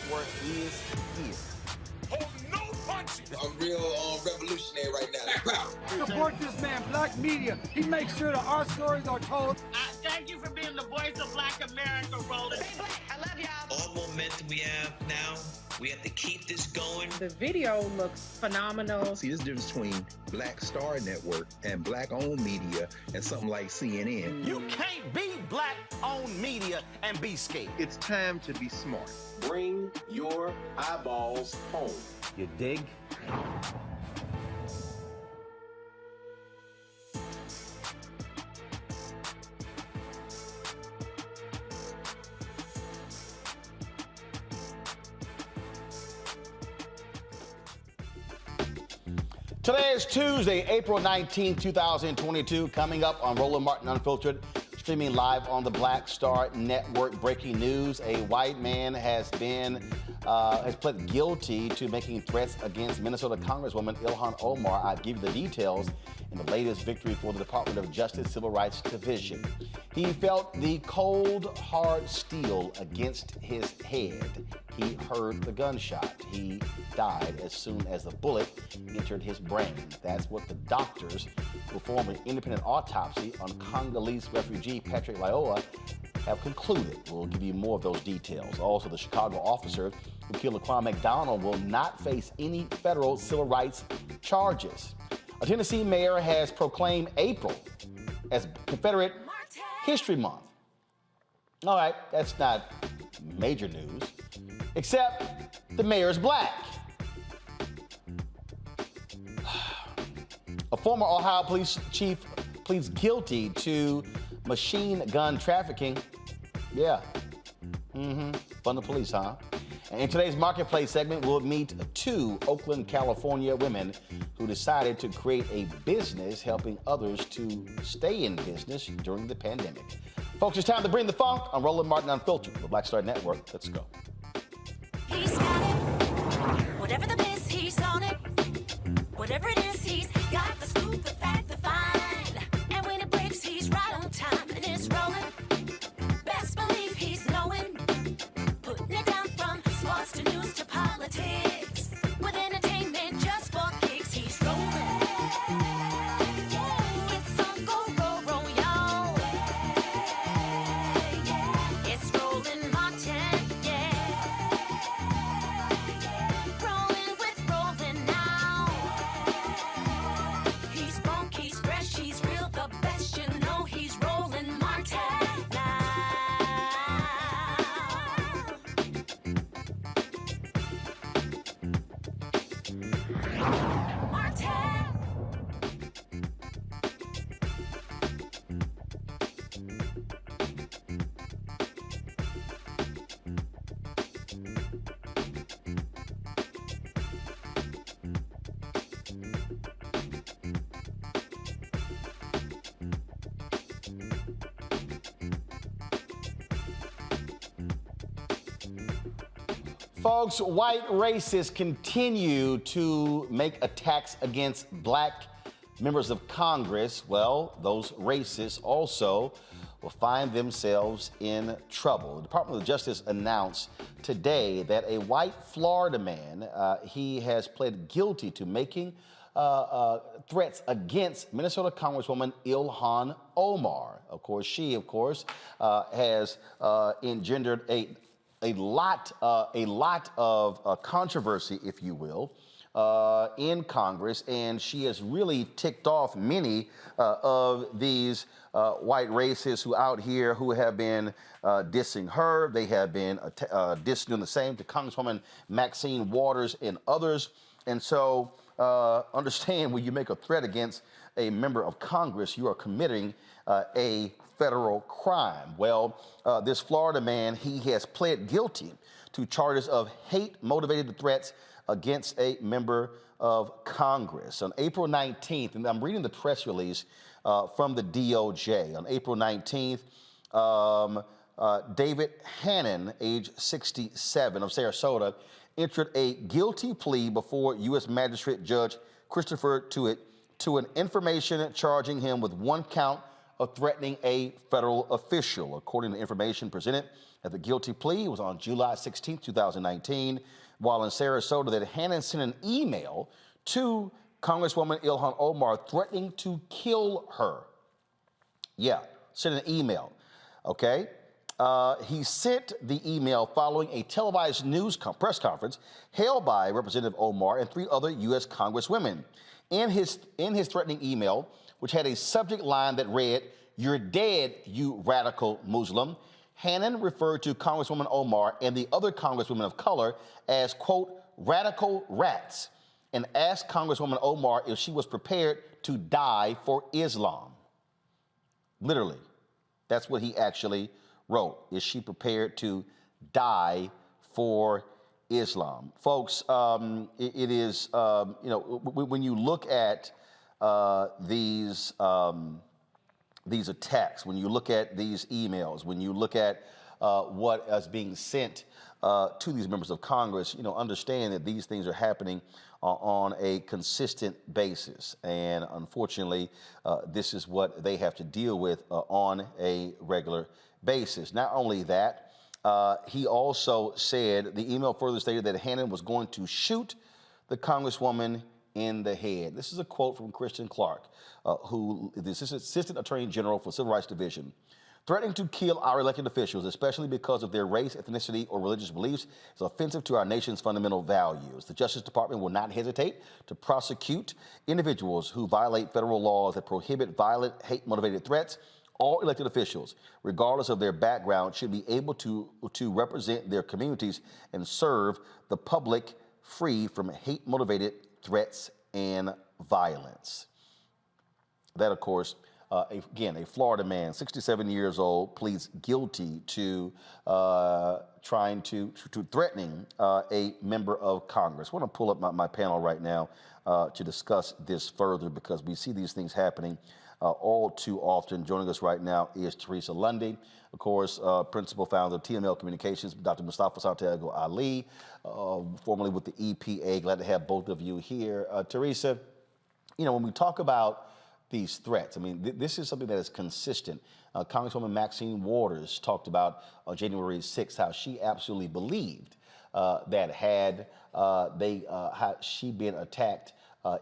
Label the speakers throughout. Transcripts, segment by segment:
Speaker 1: Network is here.
Speaker 2: Hold no punches.
Speaker 3: I'm real revolutionary right now.
Speaker 4: Support this man, Black Media. He makes sure that our stories are told.
Speaker 5: Thank you for being the voice of Black America, Roland.
Speaker 6: Stay black. I love y'all.
Speaker 7: All momentum we have now, we have to keep this going.
Speaker 8: The video looks phenomenal.
Speaker 9: See, there's a difference between Black Star Network and Black-owned media and something like CNN.
Speaker 1: You can't be Black-owned media and be scared.
Speaker 10: It's time to be smart.
Speaker 11: Bring your eyeballs home.
Speaker 1: You dig? Today is Tuesday, April 19, 2022. Coming up on Roland Martin Unfiltered, streaming live on the Black Star Network. Breaking news: a white man has pled guilty to making threats against Minnesota Congresswoman Ilhan Omar. I'll give you the details in the latest victory for the Department of Justice Civil Rights Division. He felt the cold, hard steel against his head. He heard the gunshot. He died as soon as the bullet entered his brain. That's what the doctors who performed an independent autopsy on Congolese refugee Patrick Lyoya have concluded. We'll give you more of those details. Also, the Chicago officer who killed Laquan McDonald will not face any federal civil rights charges. A Tennessee mayor has proclaimed April as Confederate History Month. All right, that's not major news, except the mayor's black. A former Ohio police chief pleads guilty to machine gun trafficking. Yeah. Fun the police, huh? And in today's Marketplace segment, we'll meet two Oakland, California women who decided to create a business helping others to stay in business during the pandemic. Folks, it's time to bring the funk on Roland Martin Unfiltered, the Black Star Network. Let's go.
Speaker 12: He's got it. Whatever the miss, he's on it. Whatever it is, he's got the scoop, the fact, the find. And when it breaks, he's right on time and it's rolling. Best believe he's knowing. Putting it down from sports to news to politics. With entertainment just for kicks, he's rolling. It's on go, roll, roll, y'all. It's Roland Martin, yeah. Rolling with Roland now. He's funk, he's fresh, he's real, the best, you know he's Roland Martin now.
Speaker 1: Folks, white racists continue to make attacks against black members of Congress. Well, those racists also will find themselves in trouble. The Department of Justice announced today that a white Florida man, he has pled guilty to making threats against Minnesota Congresswoman Ilhan Omar. Of course, she, has engendered a lot of controversy, if you will, in Congress, and she has really ticked off many of these white racists who out here who have been dissing her. They have been doing the same to Congresswoman Maxine Waters and others. And so understand, when you make a threat against a member of Congress, you are committing a federal crime. Well, this Florida man, he has pled guilty to charges of hate-motivated threats against a member of Congress. On April 19th, and I'm reading the press release from the DOJ. On April 19th, David Hannon, age 67, of Sarasota, entered a guilty plea before U.S. Magistrate Judge Christopher Tuitt to an information charging him with one count of threatening a federal official. According to information presented at the guilty plea, it was on July 16, 2019, while in Sarasota, that Hannon sent an email to Congresswoman Ilhan Omar threatening to kill her. Yeah, sent an email, okay? He sent the email following a televised press conference held by Representative Omar and 3 other U.S. Congresswomen. In his threatening email, which had a subject line that read, "You're dead, you radical Muslim," Hannon referred to Congresswoman Omar and the other Congresswomen of color as, quote, radical rats, and asked Congresswoman Omar if she was prepared to die for Islam. Literally, that's what he actually wrote. Is she prepared to die for Islam? Folks, it is, when you look at these attacks, when you look at these emails, when you look at what is being sent to these members of Congress, understand that these things are happening on a consistent basis. And unfortunately, this is what they have to deal with on a regular basis. Not only that, he also said, the email further stated that Hannon was going to shoot the Congresswoman in the head. This is a quote from Kristen Clark, who is the Assistant Attorney General for Civil Rights Division. "Threatening to kill our elected officials, especially because of their race, ethnicity, or religious beliefs, is offensive to our nation's fundamental values. The Justice Department will not hesitate to prosecute individuals who violate federal laws that prohibit violent, hate-motivated threats. All elected officials, regardless of their background, should be able to represent their communities and serve the public free from hate-motivated threats and violence." That, of course, again, a Florida man, 67 years old, pleads guilty to threatening a member of Congress. I want to pull up my panel right now to discuss this further, because we see these things happening all too often. Joining us right now is Teresa Lundy, of course, principal founder of TML Communications, Dr. Mustafa Santiago Ali, formerly with the EPA. Glad to have both of you here. Teresa, when we talk about these threats, I mean, this is something that is consistent. Congresswoman Maxine Waters talked about on January 6th how she absolutely believed that had she been attacked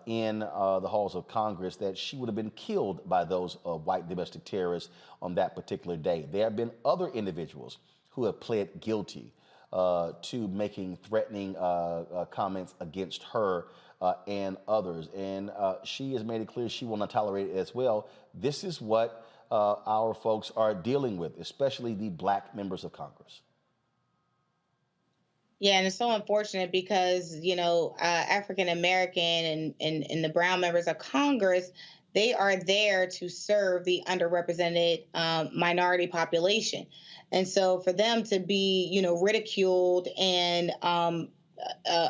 Speaker 1: in the halls of Congress, that she would have been killed by those white domestic terrorists on that particular day. There have been other individuals who have pled guilty to making threatening comments against her and others. And she has made it clear she will not tolerate it as well. This is what our folks are dealing with, especially the black members of Congress.
Speaker 8: Yeah, and it's so unfortunate because, African American and the brown members of Congress, they are there to serve the underrepresented minority population. And so for them to be, ridiculed and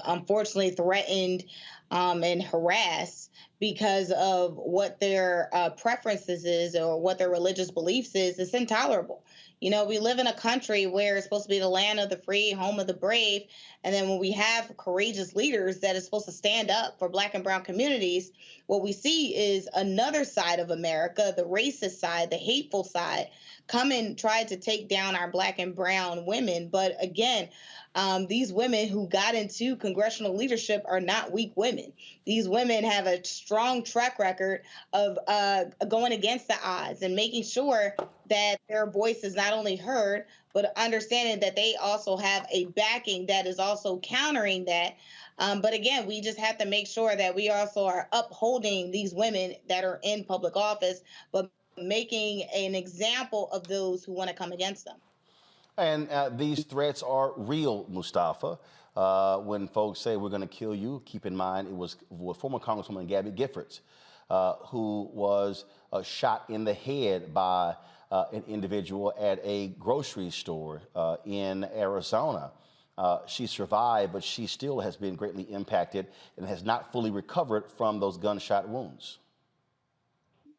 Speaker 8: unfortunately threatened and harassed because of what their preferences is or what their religious beliefs is, it's intolerable. We live in a country where it's supposed to be the land of the free, home of the brave. And then when we have courageous leaders that is supposed to stand up for black and brown communities, what we see is another side of America, the racist side, the hateful side, come and try to take down our black and brown women. But again, these women who got into congressional leadership are not weak women. These women have a strong track record of going against the odds and making sure that their voice is not only heard, but understanding that they also have a backing that is also countering that. But again, we just have to make sure that we also are upholding these women that are in public office, but making an example of those who want to come against them.
Speaker 1: And these threats are real, Mustafa. When folks say we're going to kill you, keep in mind it was former Congresswoman Gabby Giffords who was shot in the head by an individual at a grocery store in Arizona. She survived, but she still has been greatly impacted and has not fully recovered from those gunshot wounds.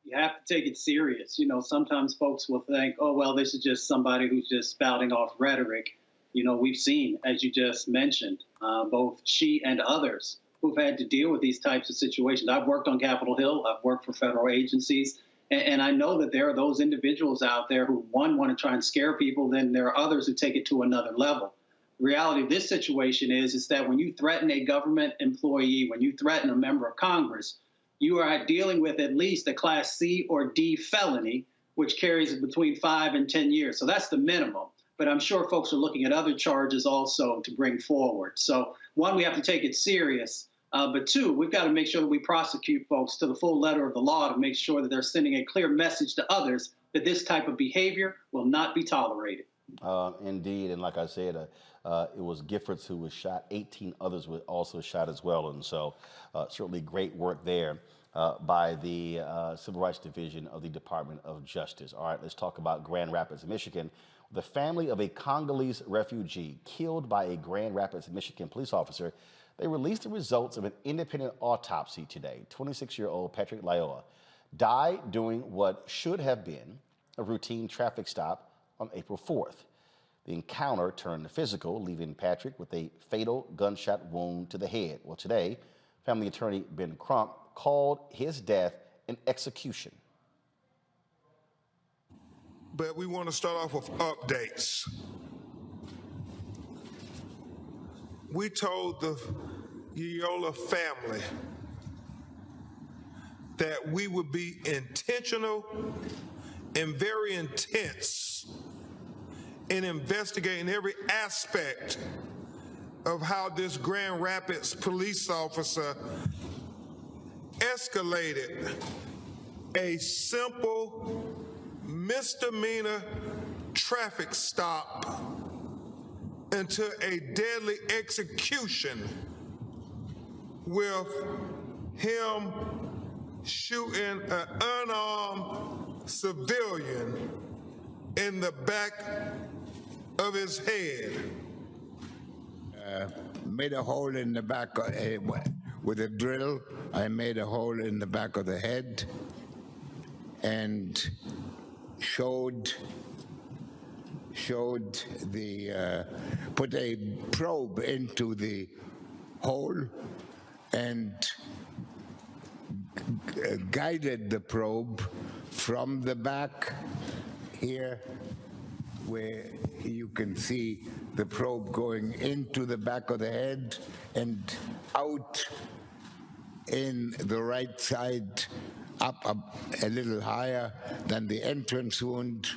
Speaker 6: You have to take it serious. Sometimes folks will think, oh, well, this is just somebody who's just spouting off rhetoric. We've seen, as you just mentioned, both she and others who've had to deal with these types of situations. I've worked on Capitol Hill. I've worked for federal agencies. And I know that there are those individuals out there who, one, want to try and scare people, then there are others who take it to another level. The reality of this situation is that when you threaten a government employee, when you threaten a member of Congress, you are dealing with at least a Class C or D felony, which carries between 5 and 10 years. So that's the minimum. But I'm sure folks are looking at other charges also to bring forward. So one, we have to take it serious. But two, we've got to make sure that we prosecute folks to the full letter of the law to make sure that they're sending a clear message to others that this type of behavior will not be tolerated.
Speaker 1: Indeed, and like I said, it was Giffords who was shot. 18 others were also shot as well, and so certainly great work there by the Civil Rights Division of the Department of Justice. All right, let's talk about Grand Rapids, Michigan. The family of a Congolese refugee killed by a Grand Rapids, Michigan police officer, they released the results of an independent autopsy today. 26-year-old Patrick Lyoya died during what should have been a routine traffic stop on April 4th. The encounter turned physical, leaving Patrick with a fatal gunshot wound to the head. Well, today, family attorney Ben Crump called his death an execution.
Speaker 2: But we want to start off with updates. We told the Lyoya family that we would be intentional and very intense in investigating every aspect of how this Grand Rapids police officer escalated a simple misdemeanor traffic stop into a deadly execution with him shooting an unarmed civilian in the back of his head.
Speaker 10: Made a hole in the back with a drill. I made a hole in the back of the head and showed the put a probe into the hole and guided the probe from the back here, where you can see the probe going into the back of the head and out in the right side, up a little higher than the entrance wound.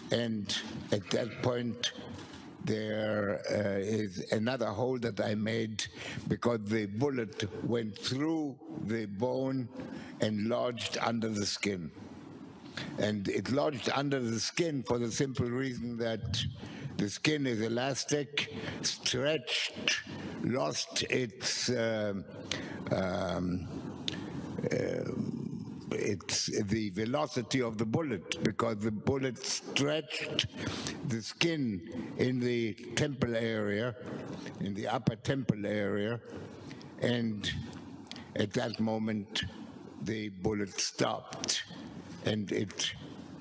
Speaker 10: And at that point, there is another hole that I made because the bullet went through the bone and lodged under the skin. And it lodged under the skin for the simple reason that the skin is elastic, stretched, lost its the velocity of the bullet, because the bullet stretched the skin in the temple area, in the upper temple area, and at that moment the bullet stopped, and it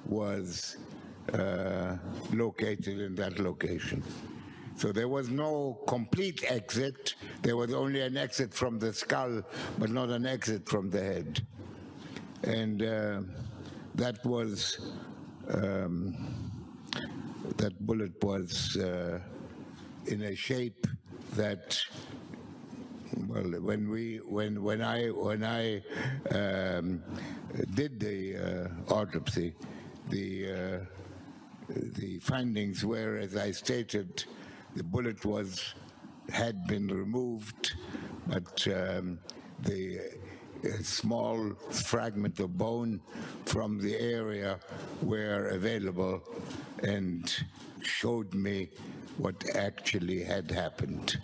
Speaker 10: was located in that location. So there was no complete exit. There was only an exit from the skull, but not an exit from the head. And that was that bullet was in a shape that, well, when I did the autopsy, the findings were, as I stated, the bullet had been removed, but a small fragment of bone from the area were available and showed me what actually had happened.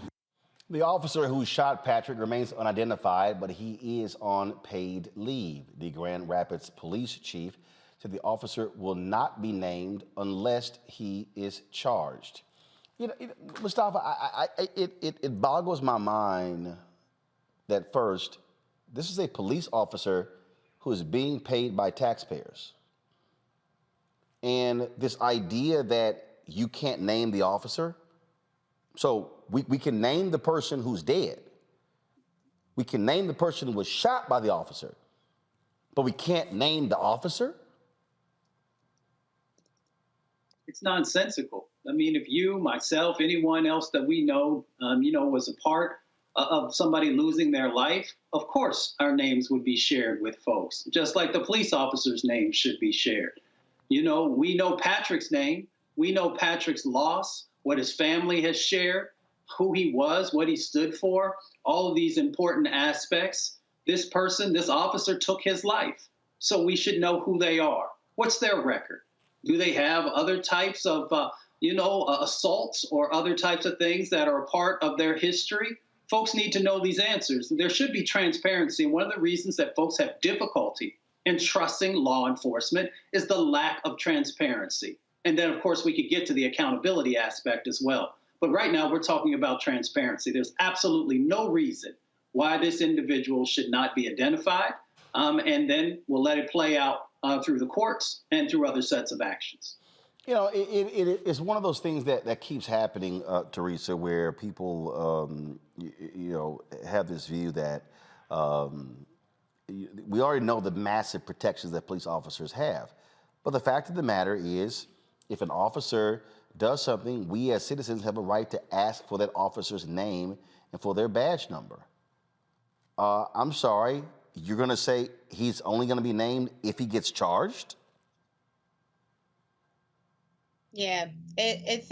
Speaker 1: The officer who shot Patrick remains unidentified, but he is on paid leave. The Grand Rapids police chief said the officer will not be named unless he is charged. You know, Mustafa, it boggles my mind that first, this is a police officer who is being paid by taxpayers. And this idea that you can't name the officer, so we can name the person who's dead. We can name the person who was shot by the officer. But we can't name the officer?
Speaker 6: It's nonsensical. I mean, if you, myself, anyone else that we know, was a part of somebody losing their life, of course our names would be shared with folks, just like the police officer's name should be shared. We know Patrick's name. We know Patrick's loss, what his family has shared, who he was, what he stood for, all of these important aspects. This person, this officer took his life. So we should know who they are. What's their record? Do they have other types of, assaults or other types of things that are a part of their history? Folks need to know these answers. There should be transparency. And one of the reasons that folks have difficulty in trusting law enforcement is the lack of transparency. And then, of course, we could get to the accountability aspect as well. But right now, we're talking about transparency. There's absolutely no reason why this individual should not be identified. And then we'll let it play out through the courts and through other sets of actions.
Speaker 1: It's one of those things that keeps happening, Teresa, where people, have this view that we already know the massive protections that police officers have. But the fact of the matter is, if an officer does something, we as citizens have a right to ask for that officer's name and for their badge number. I'm sorry, you're going to say he's only going to be named if he gets charged?
Speaker 8: Yeah, it's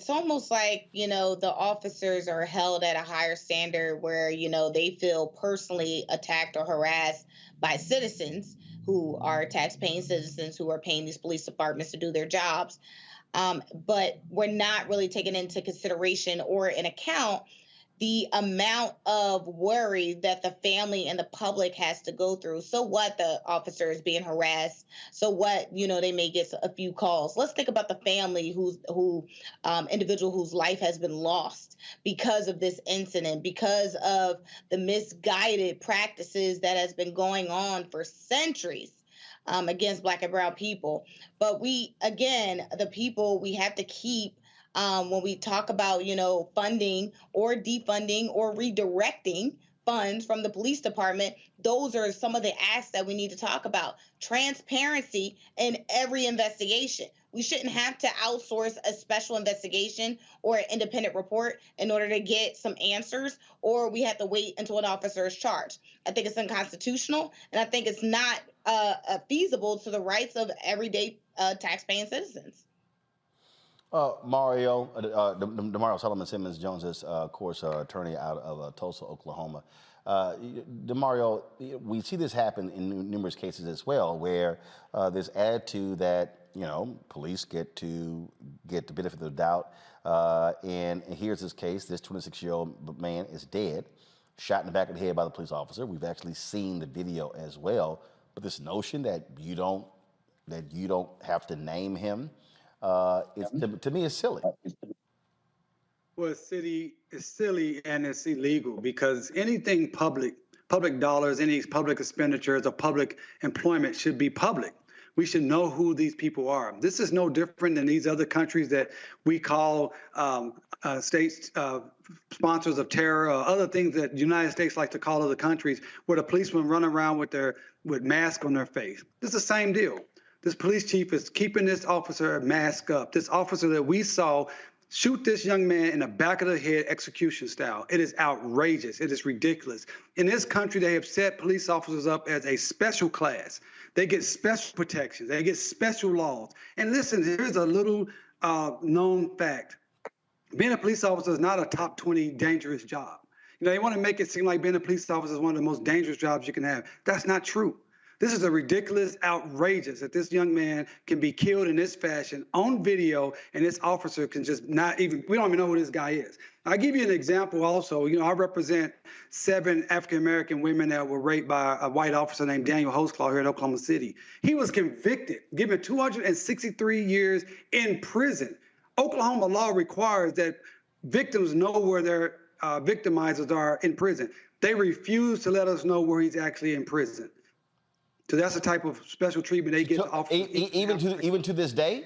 Speaker 8: almost like, the officers are held at a higher standard where, they feel personally attacked or harassed by citizens who are tax-paying citizens who are paying these police departments to do their jobs. But we're not really taking into consideration or in account the amount of worry that the family and the public has to go through. So what, the officer is being harassed? So what, they may get a few calls. Let's think about the family individual whose life has been lost because of this incident, because of the misguided practices that has been going on for centuries against Black and brown people. But we have to keep when we talk about, funding or defunding or redirecting funds from the police department, those are some of the acts that we need to talk about. Transparency in every investigation. We shouldn't have to outsource a special investigation or an independent report in order to get some answers, or we have to wait until an officer is charged. I think it's unconstitutional, and I think it's not feasible to the rights of everyday tax-paying citizens.
Speaker 1: Mario, DeMario Solomon Simmons Jones is, of course, attorney out of Tulsa, Oklahoma. DeMario, we see this happen in numerous cases as well, where there's attitude that police get the benefit of the doubt. And here's this case: this 26-year-old man is dead, shot in the back of the head by the police officer. We've actually seen the video as well. But this notion that you don't have to name him. To me, it's silly.
Speaker 13: Well, it's silly and it's illegal because anything public dollars, any public expenditures or public employment should be public. We should know who these people are. This is no different than these other countries that we call states sponsors of terror or other things that the United States like to call other countries, where the policemen run around with masks on their face. It's the same deal. This police chief is keeping this officer masked up. This officer that we saw shoot this young man in the back of the head, execution style. It is outrageous. It is ridiculous. In this country, they have set police officers up as a special class. They get special protections. They get special laws. And listen, here's a little known fact. Being a police officer is not a top 20 dangerous job. They want to make it seem like being a police officer is one of the most dangerous jobs you can have. That's not true. This is a ridiculous, outrageous that this young man can be killed in this fashion on video, and this officer can just we don't even know who this guy is. I'll give you an example also. I represent 7 African-American women that were raped by a white officer named Daniel Holtzclaw here in Oklahoma City. He was convicted, given 263 years in prison. Oklahoma law requires that victims know where their victimizers are in prison. They refuse to let us know where he's actually in prison. So that's the type of special treatment they get.
Speaker 1: Even to this day?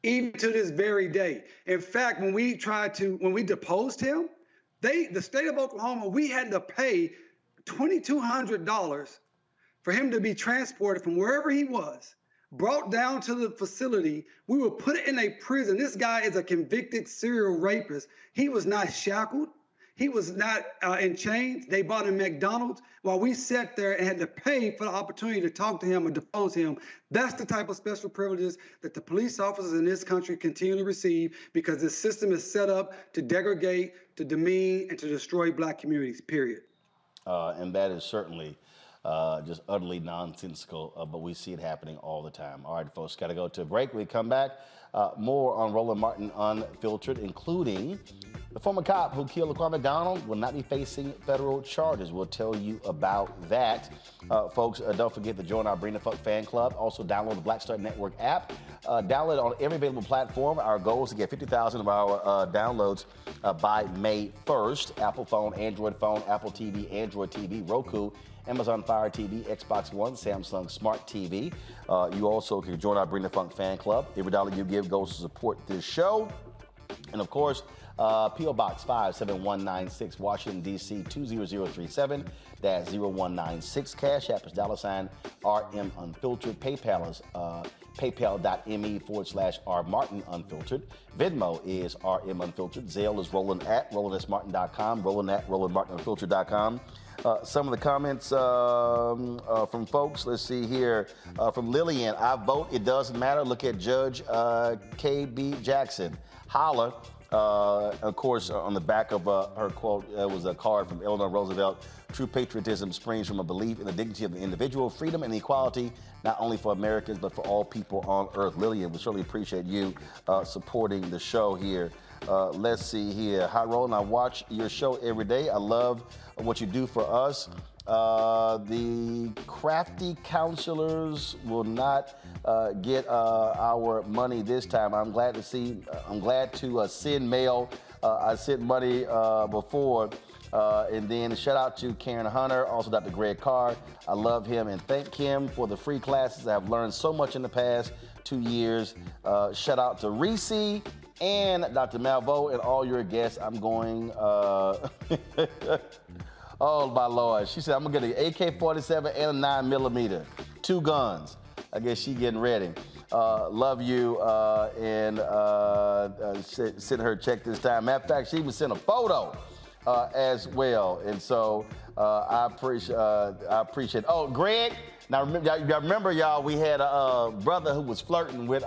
Speaker 13: Even to this very day. In fact, when we deposed him, the state of Oklahoma, we had to pay $2,200 for him to be transported from wherever he was, brought down to the facility. We were put in a prison. This guy is a convicted serial rapist. He was not shackled. He was not in chains. They bought him McDonald's while we sat there and had to pay for the opportunity to talk to him or depose him. That's the type of special privileges that the police officers in this country continue to receive because this system is set up to degrade, to demean, and to destroy Black communities, period.
Speaker 1: And that is certainly just utterly nonsensical, but we see it happening all the time. All right, folks, got to go to a break. We come back, more on Roland Martin Unfiltered, including the former cop who killed Laquan McDonald will not be facing federal charges. We'll tell you about that. Folks, don't forget to join our Bring the Fuck fan club. Also, download the Black Star Network app. Download it on every available platform. Our goal is to get 50,000 of our downloads by May 1st. Apple phone, Android phone, Apple TV, Android TV, Roku, Amazon Fire TV, Xbox One, Samsung Smart TV. You also can join our Bring the Funk fan club. Every dollar you give goes to support this show. And of course, P.O. Box 57196, Washington, D.C. 20037, that's 0196. Cash App is $RM Unfiltered. PayPal is paypal.me/R Martin Unfiltered. Venmo is RM Unfiltered. Zelle is Roland@RolandSMartin.com, Roland@RolandMartinUnfiltered.com. Some of the comments from folks, let's see here. From Lillian, I vote, it doesn't matter. Look at Judge K.B. Jackson. Holla. Of course, on the back of her quote was a card from Eleanor Roosevelt. True patriotism springs from a belief in the dignity of the individual, freedom and equality, not only for Americans, but for all people on earth. Lillian, we certainly appreciate you supporting the show here. Let's see here. Hi, Roland. I watch your show every day. I love what you do for us. The crafty counselors will not get our money this time. I'm glad to send mail. I sent money before. And then shout out to Karen Hunter, also Dr. Greg Carr. I love him and thank him for the free classes. I've learned so much in the past 2 years. Shout out to Reese and Dr. Malvo and all your guests. I'm going, oh my Lord. She said, I'm gonna get an AK-47 and a 9mm, 2 guns. I guess she getting ready. Love you, and send her a check this time. Matter of fact, she even sent a photo as well. And so I appreciate. Oh, Greg, now remember y'all, we had a brother who was flirting with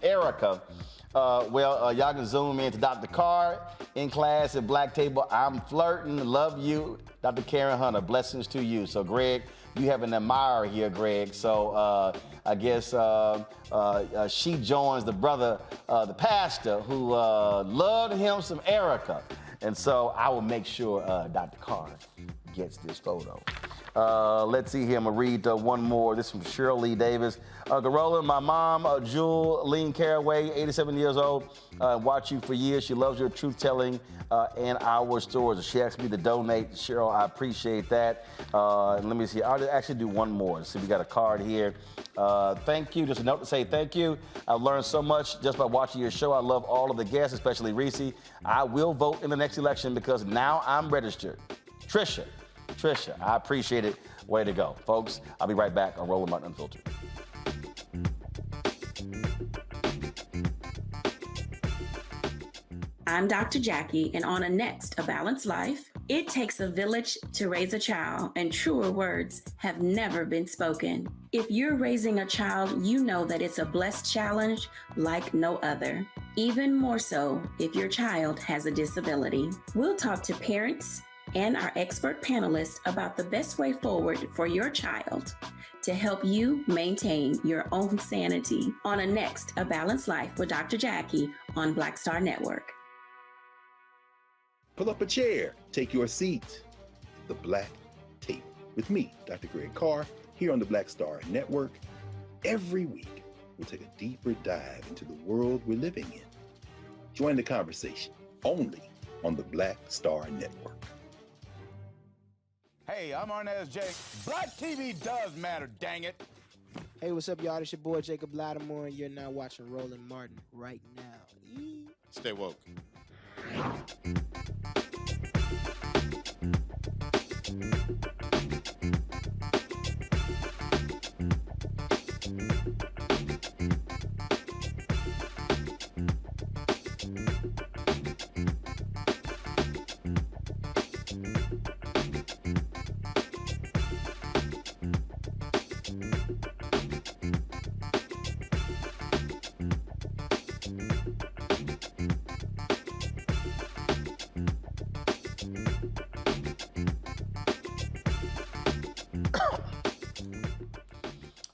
Speaker 1: Erica. Y'all can zoom in to Dr. Carr in class at Black Table. I'm flirting, love you, Dr. Karen Hunter. Blessings to you. So, Greg, you have an admirer here, Greg. So I guess she joins the brother, the pastor, who loved him some Erica. And so I will make sure Dr. Carr gets this photo. Let's see here. I'm going to read one more. This is from Shirley Davis. Roland, my mom, Jewel Lean Caraway, 87 years old, watched you for years. She loves your truth-telling and our stories. She asked me to donate. Cheryl, I appreciate that. Let me see. I'll actually do one more. See, we got a card here. Thank you. Just a note to say thank you. I've learned so much just by watching your show. I love all of the guests, especially Reese. I will vote in the next election because now I'm registered. Trisha, I appreciate it. Way to go. Folks, I'll be right back on Roland Martin Unfiltered.
Speaker 14: I'm Dr. Jackie, and on A Balanced Life, it takes a village to raise a child, and truer words have never been spoken. If you're raising a child, you know that it's a blessed challenge like no other. Even more so if your child has a disability. We'll talk to parents and our expert panelists about the best way forward for your child to help you maintain your own sanity on A Balanced Life with Dr. Jackie on Black Star Network.
Speaker 15: Pull up a chair, take your seat. The Black Table with me, Dr. Greg Carr, here on the Black Star Network. Every week, we'll take a deeper dive into the world we're living in. Join the conversation only on the Black Star Network.
Speaker 16: Hey, I'm Arnez J. Black TV does matter, dang it.
Speaker 17: Hey, what's up, y'all? It's your boy, Jacob Lattimore, and you're now watching Roland Martin right now.
Speaker 16: Stay woke.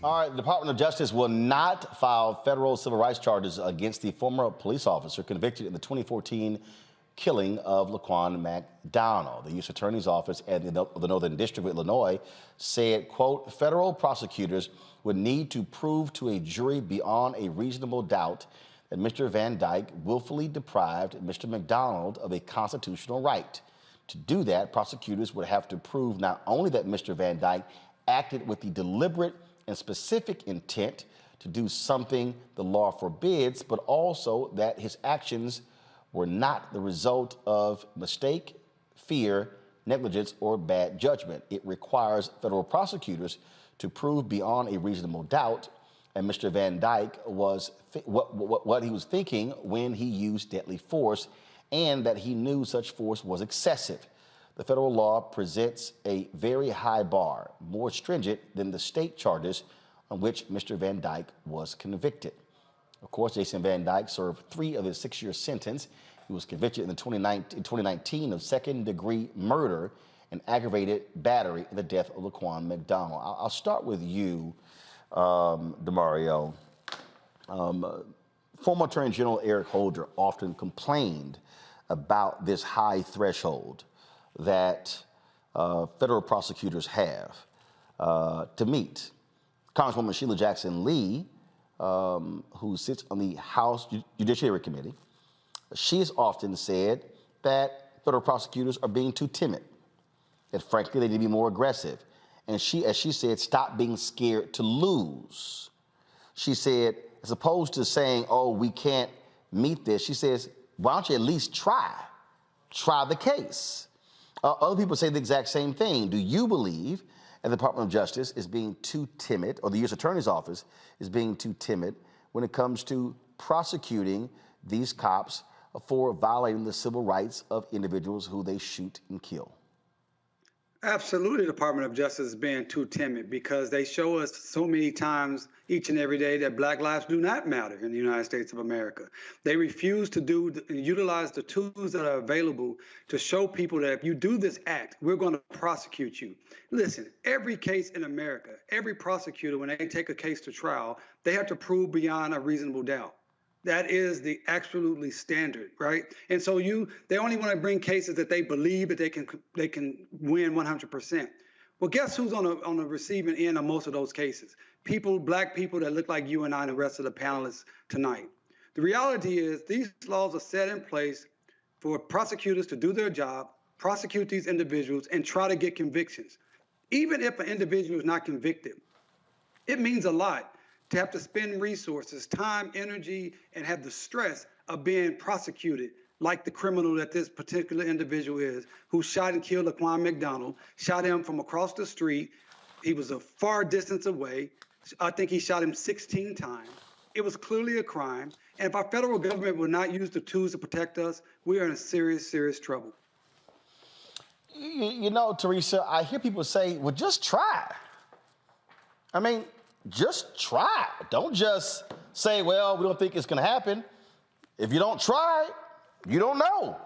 Speaker 1: All right, the Department of Justice will not file federal civil rights charges against the former police officer convicted in the 2014 killing of Laquan McDonald. The U.S. Attorney's Office at the Northern District of Illinois said, quote, federal prosecutors would need to prove to a jury beyond a reasonable doubt that Mr. Van Dyke willfully deprived Mr. McDonald of a constitutional right. To do that, prosecutors would have to prove not only that Mr. Van Dyke acted with the deliberate and specific intent to do something the law forbids, but also that his actions were not the result of mistake, fear, negligence, or bad judgment. It requires federal prosecutors to prove beyond a reasonable doubt and Mr. Van Dyke was what he was thinking when he used deadly force, and that he knew such force was excessive. The federal law presents a very high bar, more stringent than the state charges on which Mr. Van Dyke was convicted. Of course, Jason Van Dyke served 3 of his 6-year sentence. He was convicted in 2019 of second-degree murder and aggravated battery in the death of Laquan McDonald. I'll start with you, DeMario. Former Attorney General Eric Holder often complained about this high threshold that federal prosecutors have to meet. Congresswoman Sheila Jackson Lee, who sits on the House Judiciary Committee, she has often said that federal prosecutors are being too timid, that frankly they need to be more aggressive. And she, as she said, stop being scared to lose. She said, as opposed to saying, oh, we can't meet this, she says, why don't you at least try the case? Other people say the exact same thing. Do you believe that the Department of Justice is being too timid, or the U.S. Attorney's Office is being too timid when it comes to prosecuting these cops for violating the civil rights of individuals who they shoot and kill?
Speaker 13: Absolutely, the Department of Justice is being too timid because they show us so many times each and every day that Black lives do not matter in the United States of America. They refuse to utilize the tools that are available to show people that if you do this act, we're going to prosecute you. Listen, every case in America, every prosecutor, when they take a case to trial, they have to prove beyond a reasonable doubt. That is the absolutely standard, right? And so they only want to bring cases that they believe that they can win 100%. Well, guess who's on the receiving end of most of those cases? People, Black people that look like you and I and the rest of the panelists tonight. The reality is these laws are set in place for prosecutors to do their job, prosecute these individuals, and try to get convictions. Even if an individual is not convicted, it means a lot to have to spend resources, time, energy, and have the stress of being prosecuted like the criminal that this particular individual is, who shot and killed Laquan McDonald, shot him from across the street. He was a far distance away. I think he shot him 16 times. It was clearly a crime. And if our federal government will not use the tools to protect us, we are in serious, serious trouble.
Speaker 1: You know, Teresa, I hear people say, well, just try. I mean, just try. Don't just say, well, we don't think it's going to happen. If you don't try, you don't know.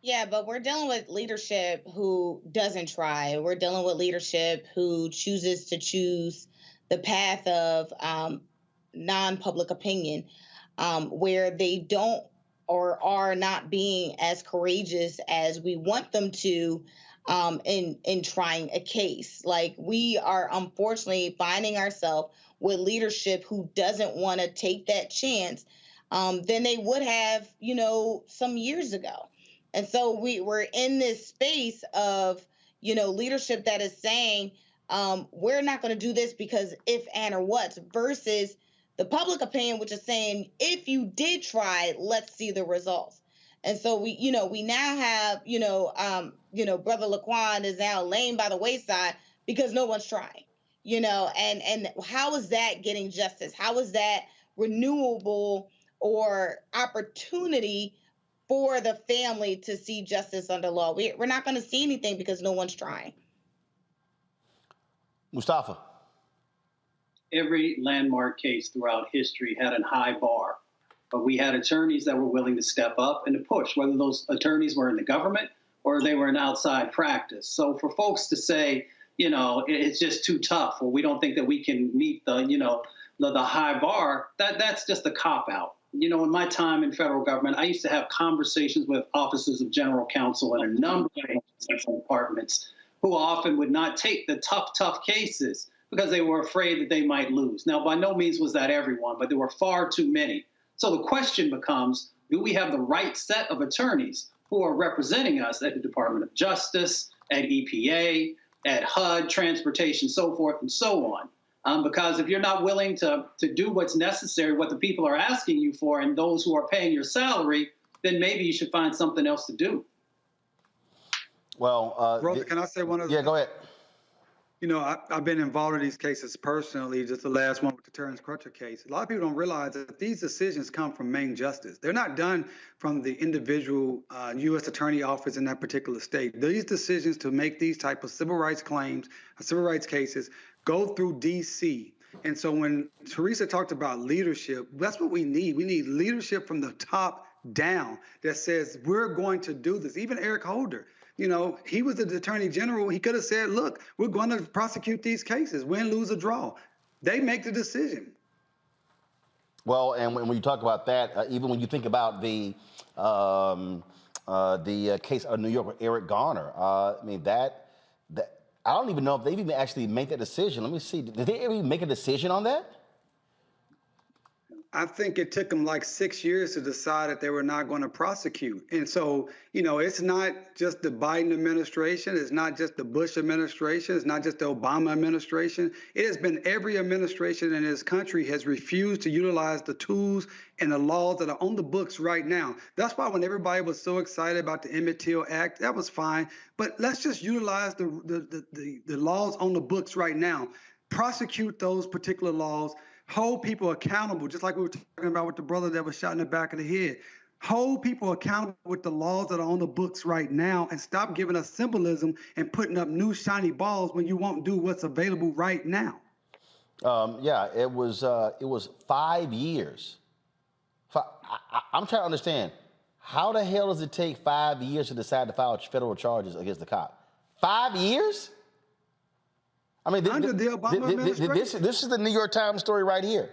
Speaker 8: Yeah, but we're dealing with leadership who doesn't try. We're dealing with leadership who chooses to choose the path of non-public opinion, where they don't or are not being as courageous as we want them to in trying a case. Like, we are unfortunately finding ourselves with leadership who doesn't want to take that chance than they would have, some years ago. And so we're in this space of, leadership that is saying, we're not going to do this because if and or what, versus the public opinion, which is saying, if you did try, let's see the results. And so we now have, Brother Laquan is now laying by the wayside because no one's trying, and how is that getting justice? How is that renewable or opportunity for the family to see justice under law? We're not going to see anything because no one's trying.
Speaker 1: Mustafa.
Speaker 6: Every landmark case throughout history had a high bar, but we had attorneys that were willing to step up and to push, whether those attorneys were in the government or they were in outside practice. So for folks to say it's just too tough, or we don't think that we can meet the high bar, that's just a cop-out. In my time in federal government, I used to have conversations with offices of general counsel and a number of agencies and departments who often would not take the tough cases because they were afraid that they might lose. Now, by no means was that everyone, but there were far too many. So the question becomes, do we have the right set of attorneys who are representing us at the Department of Justice, at EPA, at HUD, transportation, so forth and so on? Because if you're not willing to do what's necessary, what the people are asking you for, and those who are paying your salary, then maybe you should find something else to do.
Speaker 1: Well,
Speaker 13: Brother, can I say one other
Speaker 1: thing? Yeah, go ahead.
Speaker 13: I've been involved in these cases personally, just the last one with the Terrence Crutcher case. A lot of people don't realize that these decisions come from main justice. They're not done from the individual U.S. attorney office in that particular state. These decisions to make these type of civil rights claims, civil rights cases, go through D.C. And so when Teresa talked about leadership, that's what we need. We need leadership from the top down that says, we're going to do this. Even Eric Holder, he was the attorney general. He could have said, look, we're going to prosecute these cases, win, lose, or draw. They make the decision.
Speaker 1: Well, and when you talk about that, even when you think about the case of New York with Eric Garner, that I don't even know if they even actually make that decision. Let me see. Did they ever make a decision on that?
Speaker 13: I think it took them like 6 years to decide that they were not going to prosecute. And so, it's not just the Biden administration. It's not just the Bush administration. It's not just the Obama administration. It has been every administration in this country has refused to utilize the tools and the laws that are on the books right now. That's why when everybody was so excited about the Emmett Till Act, that was fine. But let's just utilize the laws on the books right now. Prosecute those particular laws. Hold people accountable, just like we were talking about with the brother that was shot in the back of the head. Hold people accountable with the laws that are on the books right now, and stop giving us symbolism and putting up new shiny balls when you won't do what's available right now.
Speaker 1: It was 5 years. I'm trying to understand, how the hell does it take 5 years to decide to file federal charges against the cop? 5 years? I mean,
Speaker 13: under the Obama administration.
Speaker 1: This is the New York Times story right here.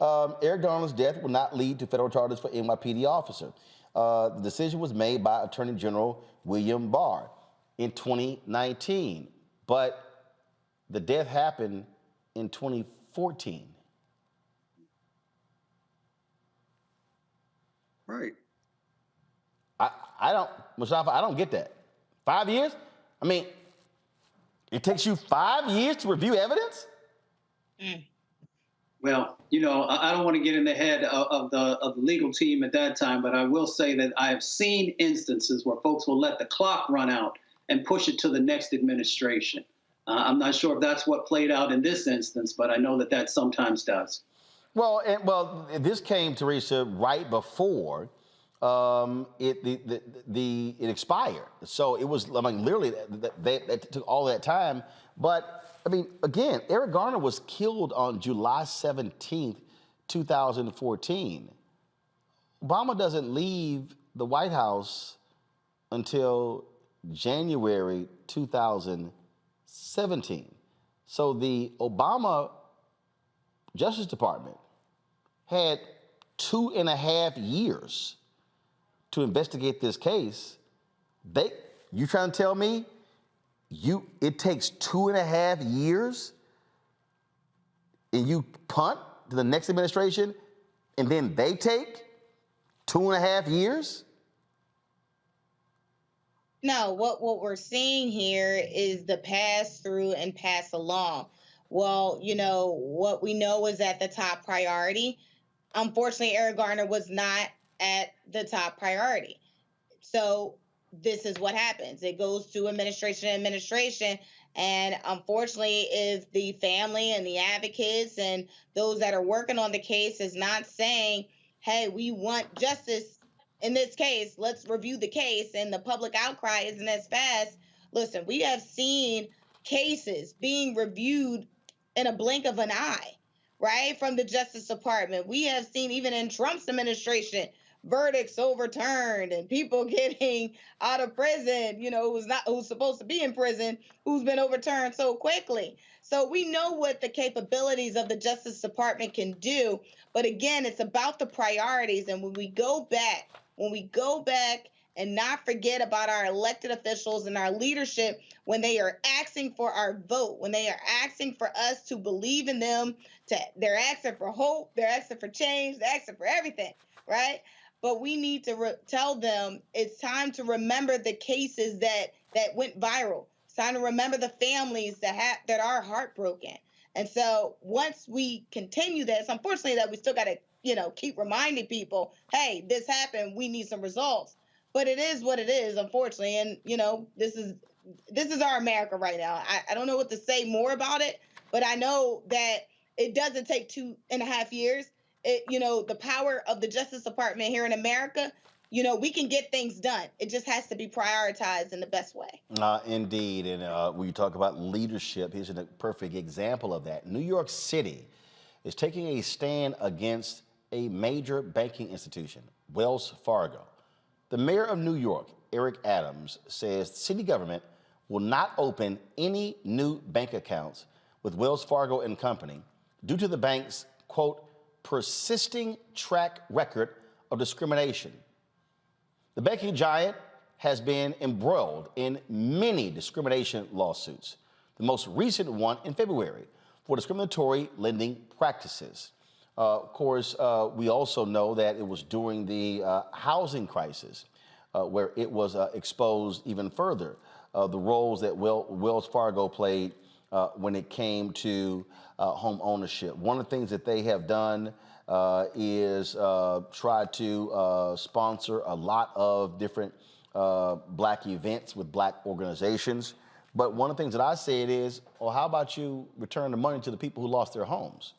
Speaker 1: Eric Garner's death will not lead to federal charges for NYPD officer. The decision was made by Attorney General William Barr in 2019, but the death happened in 2014.
Speaker 13: Right.
Speaker 1: Mustafa, I don't get that. 5 years? I mean, it takes you 5 years to review evidence?
Speaker 6: Well, I don't want to get in the head of the legal team at that time, but I will say that I have seen instances where folks will let the clock run out and push it to the next administration. I'm not sure if that's what played out in this instance, but I know that sometimes does.
Speaker 1: Well, this came, Teresa, right before it expired. So it was, literally, that took all that time. But, again, Eric Garner was killed on July 17th, 2014. Obama doesn't leave the White House until January 2017. So the Obama Justice Department had 2.5 years to investigate this case. You trying to tell me it takes 2.5 years and you punt to the next administration and then they take 2.5 years?
Speaker 8: No, what we're seeing here is the pass through and pass along. Well, what we know is at the top priority. Unfortunately, Eric Garner was not at the top priority. So this is what happens. It goes to administration, and unfortunately, if the family and the advocates and those that are working on the case is not saying, hey, we want justice in this case, let's review the case, and the public outcry isn't as fast. Listen, we have seen cases being reviewed in a blink of an eye, right, from the Justice Department. We have seen, even in Trump's administration, verdicts overturned and people getting out of prison, who's supposed to be in prison, who's been overturned so quickly. So we know what the capabilities of the Justice Department can do, but again, it's about the priorities. And when we go back and not forget about our elected officials and our leadership when they are asking for our vote, when they are asking for us to believe in them, they're asking for hope, they're asking for change, they're asking for everything, right? But we need to tell them it's time to remember the cases that went viral. It's time to remember the families that are heartbroken. And so once we continue this, unfortunately that we still got to, keep reminding people, hey, this happened, we need some results. But it is what it is, unfortunately. And, this is our America right now. I don't know what to say more about it, but I know that it doesn't take 2.5 years. The power of the Justice Department here in America, we can get things done. It just has to be prioritized in the best way.
Speaker 1: Indeed. And when you talk about leadership, here's a perfect example of that. New York City is taking a stand against a major banking institution, Wells Fargo. The mayor of New York, Eric Adams, says the city government will not open any new bank accounts with Wells Fargo and Company due to the bank's, quote, persisting track record of discrimination. The banking giant has been embroiled in many discrimination lawsuits, the most recent one in February for discriminatory lending practices. Of course, we also know that it was during the housing crisis where it was exposed even further, the roles that Wells Fargo played when it came to home ownership. One of the things that they have done is try to sponsor a lot of different black events with black organizations. But one of the things that I said is, well, how about you return the money to the people who lost their homes?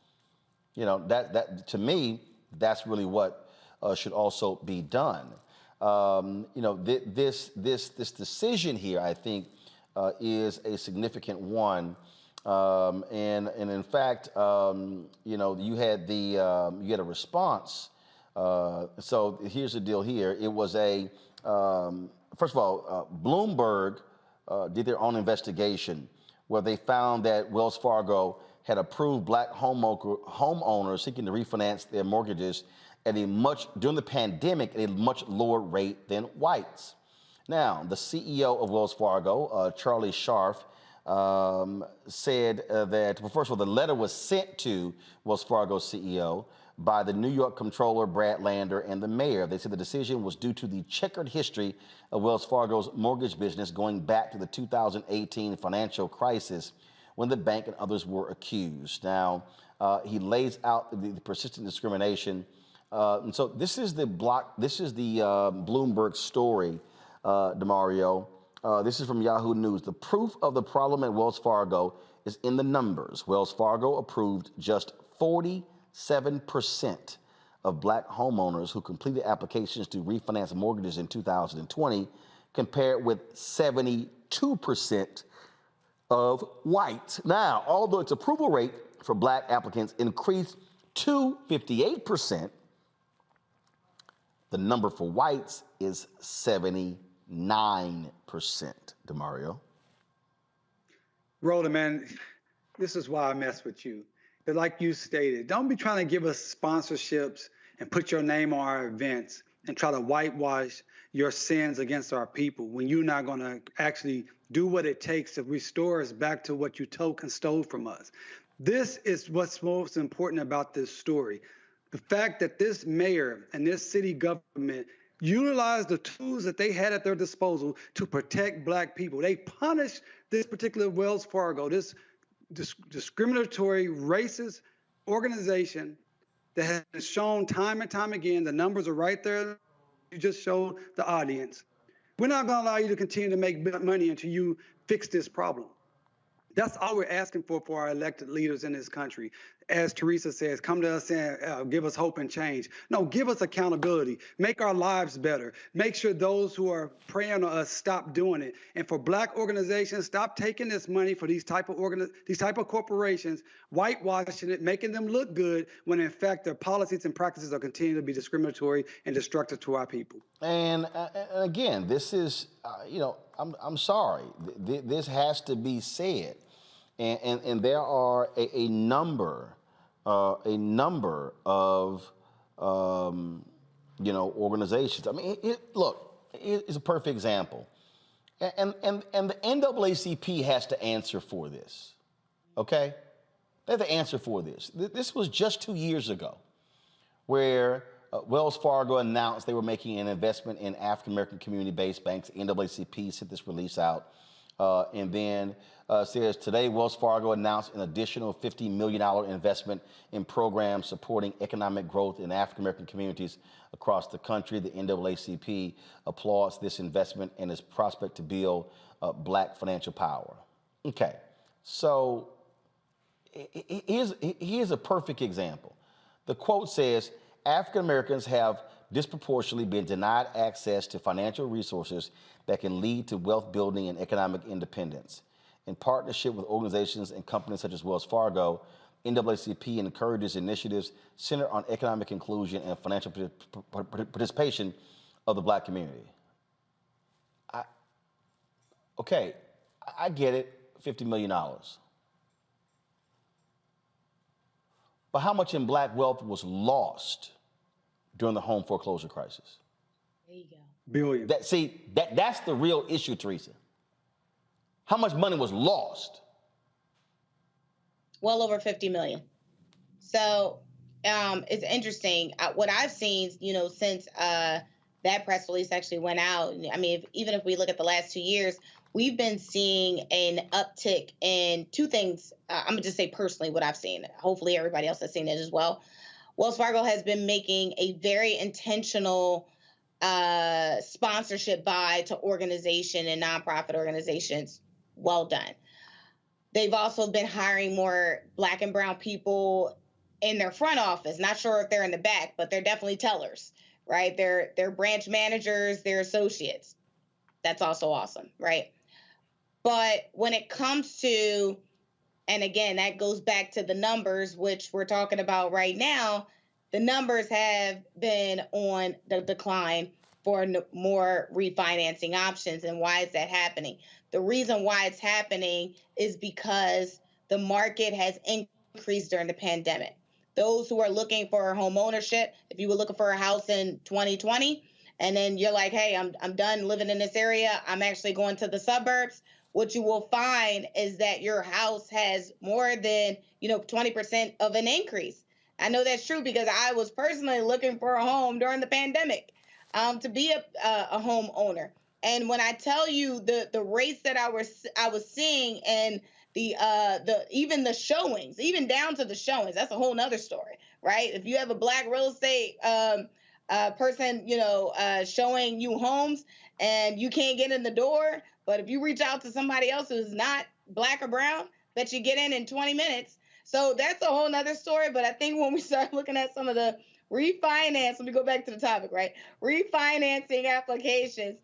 Speaker 1: That to me, that's really what should also be done. This decision here, I think, is a significant one. And in fact, you had a response. So here's the deal here. It was first of all, Bloomberg did their own investigation where they found that Wells Fargo had approved black homeowners seeking to refinance their mortgages during the pandemic at a much lower rate than whites. Now, the CEO of Wells Fargo, Charlie Scharf, said that, well, first of all, the letter was sent to Wells Fargo CEO by the New York comptroller, Brad Lander, and the mayor. They said the decision was due to the checkered history of Wells Fargo's mortgage business going back to the 2018 financial crisis when the bank and others were accused. Now, he lays out the persistent discrimination. And so this is the Bloomberg story, DeMario. This is from Yahoo News. The proof of the problem at Wells Fargo is in the numbers. Wells Fargo approved just 47% of black homeowners who completed applications to refinance mortgages in 2020, compared with 72% of whites. Now, although its approval rate for black applicants increased to 58%, the number for whites is 79%, DeMario.
Speaker 13: Roland, man, this is why I mess with you. But like you stated, don't be trying to give us sponsorships and put your name on our events and try to whitewash your sins against our people when you're not going to actually do what it takes to restore us back to what you took and stole from us. This is what's most important about this story. The fact that this mayor and this city government utilized the tools that they had at their disposal to protect black people. They punished this particular Wells Fargo, this discriminatory, racist organization that has shown time and time again, the numbers are right there. You just showed the audience. We're not going to allow you to continue to make money until you fix this problem. That's all we're asking for our elected leaders in this country. As Teresa says, come to us and give us hope and change. No, give us accountability. Make our lives better. Make sure those who are preying on us stop doing it. And for Black organizations, stop taking this money for these type of corporations, whitewashing it, making them look good when in fact their policies and practices are continuing to be discriminatory and destructive to our people.
Speaker 1: And again, this is, I'm sorry. This has to be said. And there are a number of organizations. I mean, it's a perfect example. And the NAACP has to answer for this, okay? They have to answer for this. This was just 2 years ago where Wells Fargo announced they were making an investment in African-American community-based banks. NAACP sent this release out. And then says today Wells Fargo announced an additional $50 million investment in programs supporting economic growth in African-American communities across the country. The NAACP applauds this investment and its prospect to build Black financial power. Okay, so here's a perfect example. The quote says, African Americans have disproportionately been denied access to financial resources that can lead to wealth building and economic independence. In partnership with organizations and companies such as Wells Fargo, NAACP encourages initiatives centered on economic inclusion and financial participation of the Black community. I get it, $50 million. But how much in Black wealth was lost during the home foreclosure crisis?
Speaker 8: There you go.
Speaker 13: Billion.
Speaker 1: That's the real issue, Teresa. How much money was lost?
Speaker 8: Well over 50 million. So it's interesting. What I've seen, since that press release actually went out, I mean, even if we look at the last 2 years, we've been seeing an uptick in two things. I'm going to just say personally what I've seen. Hopefully everybody else has seen it as well. Wells Fargo has been making a very intentional sponsorship buy to organization and nonprofit organizations. Well done. They've also been hiring more Black and brown people in their front office. Not sure if they're in the back, but they're definitely tellers, right? They're branch managers, they're associates. That's also awesome, right? But when it comes to, and again, that goes back to the numbers, which we're talking about right now, the numbers have been on the decline for more refinancing options. And why is that happening? The reason why it's happening is because the market has increased during the pandemic. Those who are looking for home ownership, if you were looking for a house in 2020, and then you're like, hey, I'm done living in this area, I'm actually going to the suburbs, what you will find is that your house has more than 20% of an increase. I know that's true because I was personally looking for a home during the pandemic to be a homeowner. And when I tell you the rates that I was seeing and the even the showings, even down to the showings, that's a whole nother story, right? If you have a Black real estate person, showing you homes and you can't get in the door, but if you reach out to somebody else who's not Black or brown, that you get in 20 minutes. So that's a whole nother story. But I think when we start looking at some of the refinance, let me go back to the topic, right? Refinancing applications,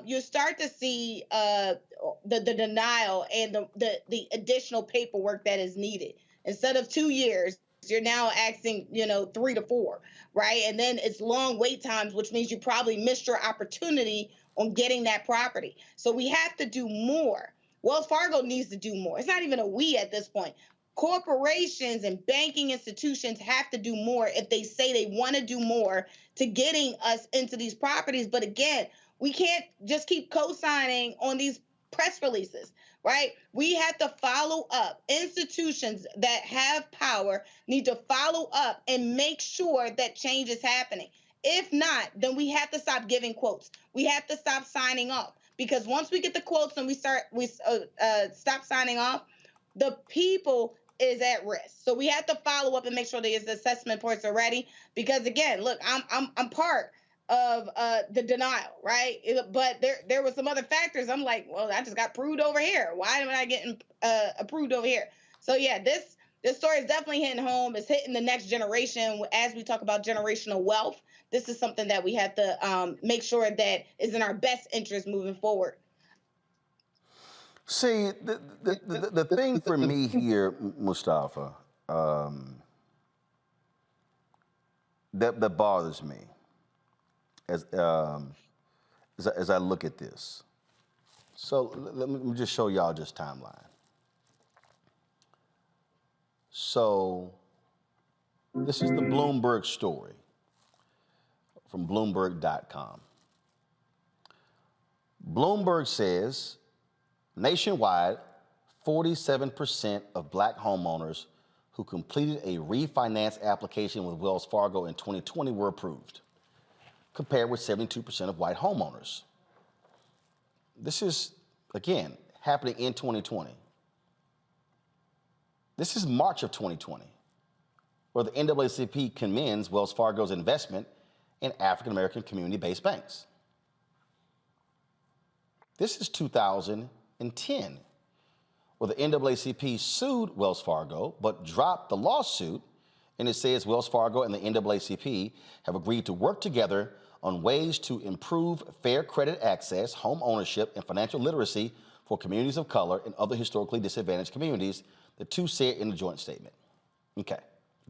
Speaker 8: you start to see the denial and the additional paperwork that is needed. Instead of 2 years, you're now asking, 3 to 4, right? And then it's long wait times, which means you probably missed your opportunity on getting that property. So we have to do more. Wells Fargo needs to do more. It's not even a we at this point. Corporations and banking institutions have to do more if they say they want to do more to getting us into these properties. But again, we can't just keep co-signing on these press releases, right? We have to follow up. Institutions that have power need to follow up and make sure that change is happening. If not, then we have to stop giving quotes. We have to stop signing off, because once we get the quotes and we stop signing off, the people is at risk. So we have to follow up and make sure these assessment points are ready. Because again, look, I'm part of the denial, right? But there were some other factors. I'm like, well, I just got approved over here. Why am I getting approved over here? So yeah, this story is definitely hitting home. It's hitting the next generation. As we talk about generational wealth, this is something that we have to make sure that is in our best interest moving forward.
Speaker 1: See, the thing for me here, Mustafa, that bothers me as I look at this. So let me just show y'all this timeline. So this is the Bloomberg story from Bloomberg.com. Bloomberg says nationwide, 47% of black homeowners who completed a refinance application with Wells Fargo in 2020 were approved, compared with 72% of white homeowners. This is, again, happening in 2020. This is March of 2020, where the NAACP commends Wells Fargo's investment in African-American community-based banks. This is 2010, where the NAACP sued Wells Fargo, but dropped the lawsuit, and it says Wells Fargo and the NAACP have agreed to work together on ways to improve fair credit access, home ownership, and financial literacy for communities of color and other historically disadvantaged communities, the two said in the joint statement. Okay,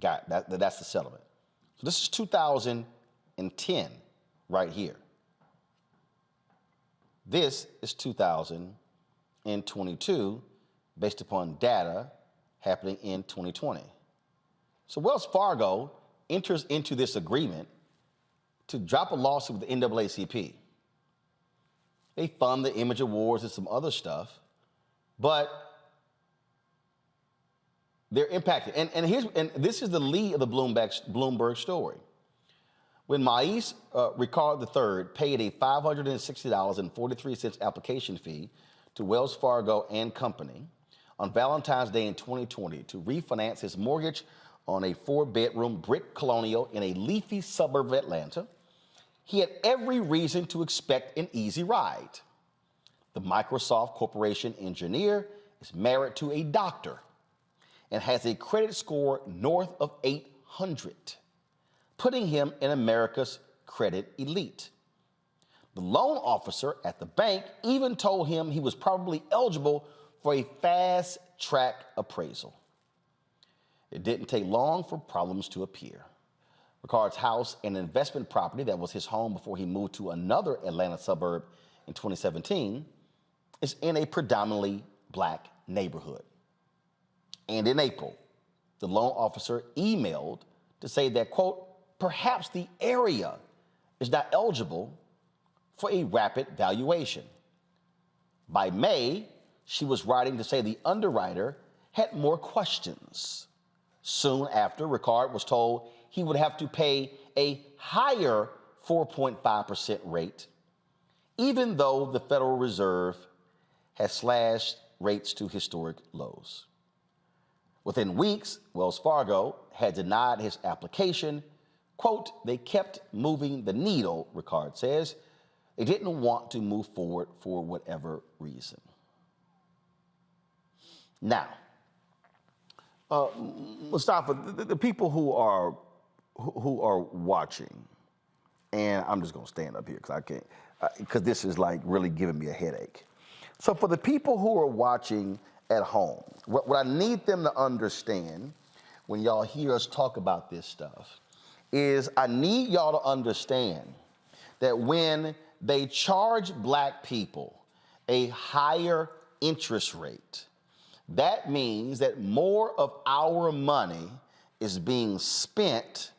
Speaker 1: got it. That's the settlement. So this is 2010 right here. This is 2022 based upon data happening in 2020. So Wells Fargo enters into this agreement to drop a lawsuit with the NAACP. They fund the Image Awards and some other stuff, but they're impacted. And this is the lead of the Bloomberg story. When Maïs Ricard III paid a $560.43 application fee to Wells Fargo and Company on Valentine's Day in 2020 to refinance his mortgage on a 4-bedroom brick colonial in a leafy suburb of Atlanta, he had every reason to expect an easy ride. The Microsoft Corporation engineer is married to a doctor and has a credit score north of 800, putting him in America's credit elite. The loan officer at the bank even told him he was probably eligible for a fast-track appraisal. It didn't take long for problems to appear. Ricard's house, an investment property that was his home before he moved to another Atlanta suburb in 2017, is in a predominantly black neighborhood. And in April, the loan officer emailed to say that, quote, perhaps the area is not eligible for a rapid valuation. By May, she was writing to say the underwriter had more questions. Soon after, Ricard was told he would have to pay a higher 4.5% rate, even though the Federal Reserve has slashed rates to historic lows. Within weeks, Wells Fargo had denied his application. Quote, they kept moving the needle, Ricard says. They didn't want to move forward for whatever reason. Now, Mustafa, the people who are watching, and I'm just gonna stand up here because I can't, because this is like really giving me a headache. So for the people who are watching at home, what I need them to understand when y'all hear us talk about this stuff is I need y'all to understand that when they charge black people a higher interest rate, that means that more of our money is being spent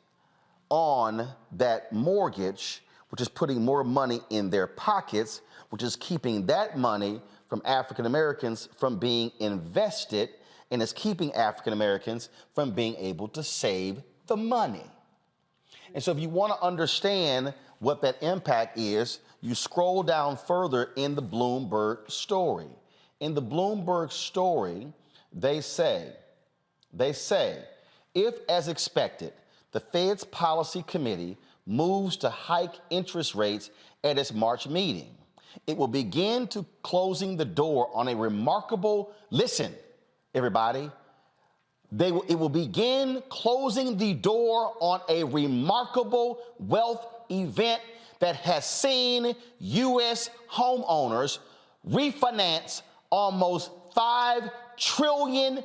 Speaker 1: on that mortgage, which is putting more money in their pockets, which is keeping that money from African Americans from being invested, and is keeping African Americans from being able to save the money. And so if you want to understand what that impact is, you scroll down further in the Bloomberg story. In the Bloomberg story, they say, if, as expected, the Fed's policy committee moves to hike interest rates at its March meeting. It will begin to closing the door on a remarkable, listen, everybody, it will begin closing the door on a remarkable wealth event that has seen U.S. homeowners refinance almost $5 trillion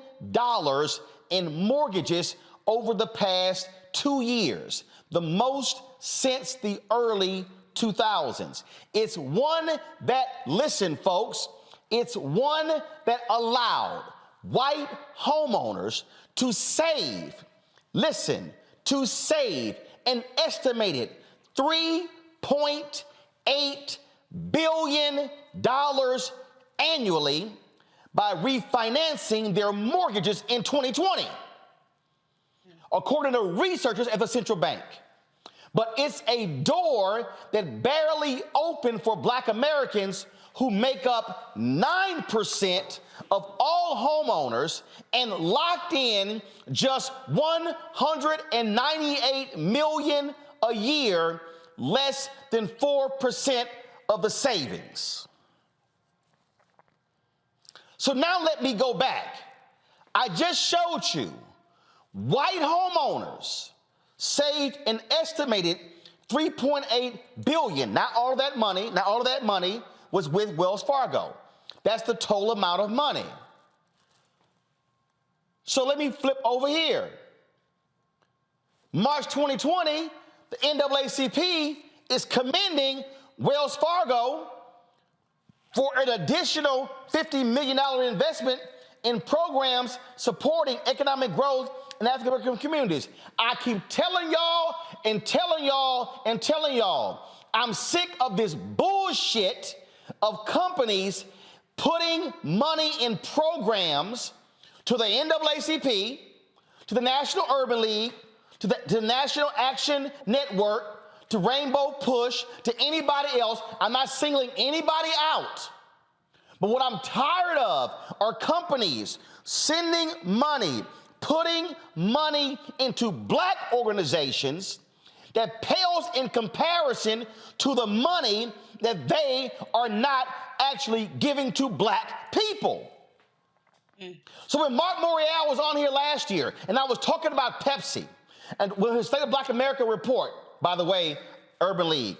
Speaker 1: in mortgages over the past 2 years, the most since the early 2000s. It's one that, listen, folks, it's one that allowed white homeowners to save, listen, to save an estimated $3.8 billion annually by refinancing their mortgages in 2020, according to researchers at the central bank. But it's a door that barely opened for Black Americans, who make up 9% of all homeowners and locked in just $198 million a year, less than 4% of the savings. So now let me go back. I just showed you white homeowners saved an estimated $3.8 billion. Not all of that money was with Wells Fargo. That's the total amount of money. So let me flip over here. March 2020, the NAACP is commending Wells Fargo for an additional $50 million investment in programs supporting economic growth in African American communities. I keep telling y'all and telling y'all and telling y'all, I'm sick of this bullshit of companies putting money in programs to the NAACP, to the National Urban League, to the National Action Network, to Rainbow Push, to anybody else. I'm not singling anybody out. But what I'm tired of are companies sending money, putting money into Black organizations that pales in comparison to the money that they are not actually giving to Black people. So when Mark Morial was on here last year, and I was talking about Pepsi, and with his State of Black America report, by the way, Urban League,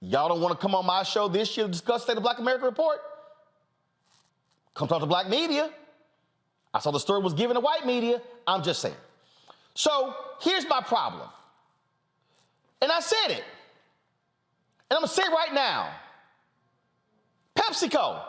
Speaker 1: y'all don't want to come on my show this year to discuss State of Black America report? Come talk to Black media. I saw the story was given to white media. I'm just saying. So here's my problem. And I said it. And I'm going to say it right now. PepsiCo.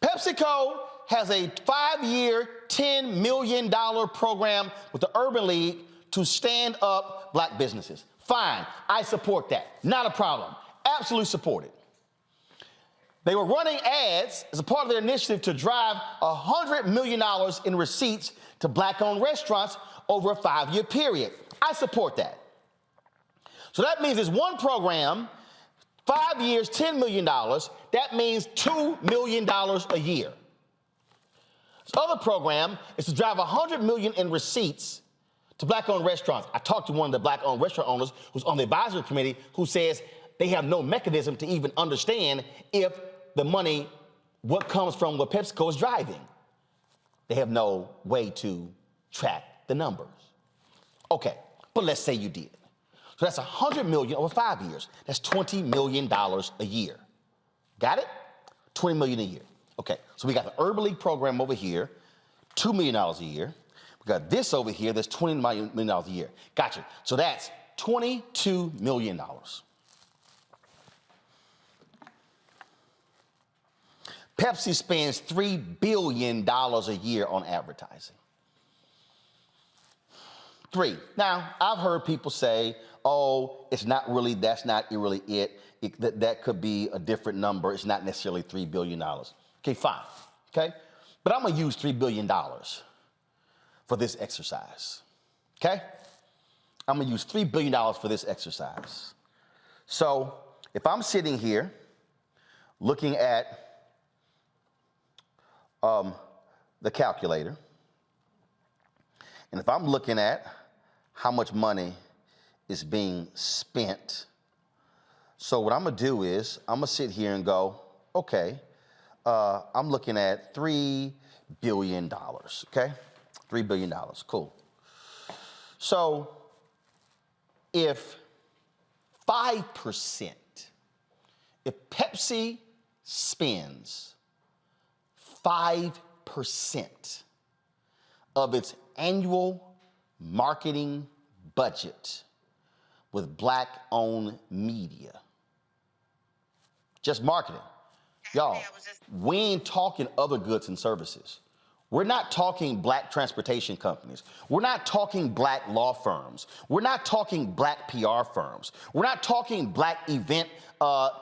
Speaker 1: PepsiCo has a 5-year, $10 million program with the Urban League to stand up Black businesses. Fine. I support that. Not a problem. Absolutely support it. They were running ads as a part of their initiative to drive $100 million in receipts to Black-owned restaurants over a 5-year period. I support that. So that means there's one program, 5 years, $10 million. That means $2 million a year. This other program is to drive $100 million in receipts to Black-owned restaurants. I talked to one of the Black-owned restaurant owners who's on the advisory committee who says they have no mechanism to even understand if the money, what comes from what PepsiCo is driving. They have no way to track the numbers. Okay, but let's say you did. So that's $100 million over 5 years. That's $20 million a year. Got it? $20 million a year. Okay, so we got the Urban League program over here, $2 million a year. We got this over here, that's $20 million a year. Gotcha. So that's $22 million. Pepsi spends $3 billion a year on advertising. 3. Now, I've heard people say, oh, it's not really, that's not really it. That could be a different number. It's not necessarily $3 billion. Okay, fine, okay? But I'm gonna use $3 billion for this exercise, okay? I'm gonna use $3 billion for this exercise. So if I'm sitting here looking at the calculator, and if I'm looking at how much money is being spent. So what I'm gonna do is I'm gonna sit here and go, okay, I'm looking at $3 billion, okay? $3 billion, cool. So if 5%, if Pepsi spends 5% of its annual marketing budget with black-owned media, just marketing. Y'all, we ain't talking other goods and services. We're not talking black transportation companies. We're not talking black law firms. We're not talking black PR firms. We're not talking black event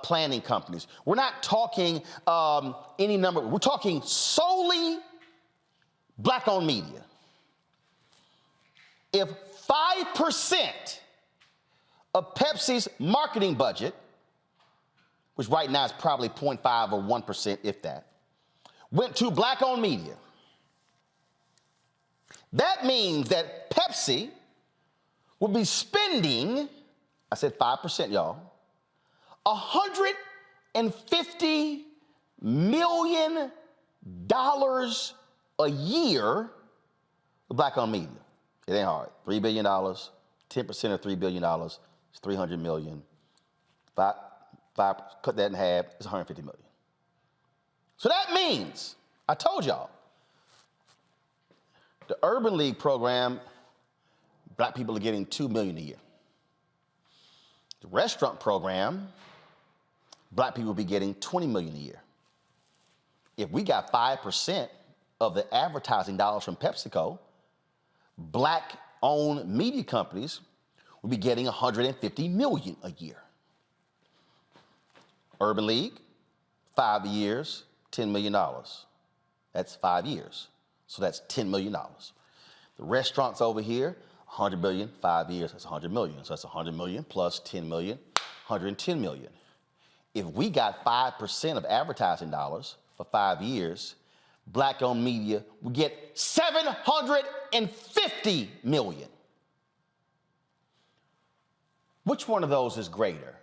Speaker 1: planning companies. We're not talking any number. We're talking solely black-owned media. If 5% of Pepsi's marketing budget, which right now is probably 0.5 or 1%, if that, went to black-owned media, that means that Pepsi would be spending, I said 5%, y'all, $150 million a year with black-owned media. It ain't hard. $3 billion, 10% of $3 billion is $300 million. Cut that in half, it's $150 million. So that means, I told y'all, the Urban League program, black people are getting $2 million a year. The restaurant program, black people will be getting $20 million a year. If we got 5% of the advertising dollars from PepsiCo, black-owned media companies will be getting $150 million a year. Urban League, 5 years, $10 million. That's 5 years. So that's $10 million. The restaurants over here, $100 million, 5 years, that's $100 million. So that's $100 million plus $10 million, $110 million. If we got 5% of advertising dollars for 5 years, black-owned media would get $750 million. Which one of those is greater?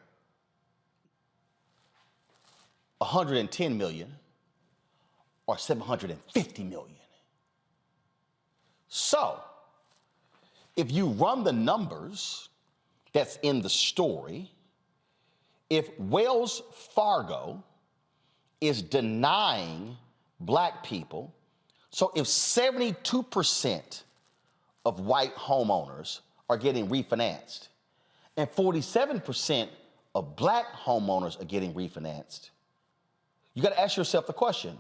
Speaker 1: 110 million or 750 million? So, if you run the numbers that's in the story, if Wells Fargo is denying black people, so if 72% of white homeowners are getting refinanced and 47% of black homeowners are getting refinanced, you got to ask yourself the question,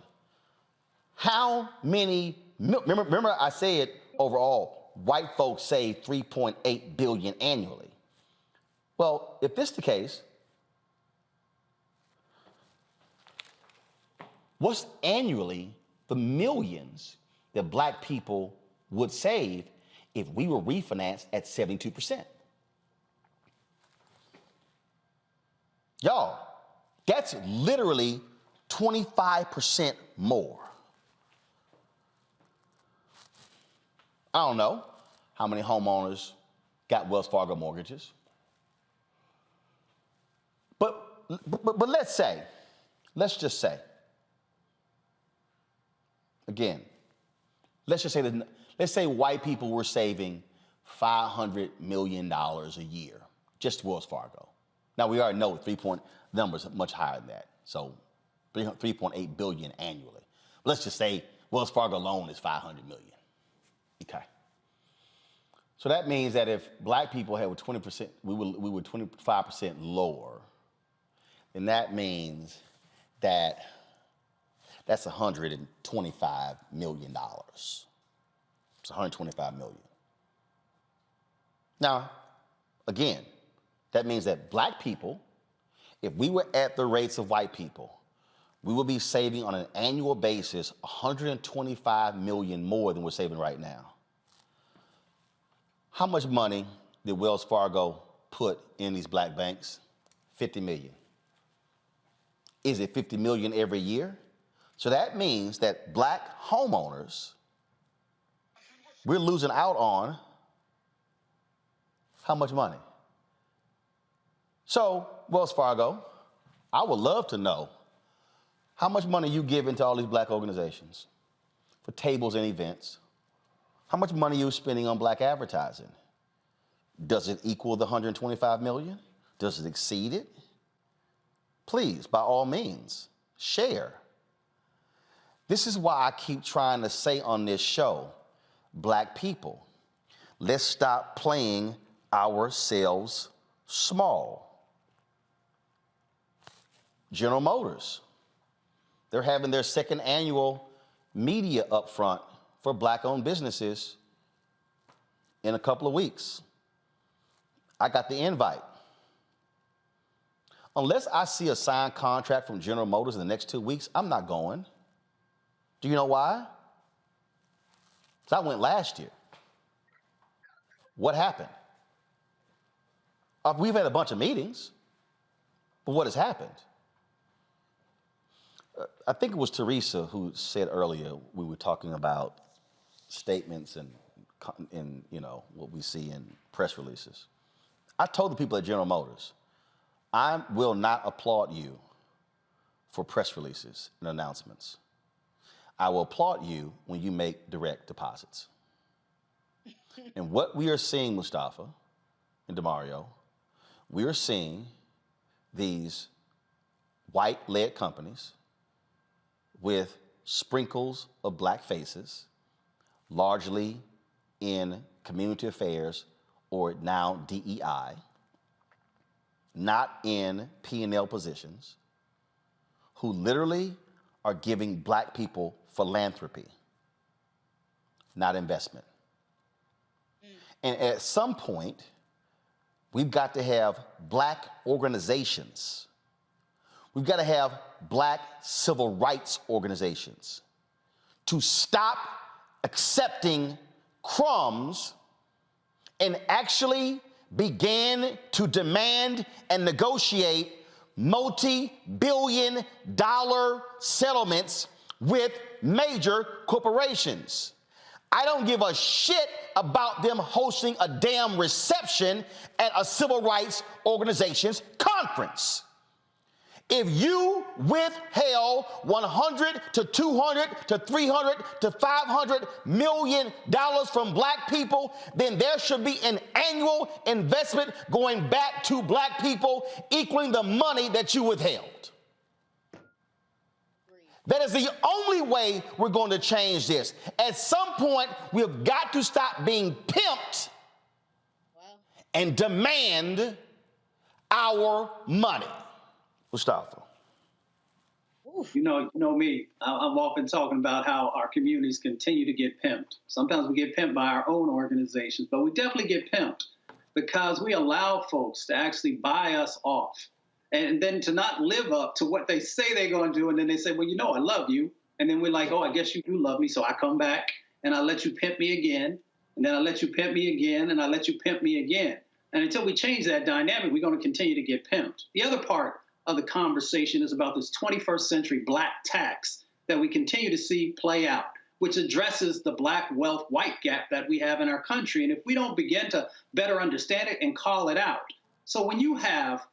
Speaker 1: how many, remember I said overall, white folks save $3.8 billion annually. Well, if this is the case, what's annually the millions that black people would save if we were refinanced at 72%? Y'all, that's literally 25% more. I don't know how many homeowners got Wells Fargo mortgages. But let's just say, again, let's say white people were saving $500 million a year, just Wells Fargo. Now we already know numbers are much higher than that. So 3.8 billion annually. But let's just say Wells Fargo alone is 500 million. Okay. So that means that if black people had 20%, we were 25% lower, then that means that that's $125 million. It's $125 million. Now, again, that means that black people, if we were at the rates of white people, we will be saving on an annual basis $125 million more than we're saving right now. How much money did Wells Fargo put in these black banks? 50 million. Is it 50 million every year? So that means that black homeowners, we're losing out on how much money? So, Wells Fargo, I would love to know how much money you give into all these black organizations for tables and events. How much money you spending on black advertising? Does it equal the 125 million? Does it exceed it? Please, by all means, share. This is why I keep trying to say on this show, black people, let's stop playing ourselves small. General Motors, they're having their second annual media upfront for black-owned businesses in a couple of weeks. I got the invite. Unless I see a signed contract from General Motors in the next 2 weeks, I'm not going. Do you know why? Because I went last year. What happened? We've had a bunch of meetings, but what has happened? I think it was Teresa who said earlier, we were talking about statements and you know, what we see in press releases. I told the people at General Motors, I will not applaud you for press releases and announcements. I will applaud you when you make direct deposits. And what we are seeing, Mustafa and DeMario, we are seeing these white-led companies with sprinkles of black faces, largely in community affairs or now DEI, not in P&L positions, who literally are giving black people philanthropy, not investment. And at some point, we've got to have black organizations. We've got to have black civil rights organizations to stop accepting crumbs and actually begin to demand and negotiate multi-billion-dollar settlements with major corporations. I don't give a shit about them hosting a damn reception at a civil rights organization's conference. If you withheld 100 to 200 to 300 to 500 million dollars from black people, then there should be an annual investment going back to black people equaling the money that you withheld. That is the only way we're going to change this. At some point, we've got to stop being pimped and demand our money. Mustafa.
Speaker 6: You know me. I'm often talking about how our communities continue to get pimped. Sometimes we get pimped by our own organizations, but we definitely get pimped because we allow folks to actually buy us off and then to not live up to what they say they're going to do. And then they say, well, you know, I love you. And then we're like, oh, I guess you do love me. So I come back and I let you pimp me again. And then I let you pimp me again. And I let you pimp me again. And until we change that dynamic, we're going to continue to get pimped. The other part of the conversation is about this 21st century black tax that we continue to see play out, which addresses the black wealth white gap that we have in our country. And if we don't begin to better understand it and call it out. So when you have,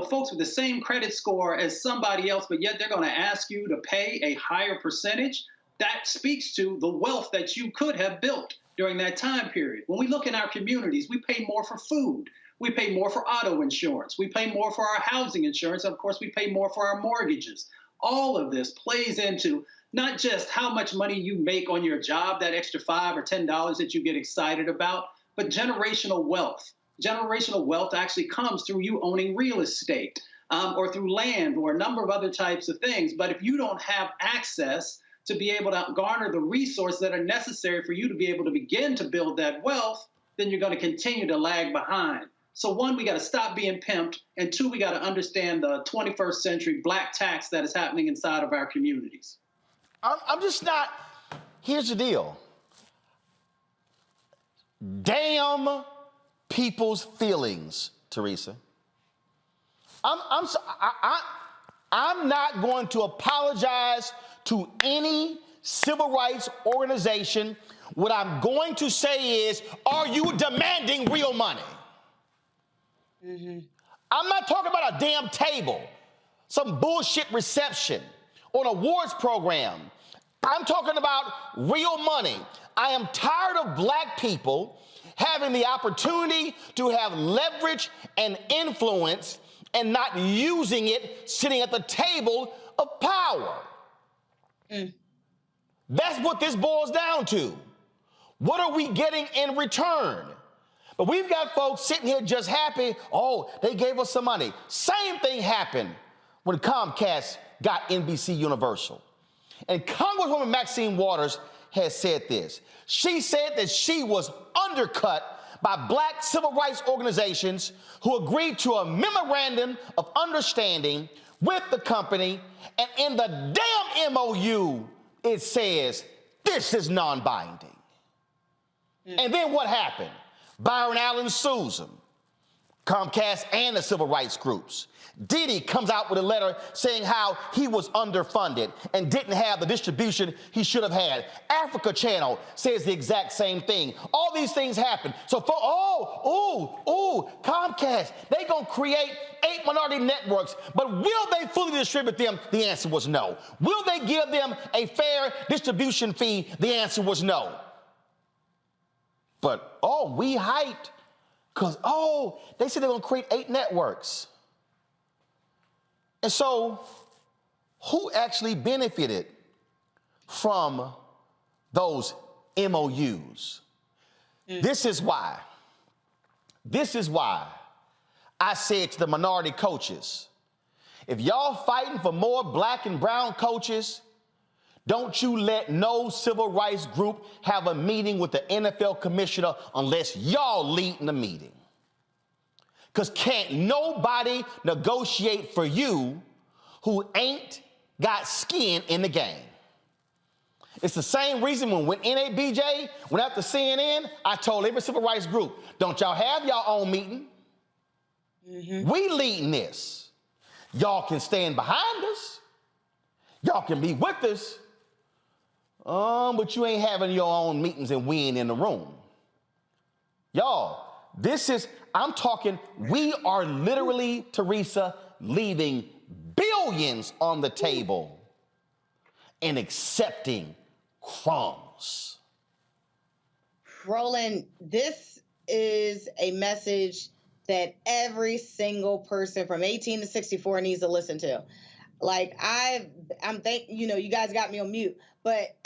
Speaker 6: folks with the same credit score as somebody else, but yet they're going to ask you to pay a higher percentage, that speaks to the wealth that you could have built during that time period. When we look in our communities, we pay more for food. We pay more for auto insurance. We pay more for our housing insurance. Of course, we pay more for our mortgages. All of this plays into not just how much money you make on your job, that extra $5 or $10 that you get excited about, but generational wealth. Generational wealth actually comes through you owning real estate or through land or a number of other types of things. But if you don't have access to be able to garner the resources that are necessary for you to be able to begin to build that wealth, then you're going to continue to lag behind. So one, we got to stop being pimped. And two, we got to understand the 21st century black tax that is happening inside of our communities.
Speaker 1: I'm just not, here's the deal. Damn people's feelings, Teresa. I'm not going to apologize to any civil rights organization. What I'm going to say is, are you demanding real money? I'm not talking about a damn table, some bullshit reception or an awards program. I'm talking about real money. I am tired of black people having the opportunity to have leverage and influence and not using it sitting at the table of power. That's what this boils down to. What are we getting in return? But we've got folks sitting here just happy, oh, they gave us some money. Same thing happened when Comcast got NBC Universal. And Congresswoman Maxine Waters has said this. She said that she was undercut by black civil rights organizations who agreed to a memorandum of understanding with the company, and in the damn MOU, it says this is non-binding. And then what happened? Byron Allen sues them, Comcast and the civil rights groups. Diddy comes out with a letter saying how he was underfunded and didn't have the distribution he should have had. Africa Channel says the exact same thing. All these things happen. So, Comcast, they gonna create 8 minority networks, but will they fully distribute them? The answer was no. Will they give them a fair distribution fee? The answer was no. But, we hyped because, they said they're gonna create 8 networks. And so, who actually benefited from those MOUs? This is why I said to the minority coaches, if y'all fighting for more black and brown coaches, don't you let no civil rights group have a meeting with the NFL commissioner unless y'all leading the meeting. Because can't nobody negotiate for you who ain't got skin in the game. It's the same reason when NABJ went after CNN, I told every civil rights group, don't y'all have y'all own meeting? We leading this. Y'all can stand behind us. Y'all can be with us. But you ain't having your own meetings and we ain't in the room. Y'all, I'm talking, we are literally, Teresa, leaving billions on the table and accepting crumbs.
Speaker 8: Roland, this is a message that every single person from 18 to 64 needs to listen to. Like, you guys got me on mute, but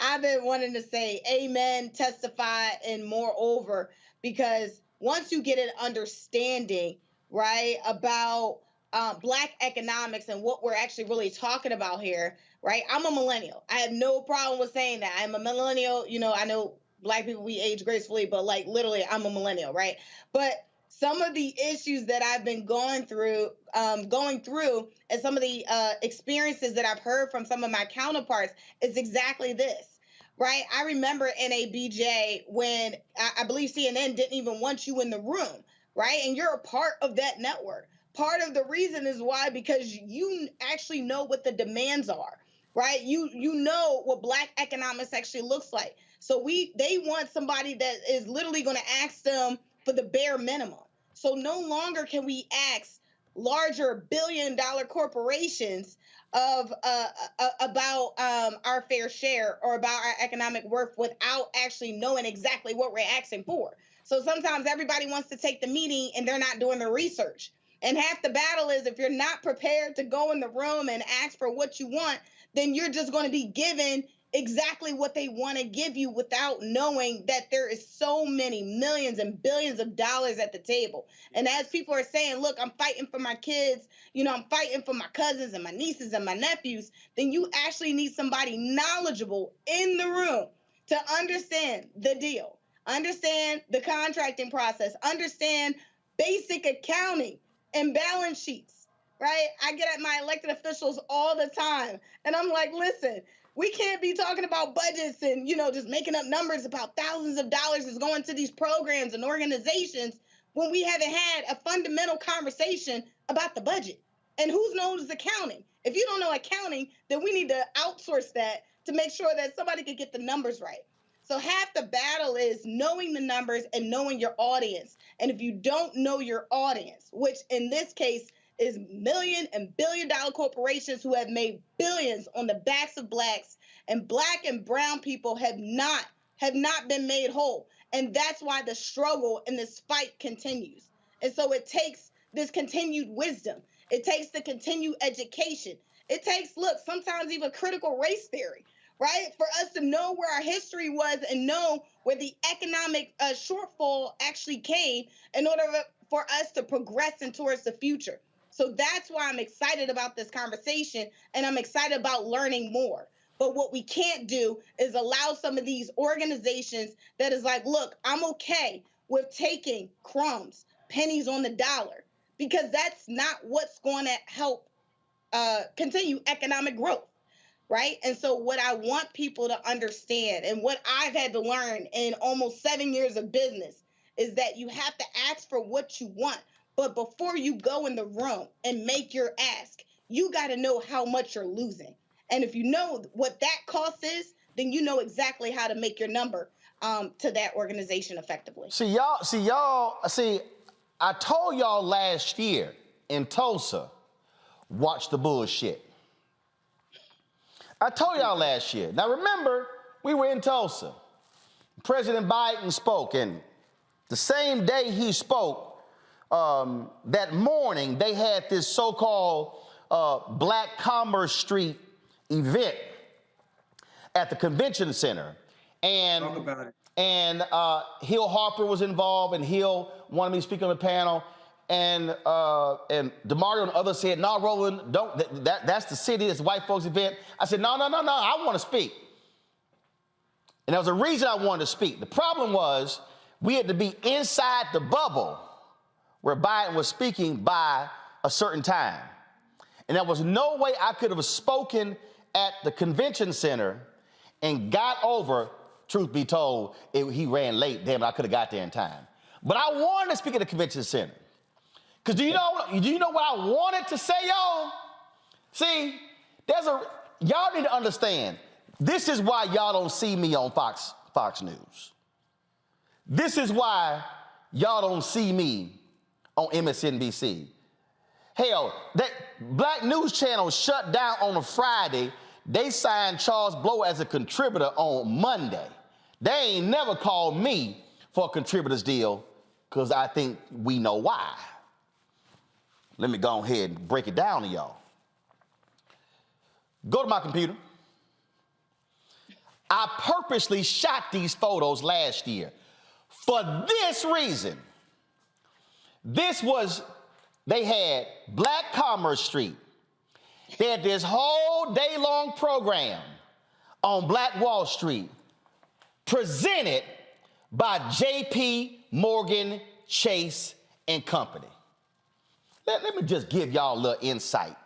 Speaker 8: I've been wanting to say amen, testify, and moreover, because once you get an understanding, right, about Black economics and what we're actually really talking about here, right? I'm a millennial. I have no problem with saying that. I'm a millennial. I know Black people, we age gracefully, but like literally I'm a millennial, right? But some of the issues that I've been going through and some of the experiences that I've heard from some of my counterparts is exactly this. Right. I remember NABJ when I believe CNN didn't even want you in the room. Right. And you're a part of that network. Part of the reason is why, because you actually know what the demands are. Right. You know what Black economics actually looks like. So they want somebody that is literally going to ask them for the bare minimum. So no longer can we ask larger billion-dollar corporations about our fair share or about our economic worth without actually knowing exactly what we're asking for. So sometimes everybody wants to take the meeting and they're not doing the research. And half the battle is if you're not prepared to go in the room and ask for what you want, then you're just going to be given exactly what they want to give you without knowing that there is so many millions and billions of dollars at the table. And as people are saying, look, I'm fighting for my kids, I'm fighting for my cousins and my nieces and my nephews, then you actually need somebody knowledgeable in the room to understand the deal, understand the contracting process, understand basic accounting and balance sheets, right? I get at my elected officials all the time, and I'm like, listen, we can't be talking about budgets and, just making up numbers about thousands of dollars is going to these programs and organizations when we haven't had a fundamental conversation about the budget. And who knows accounting? If you don't know accounting, then we need to outsource that to make sure that somebody can get the numbers right. So half the battle is knowing the numbers and knowing your audience. And if you don't know your audience, which in this case is million and billion-dollar corporations who have made billions on the backs of blacks, and black and brown people have not been made whole. And that's why the struggle and this fight continues. And so it takes this continued wisdom. It takes the continued education. It takes, look, sometimes even critical race theory, right? For us to know where our history was and know where the economic shortfall actually came in order for us to progress in towards the future. So that's why I'm excited about this conversation, and I'm excited about learning more. But what we can't do is allow some of these organizations that is like, look, I'm okay with taking crumbs, pennies on the dollar, because that's not what's going to help continue economic growth, right? And so what I want people to understand, and what I've had to learn in almost 7 years of business, is that you have to ask for what you want. But before you go in the room and make your ask, you got to know how much you're losing. And if you know what that cost is, then you know exactly how to make your number to that organization effectively.
Speaker 1: See, I told y'all last year in Tulsa, watch the bullshit. I told y'all last year. Now remember, we were in Tulsa. President Biden spoke, and the same day he spoke, that morning, they had this so-called Black Commerce Street event at the convention center. And,
Speaker 13: talk about it.
Speaker 1: And Hill Harper was involved, and Hill wanted me to speak on the panel. And DeMario and others said, no, Roland, don't, that's the city, it's the white folks event. I said, no, I want to speak. And there was a reason I wanted to speak. The problem was we had to be inside the bubble where Biden was speaking by a certain time. And there was no way I could have spoken at the convention center and got over, truth be told, he ran late, damn it, I could have got there in time. But I wanted to speak at the convention center. Because do you know what I wanted to say, y'all? See, y'all need to understand, this is why y'all don't see me on Fox News. This is why y'all don't see me on MSNBC. Hell, that Black News Channel shut down on a Friday. They signed Charles Blow as a contributor on Monday. They ain't never called me for a contributor's deal because I think we know why. Let me go ahead and break it down to y'all. Go to my computer. I purposely shot these photos last year for this reason. They had Black Commerce Street. They had this whole day-long program on Black Wall Street presented by J.P. Morgan Chase and Company. Let me just give y'all a little insight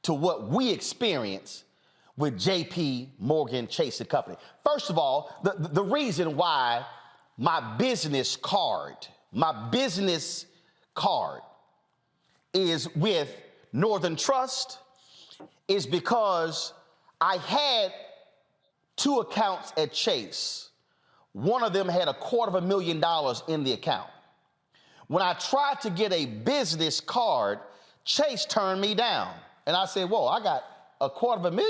Speaker 1: to what we experience with J.P. Morgan Chase and Company. First of all, the reason why my business card is with Northern Trust is because I had 2 accounts at Chase. One of them had $250,000 in the account. When I tried to get a business card, Chase turned me down. And I said, whoa, I got $250,000?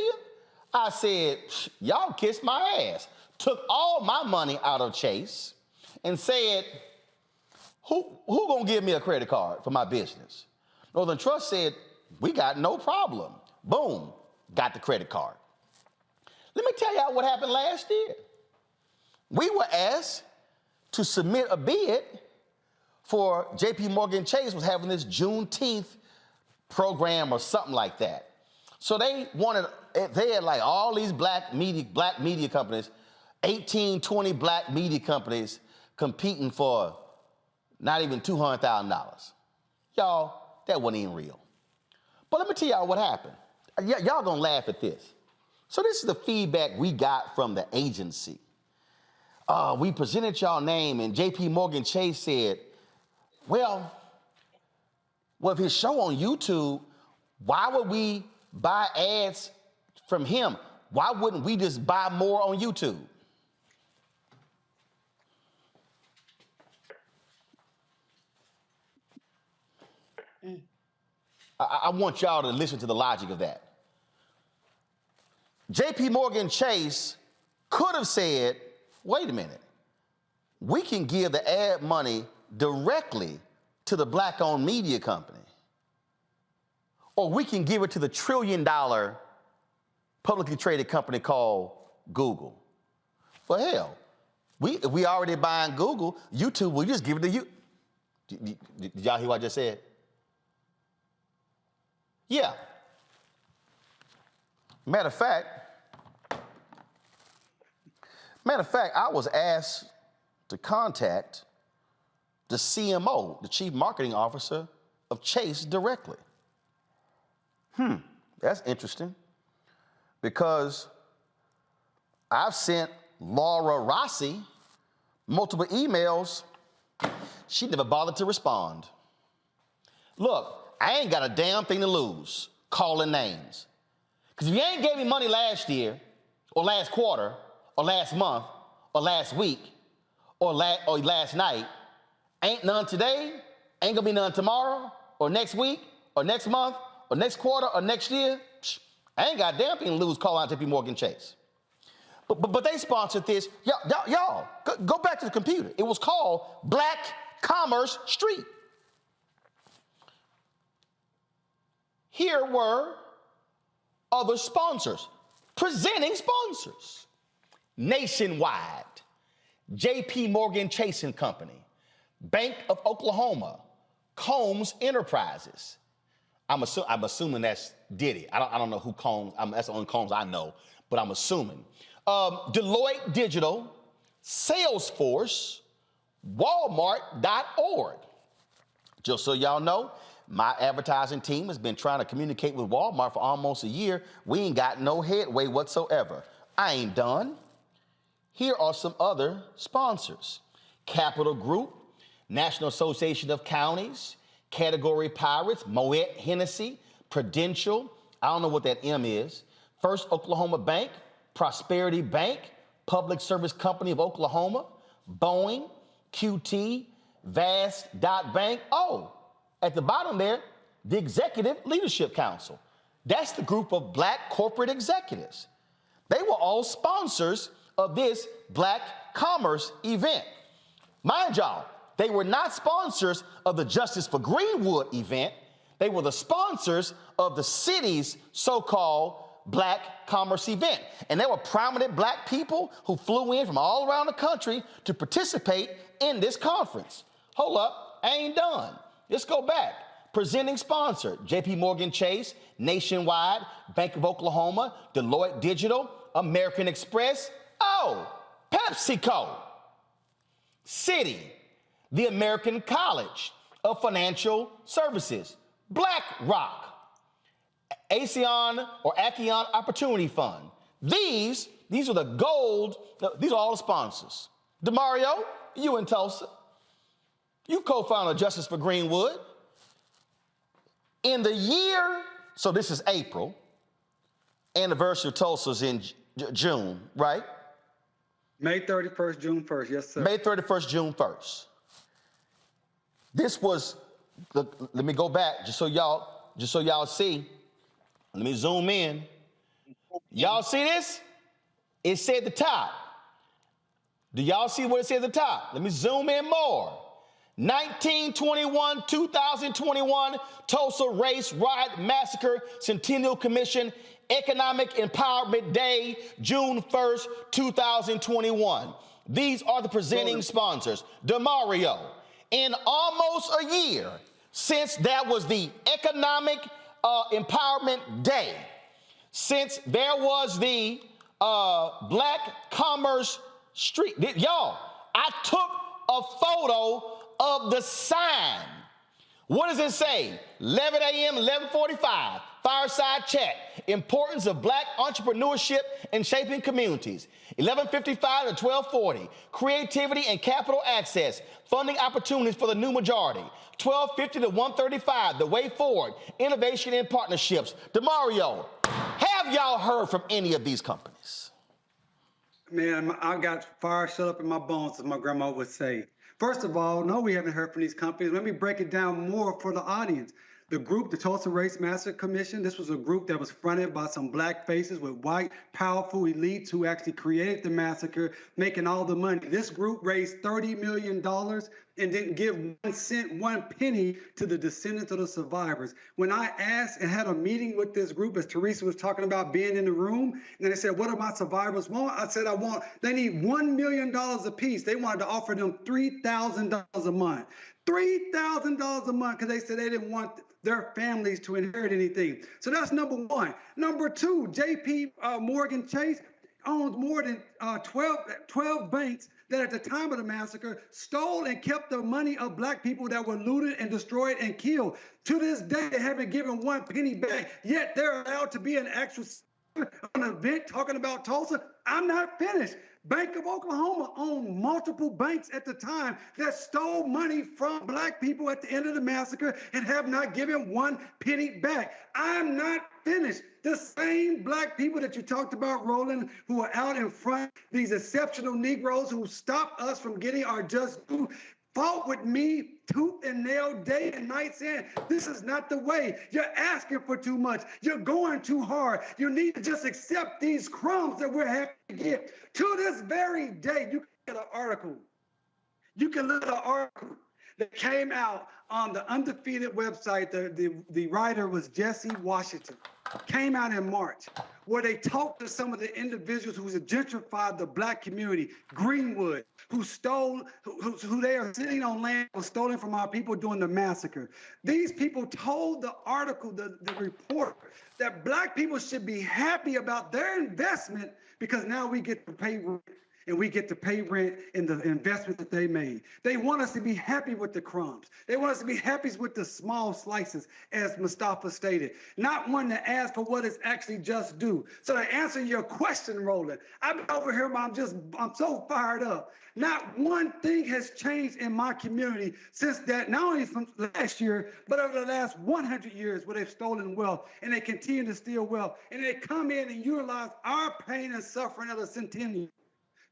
Speaker 1: I said, y'all kiss my ass. Took all my money out of Chase and said, who gonna give me a credit card for my business? Northern Trust said, we got no problem. Boom, got the credit card. Let me tell y'all what happened last year. We were asked to submit a bid for J.P. Morgan Chase was having this Juneteenth program or something like that. So they had like all these black media companies, 18, 20 black media companies competing for not even $200,000. Y'all, that wasn't even real. But let me tell y'all what happened. Y'all gonna laugh at this. So this is the feedback we got from the agency. We presented y'all name and J.P. Morgan Chase said, well, with his show on YouTube, why would we buy ads from him? Why wouldn't we just buy more on YouTube? I want y'all to listen to the logic of that. J.P. Morgan Chase could have said, wait a minute, we can give the ad money directly to the black-owned media company, or we can give it to the trillion-dollar publicly traded company called Google. Well, hell, we already buying Google. YouTube, we just give it to you. Did y'all hear what I just said? Yeah. Matter of fact, I was asked to contact the CMO, the Chief Marketing Officer of Chase directly. That's interesting, because I've sent Laura Rossi multiple emails. She never bothered to respond. Look, I ain't got a damn thing to lose calling names. Because if you ain't gave me money last year, or last quarter, or last month, or last week, or last night, ain't none today, ain't gonna be none tomorrow, or next week, or next month, or next quarter, or next year. I ain't got a damn thing to lose calling out JP Morgan Chase. But they sponsored this. Y'all, go back to the computer. It was called Black Commerce Street. Here were other sponsors, presenting sponsors. Nationwide, J.P. Morgan Chase & Company, Bank of Oklahoma, Combs Enterprises. I'm assuming that's Diddy. I don't know who Combs, that's the only Combs I know, but I'm assuming. Deloitte Digital, Salesforce, Walmart.org. Just so y'all know, my advertising team has been trying to communicate with Walmart for almost a year. We ain't got no headway whatsoever. I ain't done. Here are some other sponsors. Capital Group, National Association of Counties, Category Pirates, Moet Hennessy, Prudential, I don't know what that M is, First Oklahoma Bank, Prosperity Bank, Public Service Company of Oklahoma, Boeing, QT, Vast.Bank. Oh, at the bottom there, the Executive Leadership Council. That's the group of black corporate executives. They were all sponsors of this Black Commerce event. Mind y'all, they were not sponsors of the Justice for Greenwood event. They were the sponsors of the city's so-called Black Commerce event. And there were prominent black people who flew in from all around the country to participate in this conference. Hold up, I ain't done. Let's go back. Presenting sponsor, J.P. Morgan Chase, Nationwide, Bank of Oklahoma, Deloitte Digital, American Express, PepsiCo, Citi, the American College of Financial Services, BlackRock, Aeon Opportunity Fund. These are the gold, these are all the sponsors. DeMario, you in Tulsa. You co-founded Justice for Greenwood. In the year, so this is April, anniversary of Tulsa's in June, right?
Speaker 13: May 31st, June 1st, yes, sir.
Speaker 1: May 31st, June 1st. This was, let me go back just so y'all see. Let me zoom in. Y'all see this? It said at the top. Do y'all see what it said at the top? Let me zoom in more. 1921, 2021, Tulsa Race Riot Massacre Centennial Commission, Economic Empowerment Day, June 1st, 2021. These are the presenting sponsors. DeMario, in almost a year since that was the Economic Empowerment Day, since there was the Black Commerce Street, y'all, I took a photo of the sign. What does it say? 11 a.m., 11:45, fireside chat, importance of black entrepreneurship and shaping communities. 11:55 to 12:40, creativity and capital access, funding opportunities for the new majority. 12:50 to 1:35, the way forward, innovation and partnerships. DeMario, have y'all heard from any of these companies?
Speaker 13: Man, I got fire shut up in my bones, as my grandma would say. First of all, no, we haven't heard from these companies. Let me break it down more for the audience. The group, the Tulsa Race Massacre Commission, this was a group that was fronted by some black faces with white, powerful elites who actually created the massacre, making all the money. This group raised $30 million and didn't give 1 cent, 1 penny to the descendants of the survivors. When I asked and had a meeting with this group, as Teresa was talking about being in the room, and they said, what do my survivors want? I said, they need $1 million apiece. They wanted to offer them $3,000 a month. $3,000 a month, because they said they didn't want their families to inherit anything. So that's number one. Number two, J.P. Morgan Chase owns more than 12 banks that at the time of the massacre stole and kept the money of black people that were looted and destroyed and killed. To this day, they haven't given 1 penny back, yet they're allowed to be an actual an event talking about Tulsa. I'm not finished. Bank of Oklahoma owned multiple banks at the time that stole money from black people at the end of the massacre and have not given 1 penny back. I'm not finished. The same black people that you talked about, Roland, who are out in front, these exceptional Negroes who stopped us from getting our just due, fought with me tooth and nail, day and night, saying, this is not the way. You're asking for too much. You're going too hard. You need to just accept these crumbs that we're having to get. To this very day, you can get an article. You can look at an article that came out on the Undefeated website. The writer was Jesse Washington. Came out in March, where they talked to some of the individuals who gentrified the black community, Greenwood, who they are sitting on land was stolen from our people during the massacre. These people told the article, the report, that black people should be happy about their investment because now we get to pay rent. And we get to pay rent in the investment that they made. They want us to be happy with the crumbs. They want us to be happy with the small slices, as Mustafa stated, not one to ask for what is actually just due. So to answer your question, Roland, I'm over here, I'm so fired up. Not one thing has changed in my community since that, not only from last year, but over the last 100 years where they've stolen wealth and they continue to steal wealth. And they come in and utilize our pain and suffering of the centennial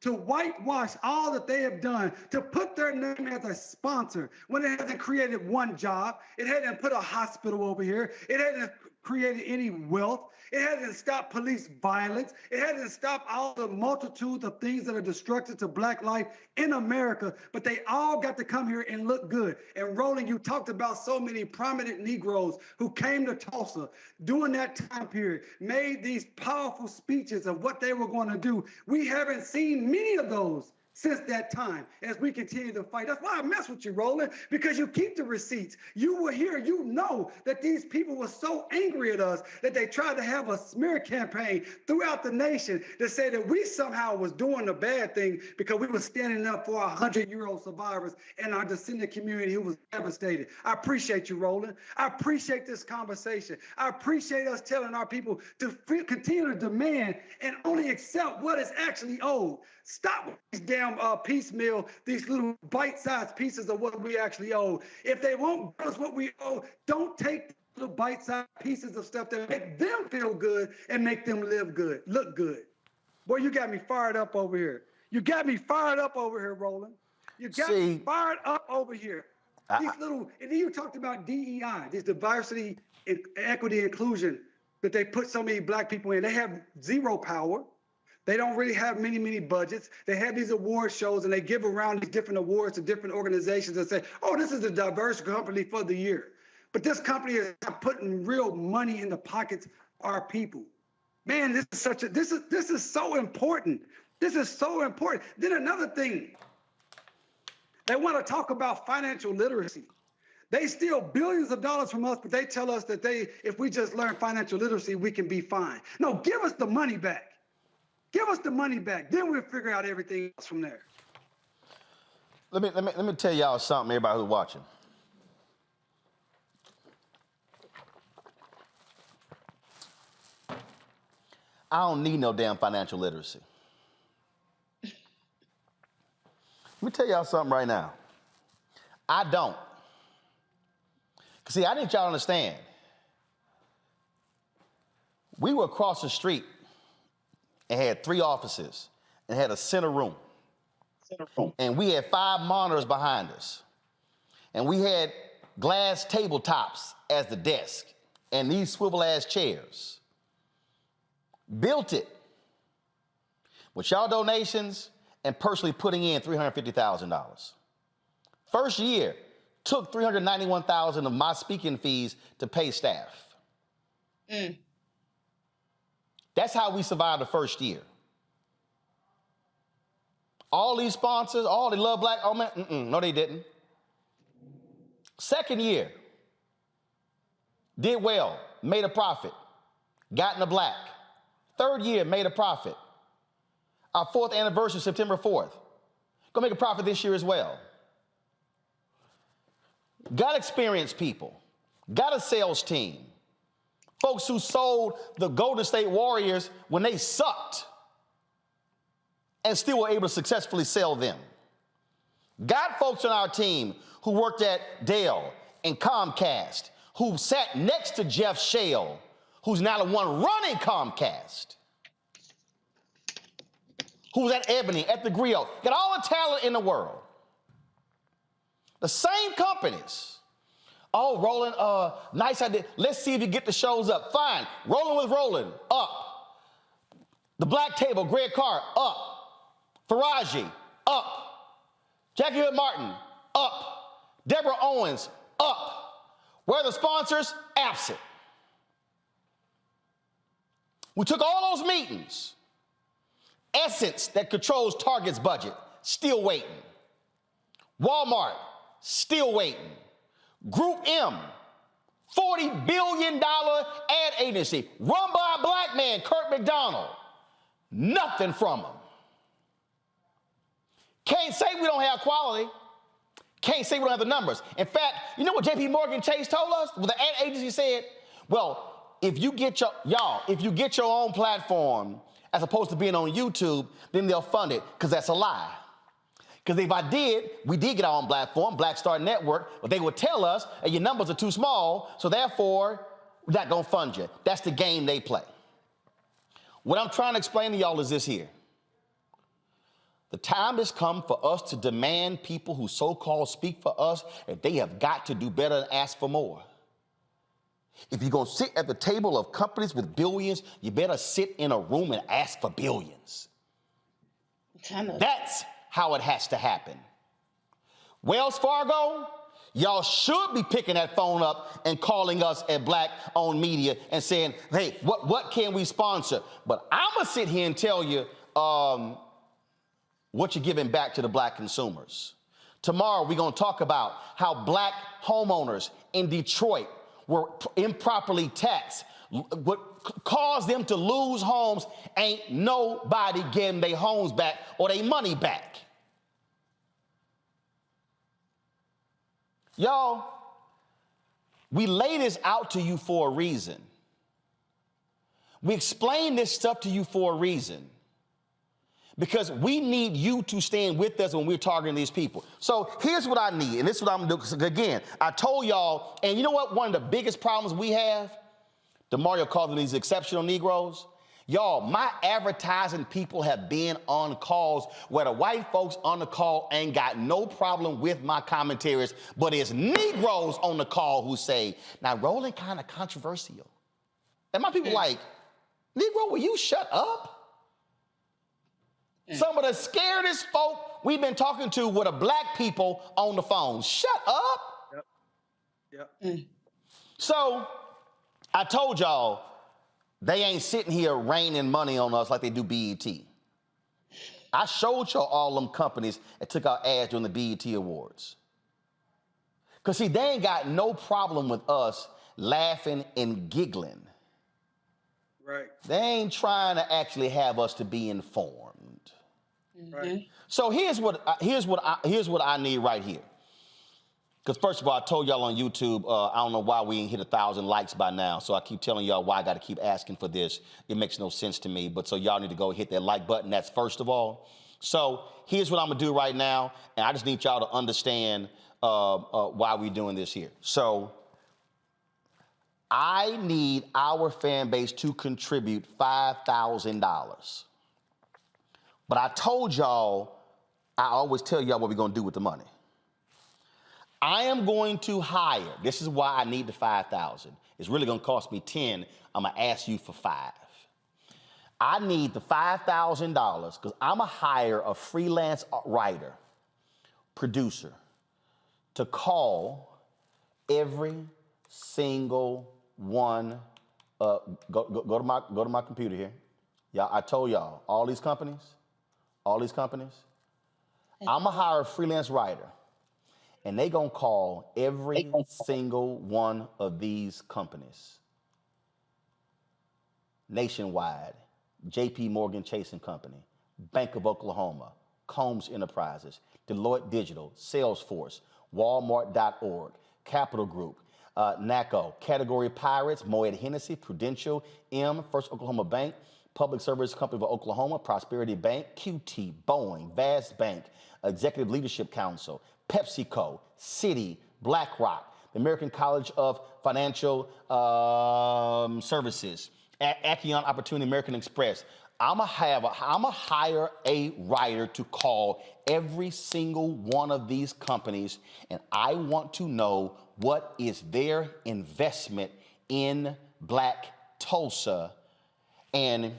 Speaker 13: to whitewash all that they have done, to put their name as a sponsor when it hasn't created one job, it hasn't put a hospital over here, it hasn't created any wealth, it hasn't stopped police violence, it hasn't stopped all the multitudes of things that are destructive to black life in America, but they all got to come here and look good. And Roland, you talked about so many prominent Negroes who came to Tulsa during that time period, made these powerful speeches of what they were going to do. We haven't seen many of those since that time as we continue to fight. That's why I mess with you, Roland, because you keep the receipts. You were here. You know that these people were so angry at us that they tried to have a smear campaign throughout the nation to say that we somehow was doing the bad thing because we were standing up for 100-year-old survivors and our descendant community who was devastated. I appreciate you, Roland. I appreciate this conversation. I appreciate us telling our people to continue to demand and only accept what is actually owed. Stop with these damn piecemeal, these little bite-sized pieces of what we actually owe. If they won't give us what we owe, don't take little bite-sized pieces of stuff that make them feel good and make them live good, look good. Boy, you got me fired up over here. You got me fired up over here, Roland. You got me fired up over here. And then you talked about DEI, this diversity, equity, inclusion, that they put so many black people in. They have zero power. They don't really have many budgets. They have these award shows and they give around these different awards to different organizations and say, oh, this is a diverse company for the year. But this company is not putting real money in the pockets of our people. Man, this is so important. This is so important. Then another thing, they want to talk about financial literacy. They steal billions of dollars from us, but they tell us that if we just learn financial literacy, we can be fine. No, give us the money back. Give us the money back. Then we'll figure out everything else from there.
Speaker 1: Let me tell y'all something, everybody who's watching. I don't need no damn financial literacy. Let me tell y'all something right now. I don't. See, I need y'all to understand. We were across the street and had 3 offices and had a center room. And we had 5 monitors behind us. And we had glass tabletops as the desk and these swivel-ass chairs. Built it with y'all donations and personally putting in $350,000. First year, took $391,000 of my speaking fees to pay staff. That's how we survived the first year. All these sponsors, all they love black, oh man, no they didn't. Second year, did well, made a profit, got in the black. Third year, made a profit. Our 4th anniversary, September 4th. Gonna make a profit this year as well. Got experienced people, got a sales team, folks who sold the Golden State Warriors when they sucked and still were able to successfully sell them. Got folks on our team who worked at Dell and Comcast, who sat next to Jeff Shale, who's now the one running Comcast, who was at Ebony, at the Griot, got all the talent in the world. The same companies. Oh, Roland, nice idea. Let's see if you get the shows up. Fine. Rolling with Roland, up. The Black Table, Greg Carr, up. Faraji, up. Jackie Hood Martin, up. Deborah Owens, up. Where are the sponsors? Absent. We took all those meetings. Essence, that controls Target's budget, still waiting. Walmart, still waiting. Group M, $40 billion ad agency, run by a black man, Kurt McDonald. Nothing from them. Can't say we don't have quality. Can't say we don't have the numbers. In fact, you know what JP Morgan Chase told us? Well, the ad agency said, well, if you get your own platform as opposed to being on YouTube, then they'll fund it, because that's a lie. Because if we did get our own platform, Black Star Network, but they would tell us, hey, your numbers are too small, so therefore, we're not gonna fund you. That's the game they play. What I'm trying to explain to y'all is this here. The time has come for us to demand people who so-called speak for us that they have got to do better and ask for more. If you're gonna sit at the table of companies with billions, you better sit in a room and ask for billions. That's how it has to happen. Wells Fargo, y'all should be picking that phone up and calling us at Black-owned media and saying, hey, what can we sponsor? But I'm gonna sit here and tell you what you're giving back to the black consumers. Tomorrow, we're gonna talk about how black homeowners in Detroit were improperly taxed. What caused them to lose homes, ain't nobody getting their homes back or their money back. Y'all, we lay this out to you for a reason. We explain this stuff to you for a reason. Because we need you to stand with us when we're targeting these people. So here's what I need, and this is what I'm gonna do. Because again, I told y'all, and you know what? One of the biggest problems we have, DeMario called them these exceptional Negroes. Y'all, my advertising people have been on calls where the white folks on the call ain't got no problem with my commentaries, but it's Negroes on the call who say, now Roland kind of controversial. And my people like, Negro, will you shut up? Some of the scariest folk we've been talking to were the black people on the phone. Shut up.
Speaker 13: Yep.
Speaker 1: So I told y'all they ain't sitting here raining money on us like they do BET. I showed y'all all them companies that took our ads during the BET Awards. Because see, they ain't got no problem with us laughing and giggling.
Speaker 13: Right.
Speaker 1: They ain't trying to actually have us to be informed.
Speaker 13: Right.
Speaker 1: So here's what I need right here. Because first of all, I told y'all on YouTube, I don't know why we ain't hit 1,000 likes by now. So I keep telling y'all why I got to keep asking for this. It makes no sense to me. But so y'all need to go hit that like button. That's first of all. So here's what I'm gonna do right now, and I just need y'all to understand why we're doing this here. So I need our fan base to contribute $5,000. But I told y'all, I always tell y'all what we're gonna do with the money. I am going to hire, this is why I need the 5,000. It's really gonna cost me 10. I'm gonna ask you for 5. I need the $5,000 because I'm gonna hire a freelance writer, producer, to call every single one. Go to my computer here. Y'all, I told y'all, all these companies, I'm gonna hire a freelance writer, and they gonna call every single one of these companies. Nationwide, J.P. Morgan Chase & Company, Bank of Oklahoma, Combs Enterprises, Deloitte Digital, Salesforce, Walmart.org, Capital Group, NACO, Category Pirates, Moet Hennessy, Prudential, First Oklahoma Bank, Public Service Company of Oklahoma, Prosperity Bank, QT, Boeing, Vast Bank, Executive Leadership Council, PepsiCo, Citi, BlackRock, the American College of Financial Services, Acheon Opportunity, American Express. I'm gonna hire a writer to call every single one of these companies, and I want to know what is their investment in Black Tulsa. And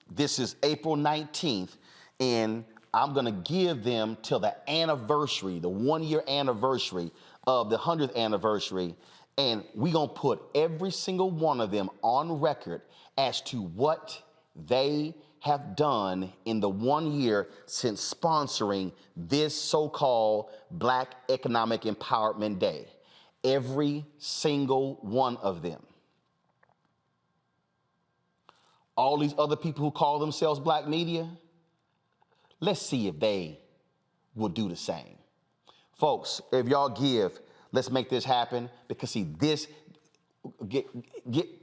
Speaker 1: this is April 19th, and I'm gonna give them till the anniversary, the 1-year anniversary of the 100th anniversary, and we gonna put every single one of them on record as to what they have done in the 1 year since sponsoring this so-called Black Economic Empowerment Day. Every single one of them. All these other people who call themselves Black media, let's see if they will do the same. Folks, if y'all give, let's make this happen, because see, this,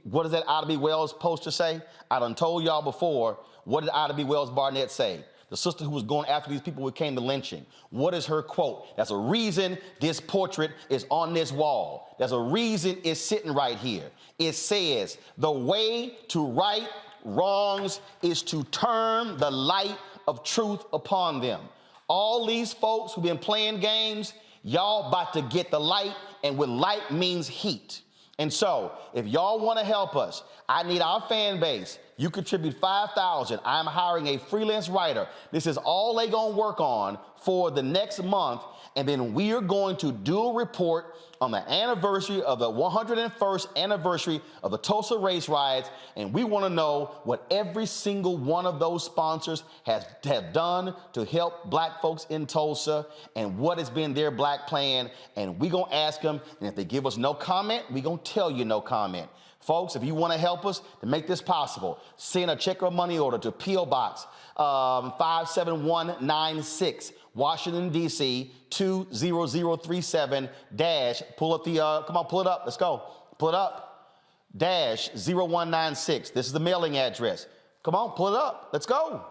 Speaker 1: what does that Ida B. Wells poster say? I done told y'all before, what did Ida B. Wells Barnett say? The sister who was going after these people who came to lynching. What is her quote? There's a reason this portrait is on this wall. There's a reason it's sitting right here. It says, the way to right wrongs is to turn the light of truth upon them. All these folks who've been playing games, y'all about to get the light, and what light means heat. And so, if y'all want to help us, I need our fan base. You contribute $5,000. I'm hiring a freelance writer. This is all they gonna work on for the next month, and then we are going to do a report on the anniversary of the 101st anniversary of the Tulsa race riots, and we want to know what every single one of those sponsors have done to help Black folks in Tulsa, and what has been their Black plan, and we gonna ask them, and if they give us no comment, we gonna tell you no comment. Folks, if you want to help us to make this possible, send a check or money order to P.O. Box 57196, Washington, D.C. 20037 dash, pull up the, come on, pull it up, let's go. Pull it up, dash 0196. This is the mailing address. Come on, pull it up, let's go.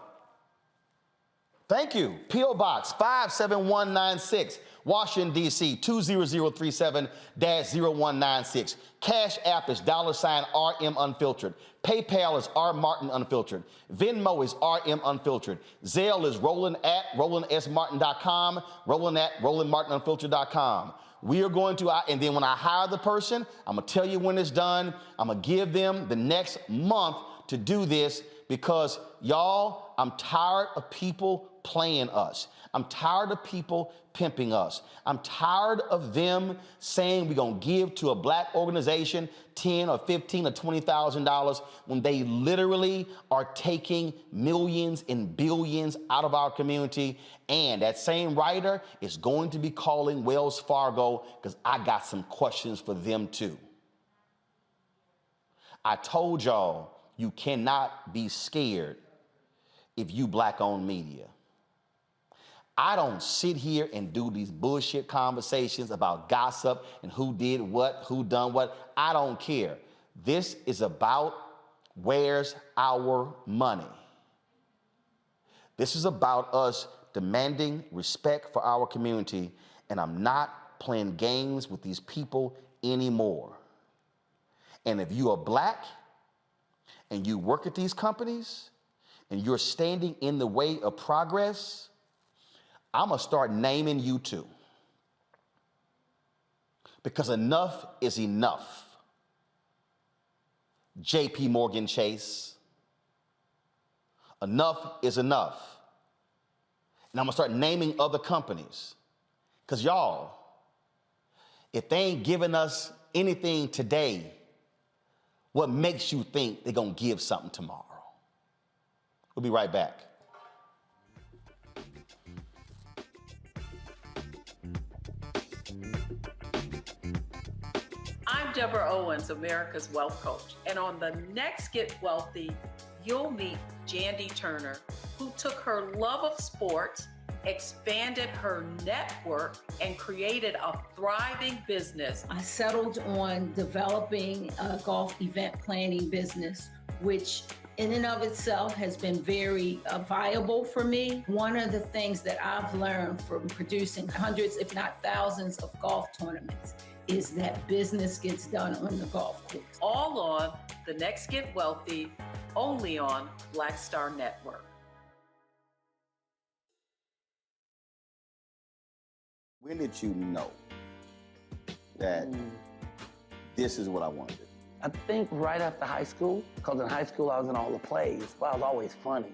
Speaker 1: Thank you. P.O. Box 57196, Washington, D.C. 20037-0196. Cash App is $RM Unfiltered. PayPal is R Martin Unfiltered. Venmo is RM Unfiltered. Zelle is Roland at RolandSMartin.com, Roland at RolandMartinUnfiltered.com. We are going to, and then when I hire the person, I'm gonna tell you when it's done. I'm gonna give them the next month to do this, because y'all, I'm tired of people playing us. I'm tired of people pimping us. I'm tired of them saying we're gonna give to a Black organization $10 or $15 or $20,000 when they literally are taking millions and billions out of our community. And that same writer is going to be calling Wells Fargo, because I got some questions for them too. I told y'all, you cannot be scared if you Black-owned media. I don't sit here and do these bullshit conversations about gossip and who did what, who done what. I don't care. This is about where's our money. This is about us demanding respect for our community, and I'm not playing games with these people anymore. And if you are Black and you work at these companies and you're standing in the way of progress, I'm gonna start naming you too. Because enough is enough. JP Morgan Chase. Enough is enough. And I'm gonna start naming other companies. Because y'all, if they ain't giving us anything today, what makes you think they're gonna give something tomorrow? We'll be right back.
Speaker 18: I'm Deborah Owens, America's Wealth Coach. And on the next Get Wealthy, you'll meet Jandy Turner, who took her love of sports, expanded her network, and created a thriving business.
Speaker 19: I settled on developing a golf event planning business, which in and of itself has been very viable for me. One of the things that I've learned from producing hundreds, if not thousands, of golf tournaments is that business gets done on the golf course.
Speaker 18: All on The Next Get Wealthy, only on Black Star Network.
Speaker 1: When did you know that this is what I wanted to do?
Speaker 20: I think right after high school, because in high school I was in all the plays. Well, I was always funny,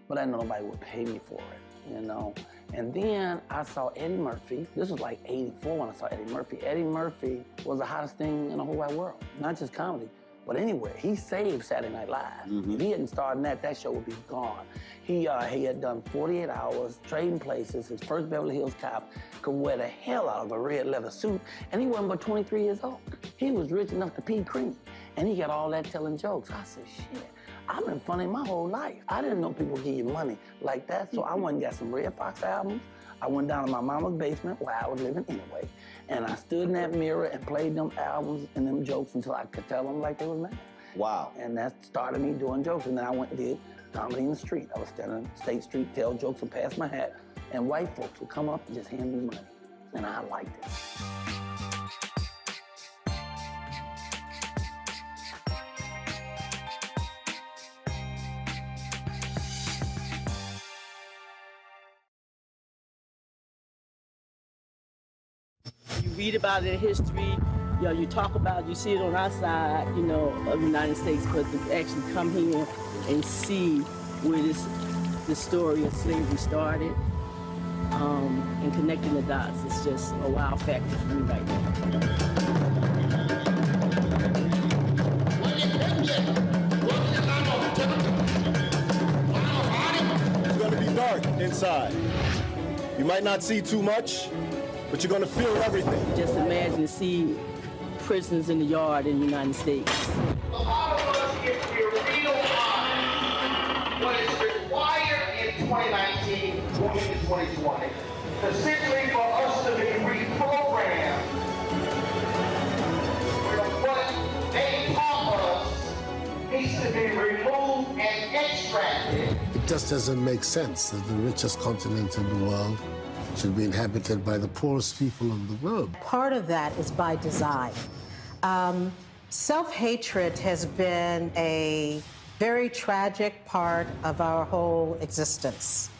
Speaker 20: but I didn't know nobody would pay me for it, you know? And then I saw Eddie Murphy. This was like 84 when I saw Eddie Murphy. Eddie Murphy was the hottest thing in the whole wide world, not just comedy, but anywhere. He saved Saturday Night Live. If he hadn't started that show would be gone. He had done 48 Hours, Trading Places, his first Beverly Hills Cop, could wear the hell out of a red leather suit, and he wasn't but 23 years old. He was rich enough to pee cream, and he got all that telling jokes. I said, shit, I've been funny my whole life. I didn't know people give you money like that, so I went and got some Red Fox albums. I went down to my mama's basement where I was living anyway, and I stood in that mirror and played them albums and them jokes until I could tell them like they was mad.
Speaker 1: Wow.
Speaker 20: And that started me doing jokes, and then I went and did comedy in the street. I was standing on State Street, tell jokes and pass my hat, and white folks would come up and just hand me money, and I liked it.
Speaker 21: You read about it in history, you know, you talk about it, you see it on our side, you know, of the United States, but to actually come here and see where this story of slavery started, and connecting the dots, it's just a wow factor for me right now.
Speaker 22: It's gonna be dark inside. You might not see too much, but you're gonna feel everything.
Speaker 21: Just imagine to see prisons in the yard in the United States.
Speaker 23: A lot of us, if we're real honest, what is required in 2019 going into 2020 is simply for us to be reprogrammed from what they taught us needs to be removed and extracted.
Speaker 24: It just doesn't make sense that the richest continent in the world should be inhabited by the poorest people in the world.
Speaker 25: Part of that is by design. Self-hatred has been a very tragic part of our whole existence.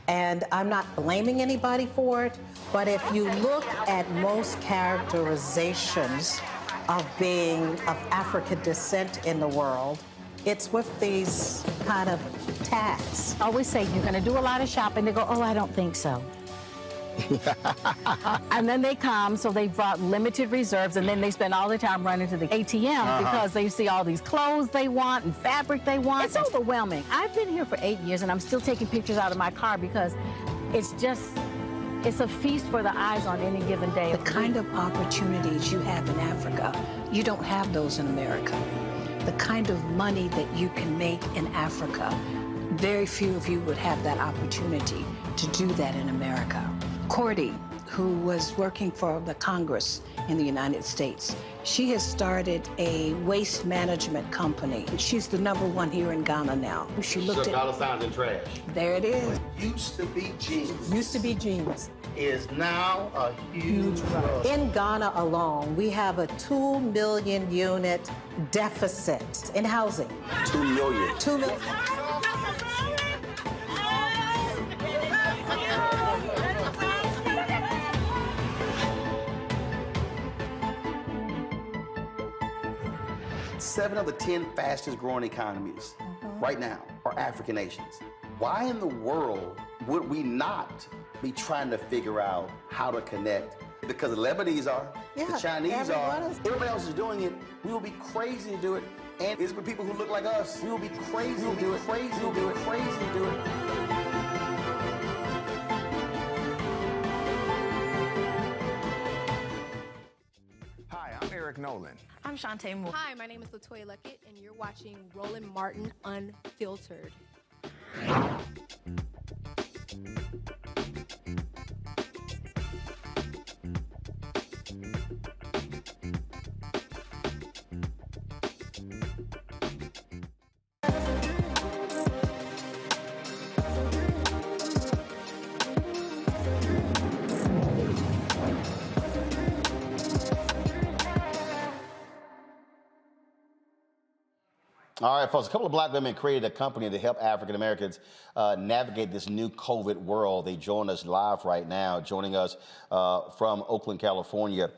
Speaker 25: And I'm not blaming anybody for it, but if you look at most characterizations of being of African descent in the world, it's with these kind of tags.
Speaker 26: I always say, you're gonna do a lot of shopping. They go, oh, I don't think so. And then they come, so they brought limited reserves, and then they spend all the time running to the ATM because they see all these clothes they want and fabric they want. It's overwhelming. I've been here for 8 years, and I'm still taking pictures out of my car because it's a feast for the eyes on any given day.
Speaker 27: The kind of opportunities you have in Africa, you don't have those in America. The kind of money that you can make in Africa, very few of you would have that opportunity to do that in America. Cordy, who was working for the Congress in the United States, she has started a waste management company. She's the #1 here in Ghana now. She looked at
Speaker 1: dollar signs and trash.
Speaker 27: There it is.
Speaker 1: Used to be jeans.
Speaker 25: Used to be jeans.
Speaker 1: Is now a huge rush.
Speaker 25: In Ghana alone, we have a 2 million unit deficit in housing.
Speaker 1: 2 million.
Speaker 25: 2 million.
Speaker 1: 7 of the 10 fastest growing economies right now are African nations. Why in the world would we not be trying to figure out how to connect? Because the Lebanese are, the Chinese are, everybody else is doing it. We will be crazy to do it. And it's for people who look like us. We will be crazy to do it, crazy to do it, crazy to do it.
Speaker 3: Hi, I'm Eric Nolan.
Speaker 4: I'm Shantae Moore. Hi, my name is Latoya Luckett, and you're watching Roland Martin Unfiltered.
Speaker 1: All right, folks, a couple of black women created a company to help African Americans navigate this new COVID world. They join us live right now. Joining us from Oakland, California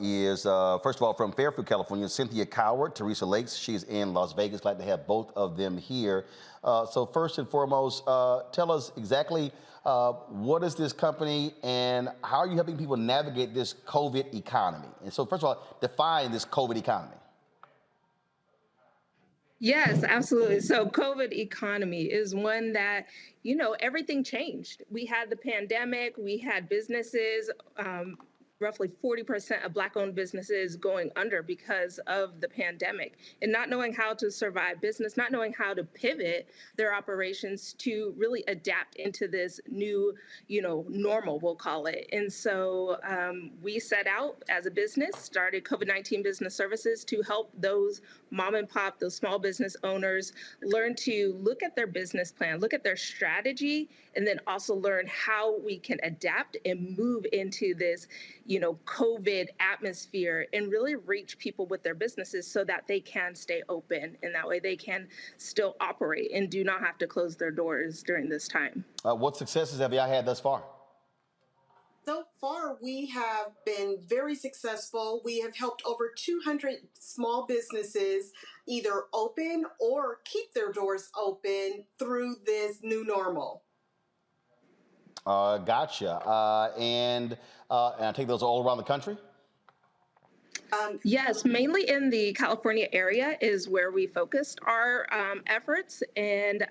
Speaker 1: is, first of all, from Fairfield, California, Cynthia Coward, Teresa Lakes. She's in Las Vegas. Glad to have both of them here. So first and foremost, tell us exactly what is this company and how are you helping people navigate this COVID economy? And so first of all, define this COVID economy.
Speaker 5: Yes, absolutely. So COVID economy is one that, you know, everything changed. We had the pandemic, we had businesses, roughly 40% of Black-owned businesses going under because of the pandemic, and not knowing how to survive business, not knowing how to pivot their operations to really adapt into this new, you know, normal, we'll call it. And so we set out as a business, started COVID-19 Business Services to help those mom and pop, those small business owners learn to look at their business plan, look at their strategy, and then also learn how we can adapt and move into this, you know, COVID atmosphere and really reach people with their businesses so that they can stay open. And that way they can still operate and do not have to close their doors during this time.
Speaker 1: What successes have y'all had thus far?
Speaker 7: So far, we have been very successful. We have helped over 200 small businesses either open or keep their doors open through this new normal.
Speaker 1: Gotcha. And I take those all around the country?
Speaker 5: Yes, mainly in the California area is where we focused our efforts, and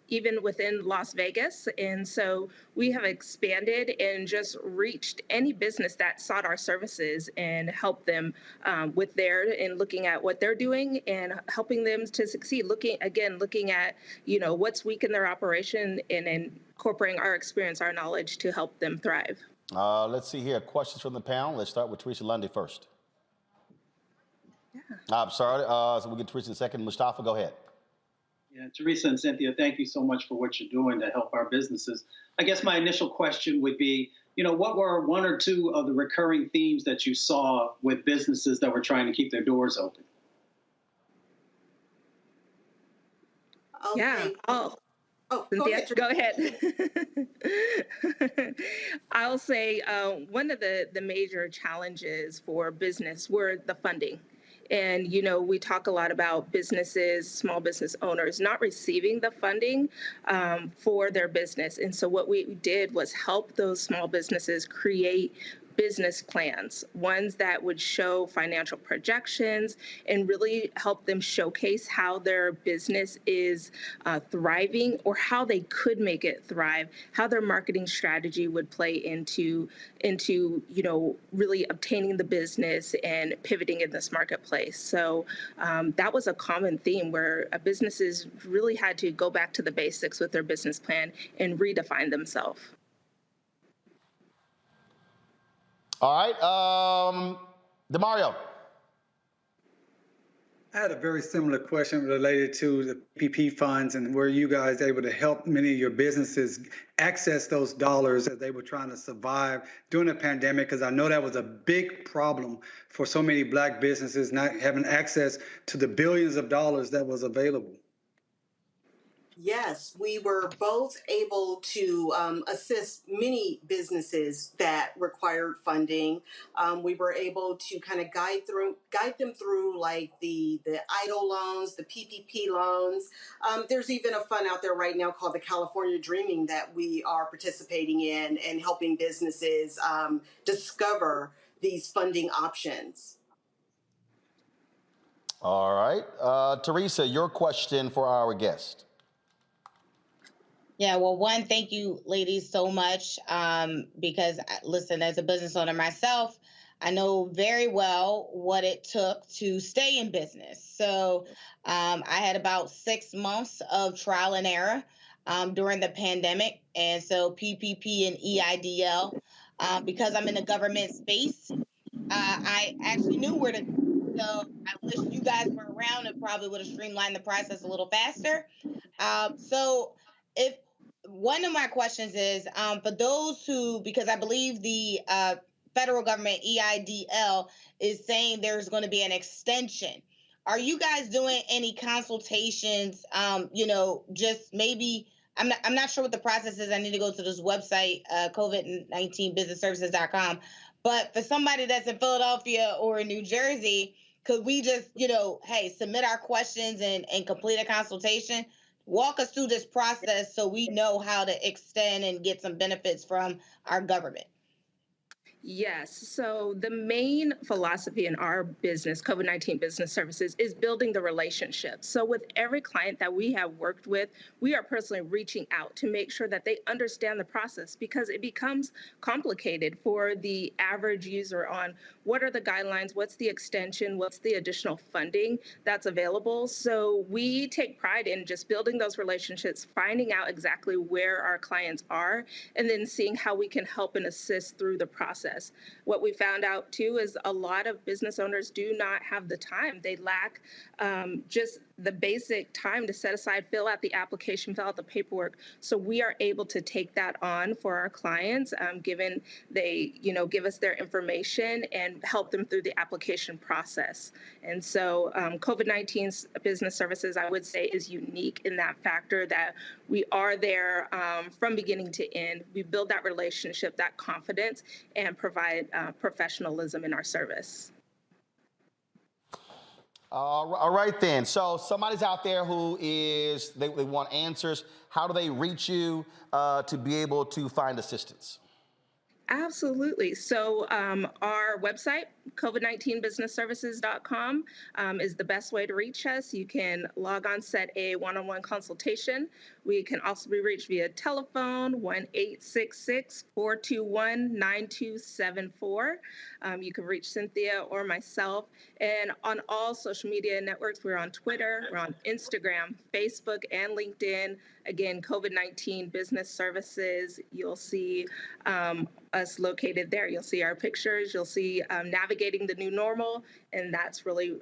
Speaker 5: even within Las Vegas. And so we have expanded and just reached any business that sought our services and helped them with and looking at what they're doing and helping them to succeed. Looking at, you know, what's weak in their operation and incorporating our experience, our knowledge to help them thrive.
Speaker 1: Let's see here. Questions from the panel. Let's start with Teresa Lundy first. I'm sorry, so we'll get Teresa in a second. Mustafa, go ahead.
Speaker 6: Yeah, Teresa and Cynthia, thank you so much for what you're doing to help our businesses. I guess my initial question would be, you know, what were one or two of the recurring themes that you saw with businesses that were trying to keep their doors open?
Speaker 7: Okay.
Speaker 5: Yeah. Cynthia, go ahead. I'll say one of the major challenges for business were the funding. And, you know, we talk a lot about businesses, small business owners not receiving the funding for their business. And so what we did was help those small businesses create business plans, ones that would show financial projections and really help them showcase how their business is thriving or how they could make it thrive, how their marketing strategy would play into you know, really obtaining the business and pivoting in this marketplace. So that was a common theme where businesses really had to go back to the basics with their business plan and redefine themselves.
Speaker 1: All right, DeMario.
Speaker 13: I had a very similar question related to the PPP funds and were you guys able to help many of your businesses access those dollars as they were trying to survive during the pandemic? Because I know that was a big problem for so many Black businesses not having access to the billions of dollars that was available.
Speaker 7: Yes, we were both able to assist many businesses that required funding. We were able to kind of guide them through like the EIDL loans, the PPP loans. There's even a fund out there right now called the California Dreaming that we are participating in and helping businesses discover these funding options.
Speaker 1: All right. Teresa, your question for our guest.
Speaker 8: Yeah, well, one, thank you, ladies, so much. Because, listen, as a business owner myself, I know very well what it took to stay in business. So I had about 6 months of trial and error during the pandemic. And so PPP and EIDL, because I'm in the government space, I actually knew where to go. So I wish you guys were around. It probably would have streamlined the process a little faster. So if one of my questions is for those who, because I believe the federal government EIDL is saying there's going to be an extension. Are you guys doing any consultations? Just maybe I'm not sure what the process is. I need to go to this website, COVID-19businessservices.com. But for somebody that's in Philadelphia or in New Jersey, could we just, hey, submit our questions and complete a consultation? Walk us through this process so we know how to extend and get some benefits from our government.
Speaker 5: Yes. So the main philosophy in our business, COVID-19 Business Services, is building the relationship. So with every client that we have worked with, we are personally reaching out to make sure that they understand the process, because it becomes complicated for the average user on what are the guidelines, what's the extension, what's the additional funding that's available. So we take pride in just building those relationships, finding out exactly where our clients are, and then seeing how we can help and assist through the process. What we found out too is a lot of business owners do not have the time. They lack just the basic time to set aside, fill out the application, fill out the paperwork. So we are able to take that on for our clients, given they, give us their information and help them through the application process. And so COVID-19's business services, I would say, is unique in that factor that we are there from beginning to end. We build that relationship, that confidence, and provide professionalism in our service.
Speaker 1: All right then. So somebody's out there who they want answers. How do they reach you to be able to find assistance?
Speaker 5: Absolutely. So our website, COVID-19businessservices.com, is the best way to reach us. You can log on, set a one-on-one consultation. We can also be reached via telephone, 1-866-421-9274. You can reach Cynthia or myself. And on all social media networks, we're on Twitter, we're on Instagram, Facebook, and LinkedIn. Again, COVID-19 Business Services. You'll see us located there. You'll see our pictures. You'll see navigating the new normal, and that's really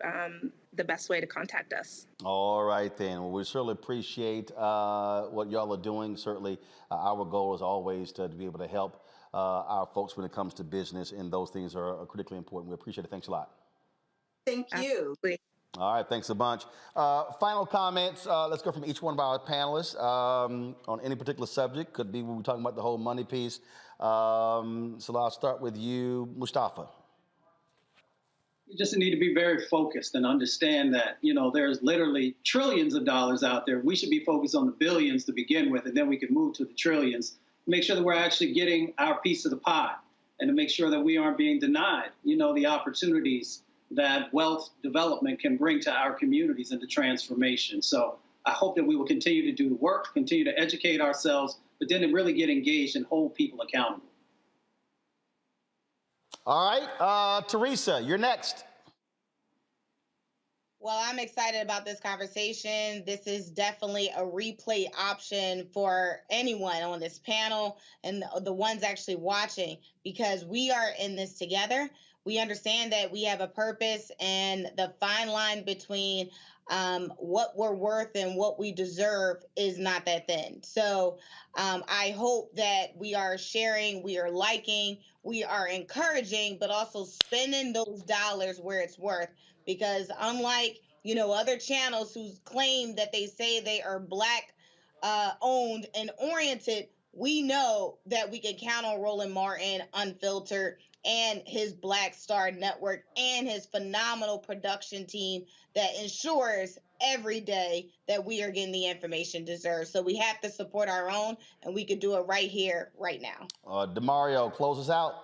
Speaker 5: the best way to contact us.
Speaker 1: All right then. Well, we certainly appreciate what y'all are doing. Certainly, our goal is always to be able to help our folks when it comes to business, and those things are critically important. We appreciate it. Thanks a lot.
Speaker 7: Thank you.
Speaker 5: Absolutely.
Speaker 1: All right, thanks a bunch. Final comments. Let's go from each one of our panelists on any particular subject. Could be when we're talking about the whole money piece. So I'll start with you, Mustafa.
Speaker 6: You just need to be very focused and understand that, there's literally trillions of dollars out there. We should be focused on the billions to begin with, and then we can move to the trillions. Make sure that we're actually getting our piece of the pie, and to make sure that we aren't being denied, the opportunities that wealth development can bring to our communities and the transformation. So I hope that we will continue to do the work, continue to educate ourselves, but then to really get engaged and hold people accountable.
Speaker 1: All right, Teresa, you're next.
Speaker 8: Well, I'm excited about this conversation. This is definitely a replay option for anyone on this panel and the ones actually watching, because we are in this together. We understand that we have a purpose, and the fine line between what we're worth and what we deserve is not that thin. So I hope that we are sharing, we are liking, we are encouraging, but also spending those dollars where it's worth. Because unlike, other channels who claim that they say they are Black owned and oriented, we know that we can count on Roland Martin Unfiltered and his Black Star Network and his phenomenal production team that ensures every day that we are getting the information deserved. So we have to support our own, and we can do it right here, right now.
Speaker 1: DeMario, close us out.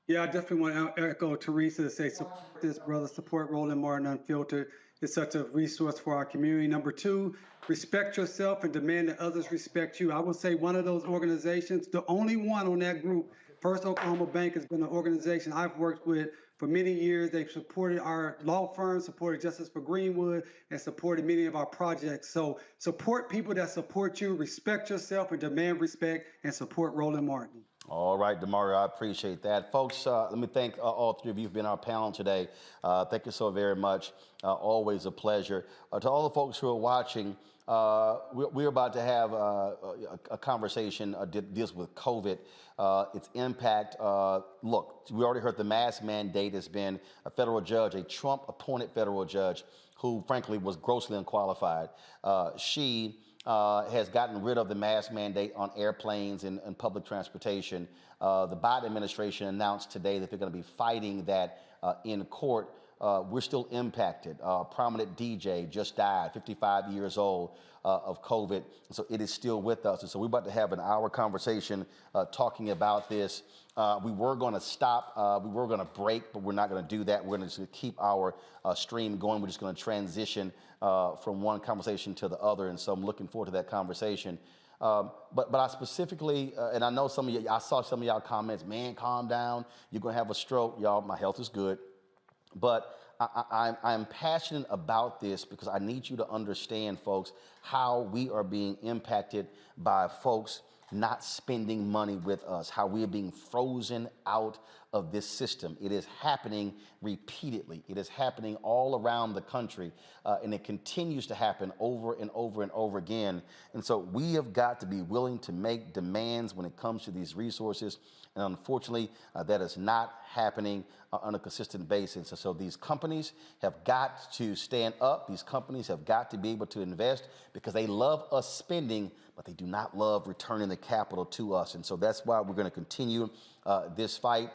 Speaker 13: Yeah, I definitely want to echo Teresa to say support this, brother. Support Roland Martin Unfiltered. It's such a resource for our community. Number two, respect yourself and demand that others respect you. I would say one of those organizations, the only one on that group, First Oklahoma Bank, has been an organization I've worked with for many years. They've supported our law firm, supported Justice for Greenwood, and supported many of our projects. So support people that support you, respect yourself, and demand respect, and support Roland Martin.
Speaker 1: All right, DeMario, I appreciate that. Folks, let me thank all three of you who've been on our panel today. Thank you so very much. Always a pleasure. To all the folks who are watching, we're about to have a conversation that deals with COVID, its impact. Look, we already heard the mask mandate has been a federal judge, a Trump-appointed federal judge, who frankly was grossly unqualified. She has gotten rid of the mask mandate on airplanes and public transportation. The Biden administration announced today that they're going to be fighting that in court. We're still impacted. Prominent DJ just died, 55 years old, of COVID. So it is still with us. And so we're about to have an hour conversation talking about this. We were going to stop. We were going to break, but we're not going to do that. We're going to just keep our stream going. We're just going to transition from one conversation to the other. And so I'm looking forward to that conversation. But I specifically, and I know some of you, I saw some of y'all comments, man, calm down. You're going to have a stroke. Y'all, my health is good. But I'm passionate about this because I need you to understand, folks, how we are being impacted by folks not spending money with us, how we are being frozen out of this system. It is happening repeatedly. It is happening all around the country, and it continues to happen over and over and over again. And so we have got to be willing to make demands when it comes to these resources. And unfortunately, that is not happening on a consistent basis. And so these companies have got to stand up. These companies have got to be able to invest because they love us spending, but they do not love returning the capital to us. And so that's why we're going to continue this fight.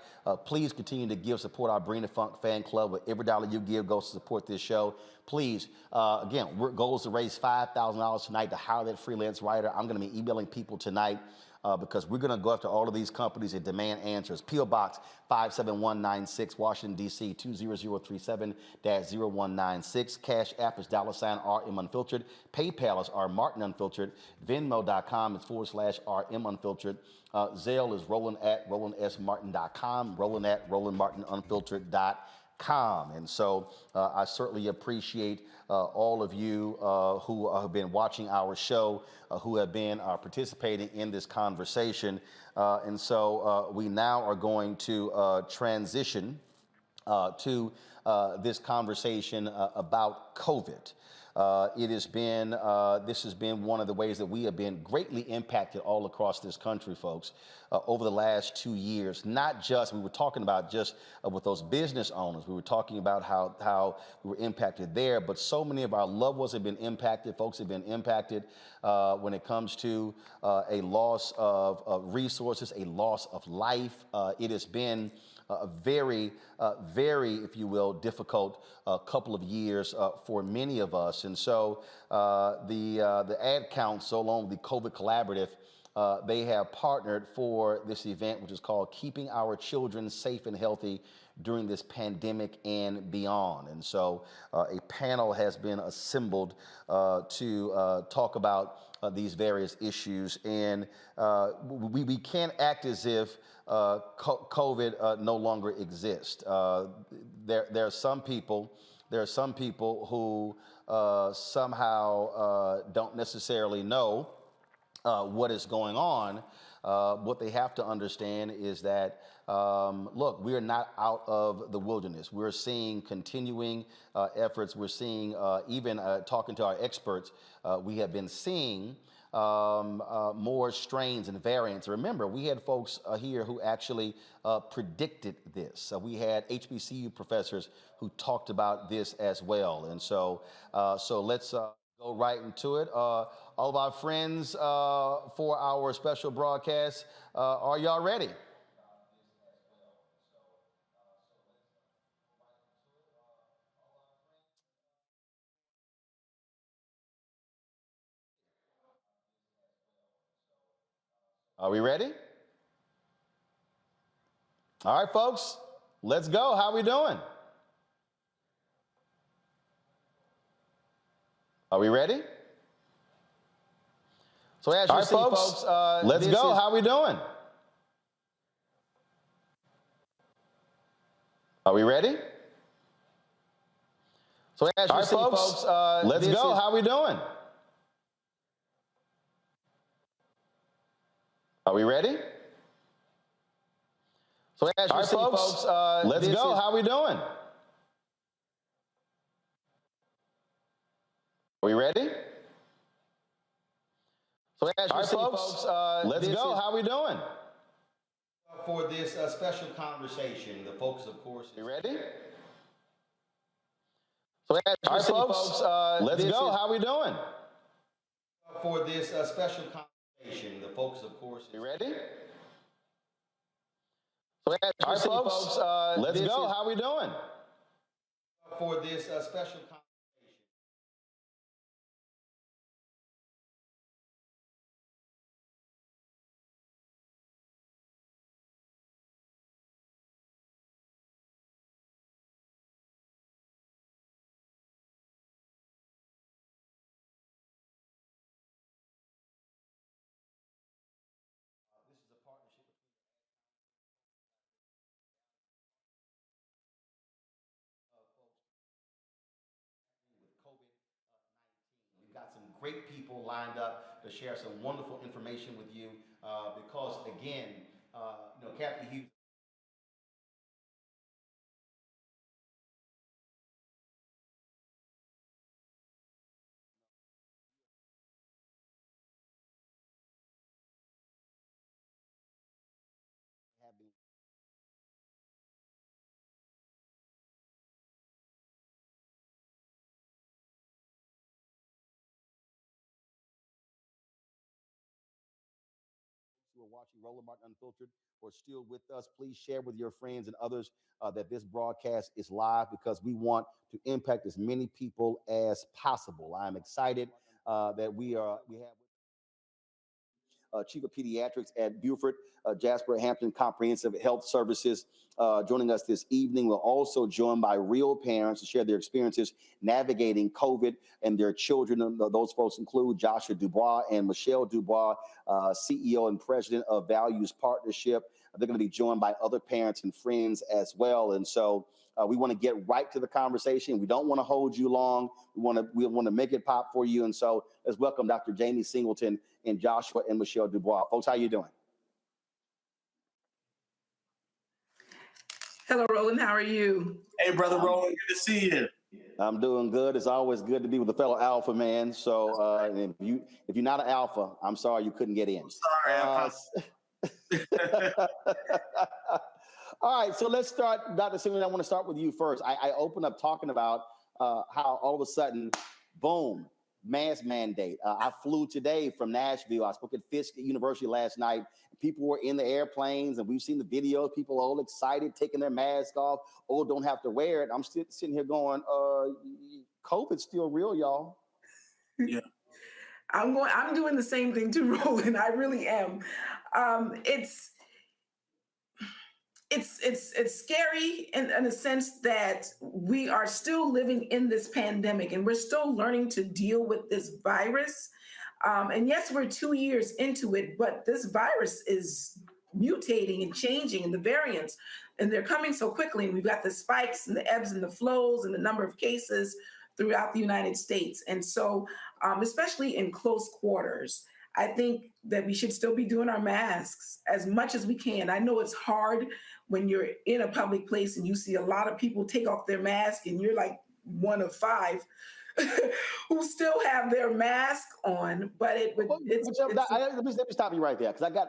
Speaker 1: Please continue to give support our Bring the Funk fan club. With every dollar you give goes to support this show. Please, again, our goal is to raise $5,000 tonight to hire that freelance writer. I'm going to be emailing people tonight because we're going to go after all of these companies and demand answers. P.O. Box 57196, Washington, D.C. 20037-0196. Cash App is $RM Unfiltered. PayPal is R Martin Unfiltered. Venmo.com is /RM Unfiltered. Zelle is Roland@RolandSMartin.com. Roland@RolandMartinUnfiltered.com. And so I certainly appreciate all of you who have been watching our show, who have been participating in this conversation. And so we now are going to transition to this conversation about COVID. This has been one of the ways that we have been greatly impacted all across this country, folks, over the last 2 years. Not just, we were talking about just with those business owners, we were talking about how we were impacted there, but so many of our loved ones have been impacted, folks have been impacted when it comes to a loss of resources, a loss of life. It has been a very, if you will, difficult couple of years for many of us. And so the Ad Council, along with the COVID Collaborative, they have partnered for this event, which is called Keeping Our Children Safe and Healthy During This Pandemic and Beyond. And so a panel has been assembled to talk about these various issues. And we can't act as if COVID no longer exists. There are some people who somehow don't necessarily know what is going on. What they have to understand is that, look, we are not out of the wilderness. We're seeing continuing efforts. We're seeing, even talking to our experts, we have been seeing more strains and variants. Remember, we had folks here who actually predicted this. We had HBCU professors who talked about this as well. And so let's go right into it. all of our friends for our special broadcast. Are y'all ready? Are we ready? All right, folks, let's go. How we doing? Are we ready? So as you see, folks, let's go. How we doing? Are we ready? So as you see, folks, let's go. How we doing? Are we ready? So as you see, folks, let's go. How we doing? Are we ready? So as you see, folks, let's go. How we doing? For this special conversation, the folks, of course, you ready? So as you see, folks, let's go. How we doing? For this special conversation, the folks, of course, you ready? So as you see, folks, let's go. How we doing? For this special conversation. This is a partnership between the Ad Council, folks, with COVID-19. We've got some great people lined up to share some wonderful information with you because, again, Captain Hughes. Have been who are watching Roland Martin Unfiltered or still with us, please share with your friends and others that this broadcast is live because we want to impact as many people as possible. I'm excited that we have Chief of Pediatrics at Beaufort, Jasper Hampton Comprehensive Health Services, joining us this evening. We're also joined by real parents to share their experiences navigating COVID and their children. Those folks include Joshua Dubois and Michelle Dubois, CEO and President of Values Partnership. They're going to be joined by other parents and friends as well. And so we want to get right to the conversation. We don't want to hold you long. We want to make it pop for you. And so let's welcome Dr. Jamie Singleton and Joshua and Michelle Dubois. Folks, how you doing?
Speaker 2: Hello, Roland. How are you?
Speaker 9: Hey, brother Roland. Good to see you.
Speaker 1: I'm doing good. It's always good to be with a fellow alpha man. So if you're not an alpha, I'm sorry you couldn't get in.
Speaker 9: I'm sorry.
Speaker 1: All right, so let's start, Dr. Singleton. I want to start with you first. I opened up talking about how all of a sudden, boom, mask mandate. I flew today from Nashville. I spoke at Fisk University last night. People were in the airplanes, and we've seen the videos. People all excited, taking their mask off. Oh, don't have to wear it. I'm sitting here going, COVID's still real, y'all.
Speaker 2: Yeah. I'm doing the same thing too, Roland. I really am. It's scary in a sense that we are still living in this pandemic and we're still learning to deal with this virus. And yes, we're 2 years into it, but this virus is mutating and changing, and the variants, and they're coming so quickly. And we've got the spikes and the ebbs and the flows and the number of cases throughout the United States. And so, especially in close quarters, I think that we should still be doing our masks as much as we can. I know it's hard when you're in a public place and you see a lot of people take off their mask and you're like one of five who still have their mask on, but let
Speaker 1: me stop you right there, because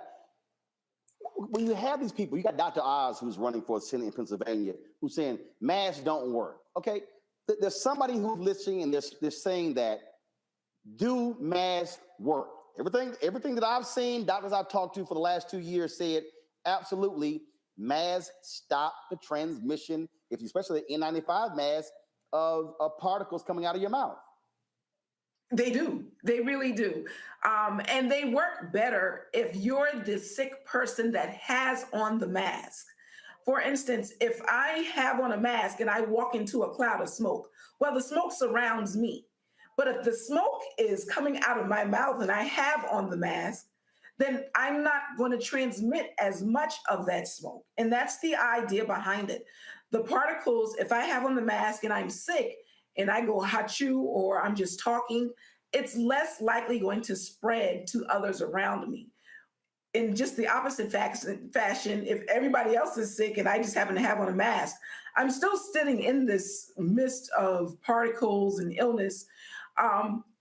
Speaker 1: when you have these people, you got Dr. Oz, who's running for Senate in Pennsylvania, who's saying masks don't work. Okay, there's somebody who's listening and they're saying that do masks work? Everything that I've seen, doctors I've talked to for the last 2 years said, absolutely, masks stop the transmission, especially the N95 mask, of particles coming out of your mouth.
Speaker 2: They do. They really do. And they work better if you're the sick person that has on the mask. For instance, if I have on a mask and I walk into a cloud of smoke, well, the smoke surrounds me. But if the smoke is coming out of my mouth and I have on the mask, then I'm not going to transmit as much of that smoke. And that's the idea behind it. The particles, if I have on the mask and I'm sick and I go achoo or I'm just talking, it's less likely going to spread to others around me. In just the opposite fashion, if everybody else is sick and I just happen to have on a mask, I'm still sitting in this mist of particles and illness,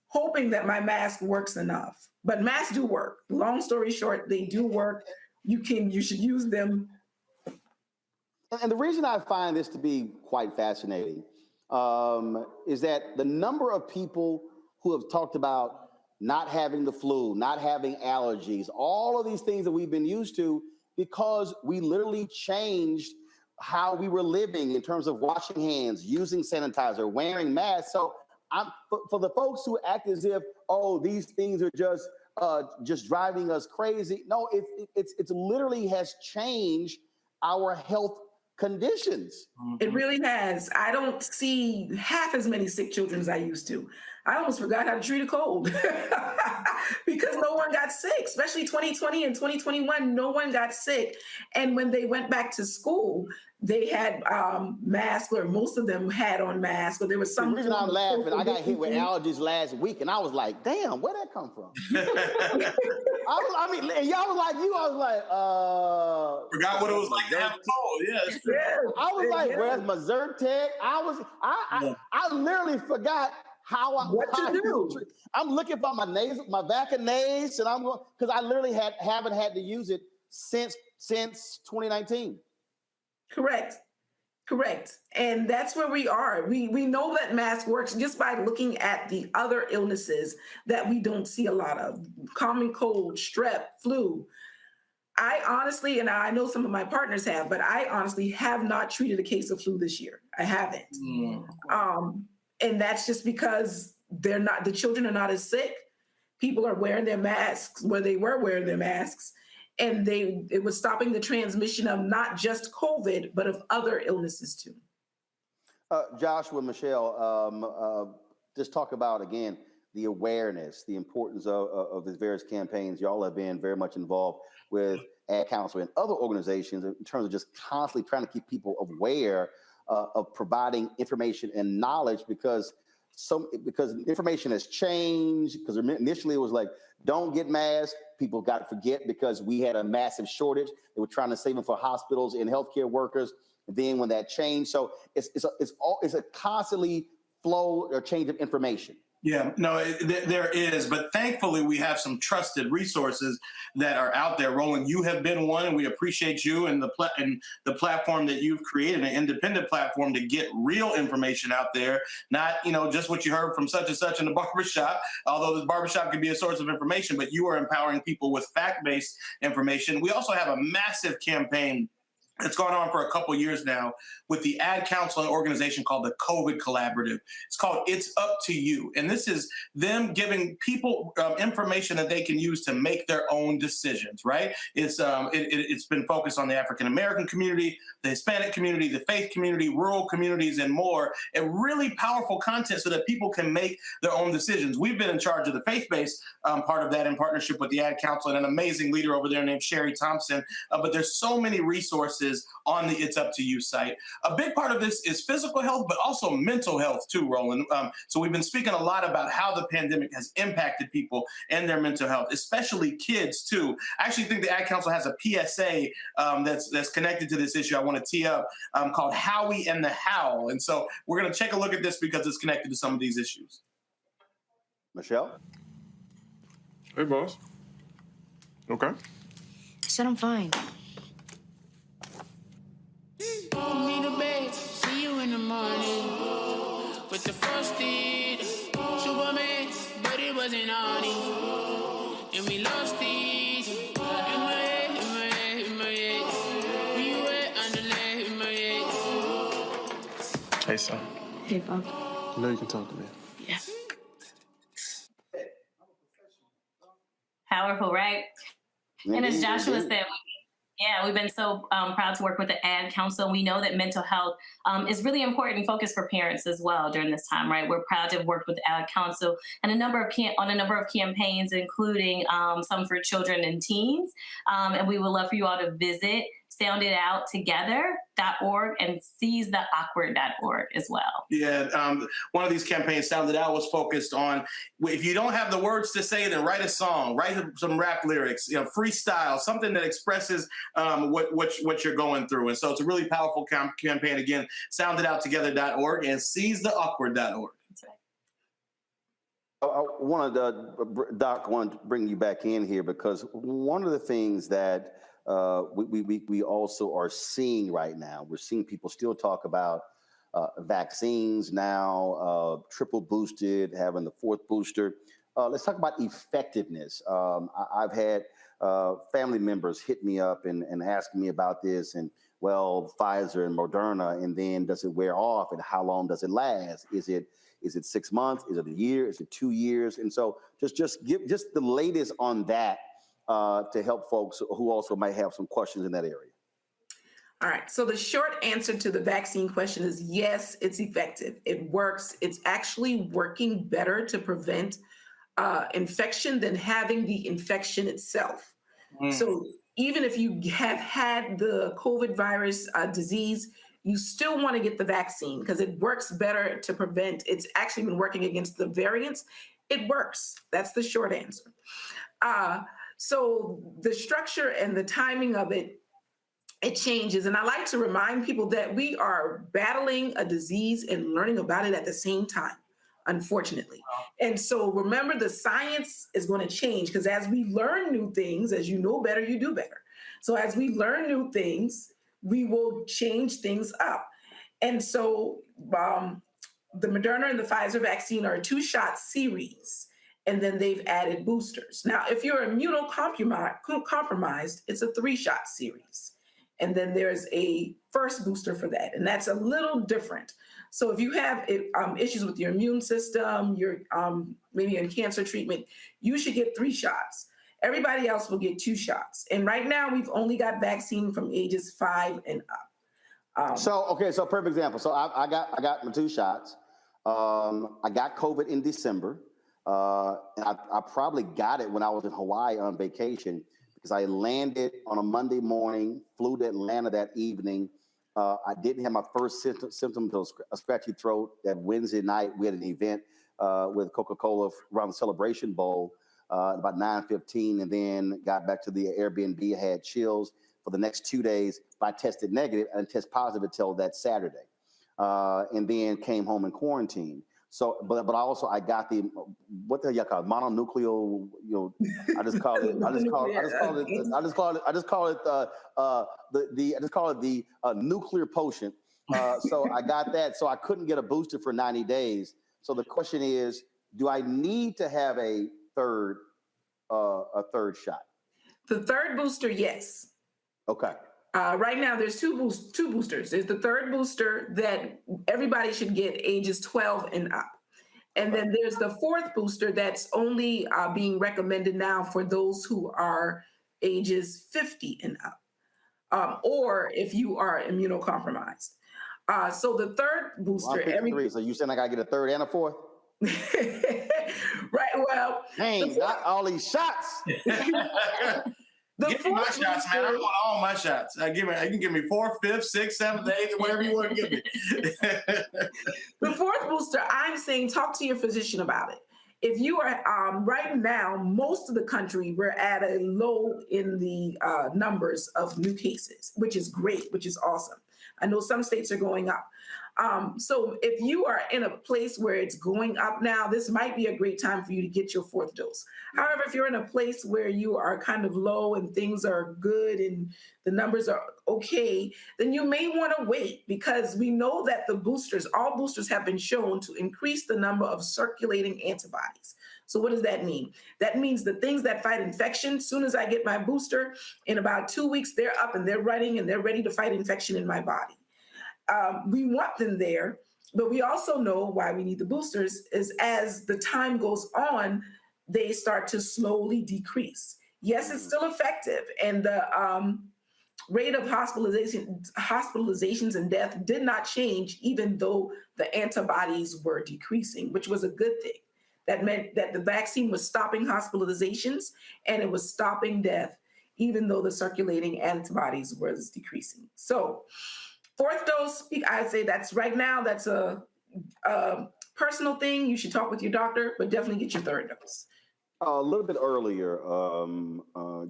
Speaker 2: hoping that my mask works enough. But masks do work. Long story short, they do work. You should use them.
Speaker 1: And the reason I find this to be quite fascinating is that the number of people who have talked about not having the flu, not having allergies, all of these things that we've been used to, because we literally changed how we were living in terms of washing hands, using sanitizer, wearing masks. So for the folks who act as if, oh, these things are just driving us crazy. No, it's literally has changed our health conditions.
Speaker 2: It really has. I don't see half as many sick children as I used to. I almost forgot how to treat a cold because no one got sick, especially 2020 and 2021, no one got sick. And when they went back to school, they had masks, or most of them had on masks, or there was some.
Speaker 1: The reason I'm laughing, I got hit with allergies last week, and I was like, damn, where'd that come from? I mean, y'all was like, I was like,
Speaker 9: forgot what it was like to have a cold. Yeah,
Speaker 1: I was like, where's my Zyrtec? I literally forgot what to do. I'm looking for my Vaccinase, and I'm going because I literally haven't had to use it since 2019.
Speaker 2: Correct. And that's where we are. We know that mask works just by looking at the other illnesses that we don't see a lot of. Common cold, strep, flu. I honestly, and I know some of my partners have, but I honestly have not treated a case of flu this year. I haven't. And that's just because the children are not as sick. People are wearing their masks where they were wearing their masks. And it was stopping the transmission of not just COVID, but of other illnesses too.
Speaker 1: Joshua, Michelle, just talk about, again, the awareness, the importance of these various campaigns. Y'all have been very much involved with Ad Council and other organizations in terms of just constantly trying to keep people aware of providing information and knowledge because information has changed. Because initially it was like, don't get masks. People got to forget because we had a massive shortage. They were trying to save them for hospitals and healthcare workers. And then when that changed, so it's a constantly flow or change of information.
Speaker 9: Yeah, no, there is, but thankfully we have some trusted resources that are out there. Roland, you have been one, and we appreciate you and the platform that you've created, an independent platform to get real information out there, not just what you heard from such and such in the barbershop, although the barbershop can be a source of information, but you are empowering people with fact-based information. We also have a massive campaign it's gone on for a couple of years now with the Ad Council, an organization called the COVID Collaborative. It's called It's Up to You. And this is them giving people information that they can use to make their own decisions, right? It's been focused on the African-American community, the Hispanic community, the faith community, rural communities, and more. And really powerful content so that people can make their own decisions. We've been in charge of the faith-based part of that in partnership with the Ad Council and an amazing leader over there named Sherry Thompson. But there's so many resources on the It's Up to You site. A big part of this is physical health, but also mental health too, Roland. So we've been speaking a lot about how the pandemic has impacted people and their mental health, especially kids too. I actually think the Ad Council has a PSA that's connected to this issue I want to tee up called Howie and the Howl. And so we're going to take a look at this because it's connected to some of these issues.
Speaker 1: Michelle?
Speaker 10: Hey, boss. Okay.
Speaker 11: I said I'm fine. Me the bed, see you in the morning with the frosted Superman, but it was
Speaker 10: Hey, son.
Speaker 11: Hey, Bob.
Speaker 10: You know you can talk to me.
Speaker 11: Yes.
Speaker 12: Powerful, right? And as Joshua said, we've been so proud to work with the Ad Council. We know that mental health is really important focus for parents as well during this time, right? We're proud to have worked with the Ad Council and on a number of campaigns, including some for children and teens. And we would love for you all to visit sounditouttogether.org and seizetheawkward.org as well.
Speaker 9: Yeah, one of these campaigns, Sound It Out, was focused on, if you don't have the words to say, then write a song, write some rap lyrics, freestyle, something that expresses what you're going through. And so it's a really powerful campaign. Again, sounditouttogether.org and seizetheawkward.org.
Speaker 1: Doc, I wanted to bring you back in here because one of the things that we also are seeing right now, we're seeing people still talk about vaccines now, triple boosted, having the fourth booster. Let's talk about effectiveness. I've had family members hit me up and ask me about this, and well, Pfizer and Moderna, and then does it wear off, and how long does it last? Is it 6 months? Is it a year? Is it 2 years? And so just give the latest on that to help folks who also might have some questions in that area.
Speaker 2: All right. So the short answer to the vaccine question is yes, it's effective. It works. It's actually working better to prevent infection than having the infection itself. So even if you have had the COVID virus disease, you still want to get the vaccine because it works better to prevent. It's actually been working against the variants. It works. That's the short answer. So the structure and the timing of it changes. And I like to remind people that we are battling a disease and learning about it at the same time, unfortunately. And so remember, the science is going to change because as we learn new things, as you know better, you do better. So as we learn new things, we will change things up. And so the Moderna and the Pfizer vaccine are a 2-shot series. And then they've added boosters. Now, if you're immunocompromised, it's a 3-shot series. And then there's a first booster for that. And that's a little different. So if you have issues with your immune system, you're maybe in cancer treatment, you should get 3 shots. Everybody else will get 2 shots. And right now, we've only got vaccine from ages 5 and up.
Speaker 1: So perfect example. So I got my 2 shots. I got COVID in December. And I probably got it when I was in Hawaii on vacation because I landed on a Monday morning, flew to Atlanta that evening. I didn't have my first symptom until a scratchy throat. That Wednesday night, we had an event with Coca-Cola around the Celebration Bowl about 9:15, and then got back to the Airbnb, had chills for the next 2 days. I tested negative and tested positive until that Saturday, and then came home in quarantine. So, but I got the, what the hell y'all call it? Mononuclear, I just call it the nuclear potion. So I got that. So I couldn't get a booster for 90 days. So the question is, do I need to have a third shot?
Speaker 2: The third booster, yes.
Speaker 1: Okay.
Speaker 2: Right now, there's two boosters. There's the third booster that everybody should get ages 12 and up. And then there's the fourth booster that's only being recommended now for those who are ages 50 and up, or if you are immunocompromised. So the third booster.
Speaker 1: So you saying I got to get a third and a fourth?
Speaker 2: Right, well.
Speaker 1: Dang, not all these shots.
Speaker 9: Give me my shots, man. I want all my shots. You can give me 4th, 5th, 6th, 7th, 8th, whatever you want to give me.
Speaker 2: The fourth booster, I'm saying talk to your physician about it. If you are right now, most of the country, we're at a low in the numbers of new cases, which is great, which is awesome. I know some states are going up. So if you are in a place where it's going up now, this might be a great time for you to get your 4th dose. However, if you're in a place where you are kind of low and things are good and the numbers are okay, then you may want to wait, because we know that all boosters have been shown to increase the number of circulating antibodies. So what does that mean? That means the things that fight infection, as soon as I get my booster, in about 2 weeks, they're up and they're running and they're ready to fight infection in my body. We want them there But we also know why we need the boosters is as the time goes on, they start to slowly decrease. Yes, it's still effective, and the rate of hospitalizations and death did not change, even though the antibodies were decreasing, which was a good thing. That meant that the vaccine was stopping hospitalizations and it was stopping death, even though the circulating antibodies was decreasing. So, fourth dose, I'd say that's right now, that's a personal thing. You should talk with your doctor, but definitely get your third dose.
Speaker 1: A little bit earlier,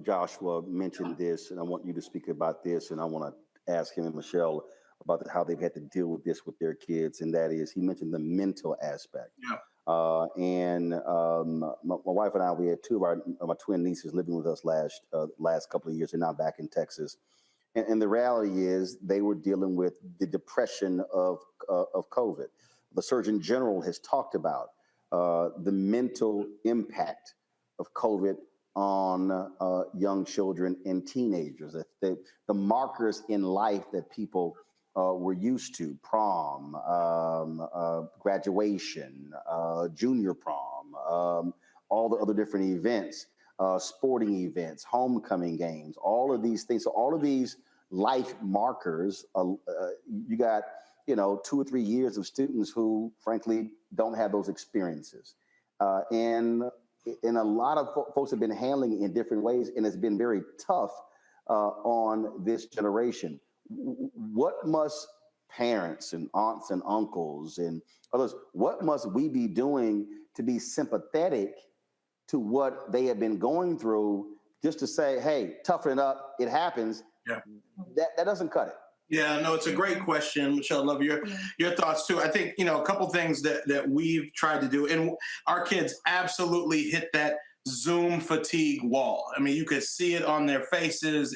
Speaker 1: Joshua mentioned this, and I want you to speak about this, and I want to ask him and Michelle about how they've had to deal with this with their kids, and that is, he mentioned the mental aspect.
Speaker 9: Yeah.
Speaker 1: My wife and I, we had two of my twin nieces living with us last couple of years, and now back in Texas. And the reality is they were dealing with the depression of COVID. The Surgeon General has talked about the mental impact of COVID on young children and teenagers. The markers in life that people were used to, prom, graduation, junior prom, all the other different events, sporting events, homecoming games, all of these things. So all of these life markers, you got 2 or 3 years of students who, frankly, don't have those experiences. And a lot of folks have been handling it in different ways, and it's been very tough on this generation. What must parents and aunts and uncles and others, what must we be doing to be sympathetic to what they have been going through, just to say, hey, toughen it up, it happens?
Speaker 9: Yeah.
Speaker 1: That doesn't cut it.
Speaker 9: Yeah, no, it's a great question, Michelle. Love your thoughts too. I think, a couple things that we've tried to do, and our kids absolutely hit that Zoom fatigue wall. I mean, you could see it on their faces.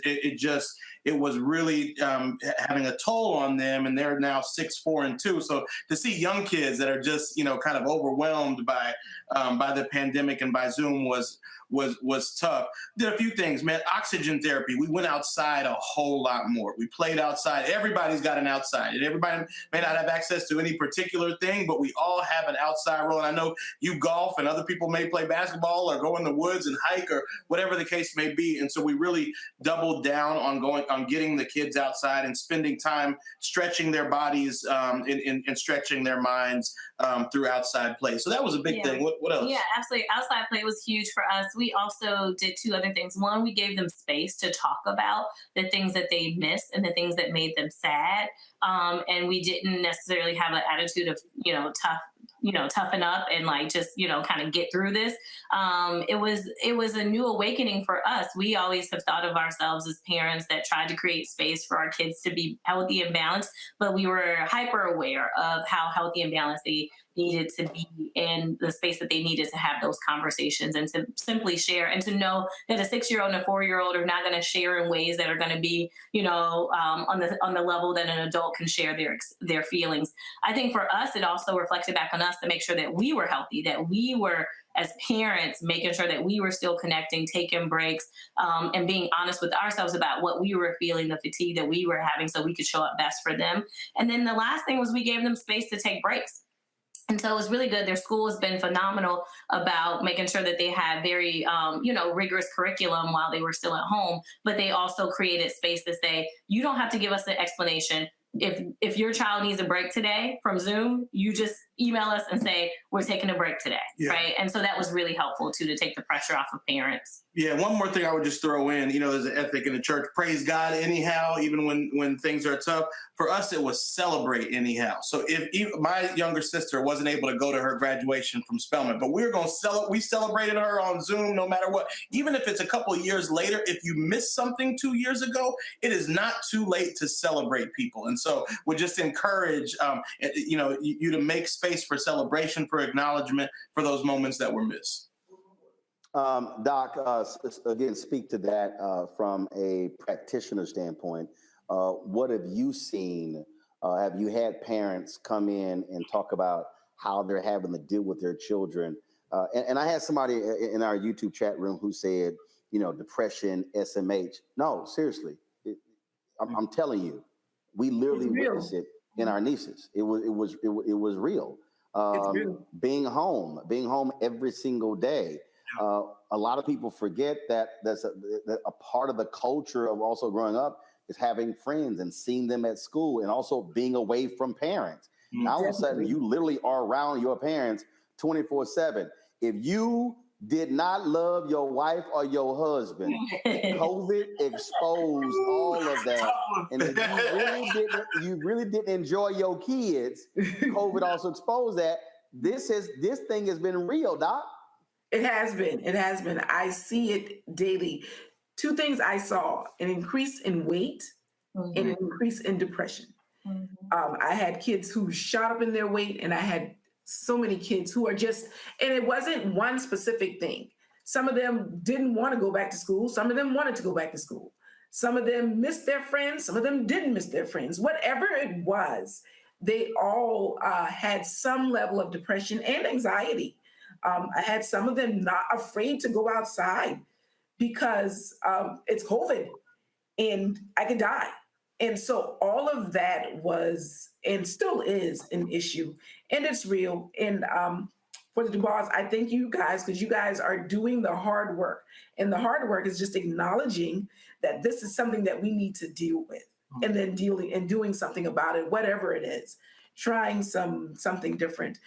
Speaker 9: It was really having a toll on them, and they're now 6, 4, and 2. So to see young kids that are just, kind of overwhelmed by the pandemic and by Zoom was tough. Did a few things, man. Oxygen therapy. We went outside a whole lot more. We played outside. Everybody's got an outside, and everybody may not have access to any particular thing, but we all have an outside role. And I know you golf, and other people may play basketball or go in the woods and hike or whatever the case may be. And so we really doubled down on getting the kids outside and spending time stretching their bodies and stretching their minds through outside play. So that was a big thing. What else?
Speaker 12: Yeah, absolutely. Outside play was huge for us. We also did 2 other things. One, we gave them space to talk about the things that they missed and the things that made them sad. And we didn't necessarily have an attitude of, toughen up and just, kind of get through this. It was a new awakening for us. We always have thought of ourselves as parents that tried to create space for our kids to be healthy and balanced, but we were hyper aware of how healthy and balanced they needed to be in the space that they needed to have those conversations and to simply share and to know that a 6-year-old and a 4-year-old are not going to share in ways that are going to be, on the level that an adult can share their feelings. I think for us, it also reflected back on us to make sure that we were healthy, that we were, as parents, making sure that we were still connecting, taking breaks, and being honest with ourselves about what we were feeling, the fatigue that we were having, so we could show up best for them. And then the last thing was we gave them space to take breaks. And so it was really good. Their school has been phenomenal about making sure that they had very, rigorous curriculum while they were still at home. But they also created space to say, you don't have to give us an explanation. If your child needs a break today from Zoom, you just email us and say, we're taking a break today, right? And so that was really helpful, too, to take the pressure off of parents.
Speaker 9: Yeah, one more thing I would just throw in, there's an ethic in the church, praise God anyhow, even when things are tough. For us, it was celebrate anyhow. So if my younger sister wasn't able to go to her graduation from Spelman, but we were going to we celebrated her on Zoom no matter what. Even if it's a couple of years later, if you missed something 2 years ago, it is not too late to celebrate people. And so we just encourage, you to make space for celebration, for acknowledgement, for those moments that were missed.
Speaker 1: Doc, again, speak to that from a practitioner standpoint. What have you seen? Have you had parents come in and talk about how they're having to deal with their children? And I had somebody in our YouTube chat room who said, depression, SMH. No, seriously, I'm telling you, we literally witness it in our nieces. It was real. Being home every single day. A lot of people forget that that a part of the culture of also growing up is having friends and seeing them at school, and also being away from parents. Now all of a sudden, you literally are around your parents 24/7. If you did not love your wife or your husband, COVID exposed all of that. And if you really didn't enjoy your kids, COVID also exposed that. This thing has been real, Doc.
Speaker 2: It has been. I see it daily. Two things I saw: an increase in weight and an increase in depression. I had kids who shot up in their weight, and I had so many kids who are just, and it wasn't one specific thing. Some of them didn't want to go back to school. Some of them wanted to go back to school. Some of them missed their friends. Some of them didn't miss their friends. Whatever it was, they all had some level of depression and anxiety. I had some of them not afraid to go outside because it's COVID and I could die. And so all of that was and still is an issue, and it's real. And for the Dubois, I thank you guys, because you guys are doing the hard work. And the hard work is just acknowledging that this is something that we need to deal with, and then dealing and doing something about it, whatever it is, trying something different.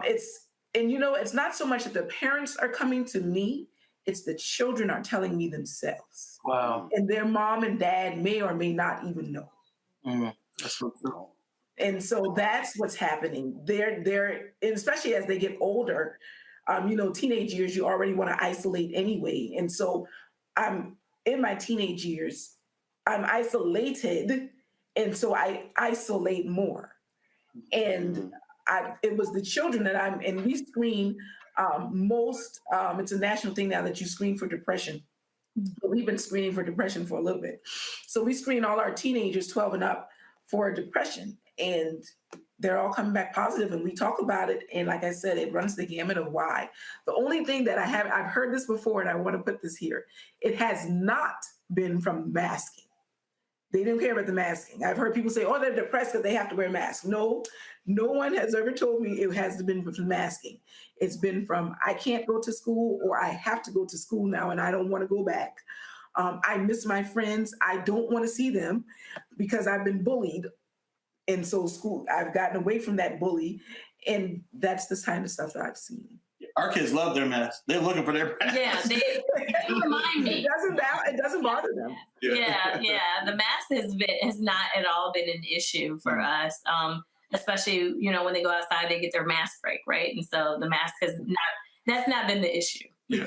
Speaker 2: It's not so much that the parents are coming to me, it's the children are telling me themselves.
Speaker 9: Wow.
Speaker 2: And their mom and dad may or may not even know.
Speaker 9: That's so true.
Speaker 2: And so that's what's happening. They're especially as they get older, teenage years, you already want to isolate anyway. And so I'm in my teenage years, I'm isolated. And so I isolate more. And it was the children and we screen it's a national thing now that you screen for depression. But we've been screening for depression for a little bit. So we screen all our teenagers 12 and up for depression, and they're all coming back positive, and we talk about it. And like I said, it runs the gamut of why. The only thing that I've heard this before, and I want to put this here. It has not been from masking. They didn't care about the masking. I've heard people say, oh, they're depressed because they have to wear masks. No one has ever told me it has been from masking. It's been from, I can't go to school, or I have to go to school now and I don't want to go back. I miss my friends. I don't want to see them because I've been bullied. And so I've gotten away from that bully. And that's the kind of stuff that I've seen.
Speaker 9: Our kids love their masks. They're looking for their masks.
Speaker 12: Yeah, they remind me.
Speaker 2: It doesn't bother them.
Speaker 12: Yeah. The mask has not at all been an issue for us. Especially, when they go outside, they get their mask break, right? And so the mask that's not been the issue.
Speaker 9: Yeah.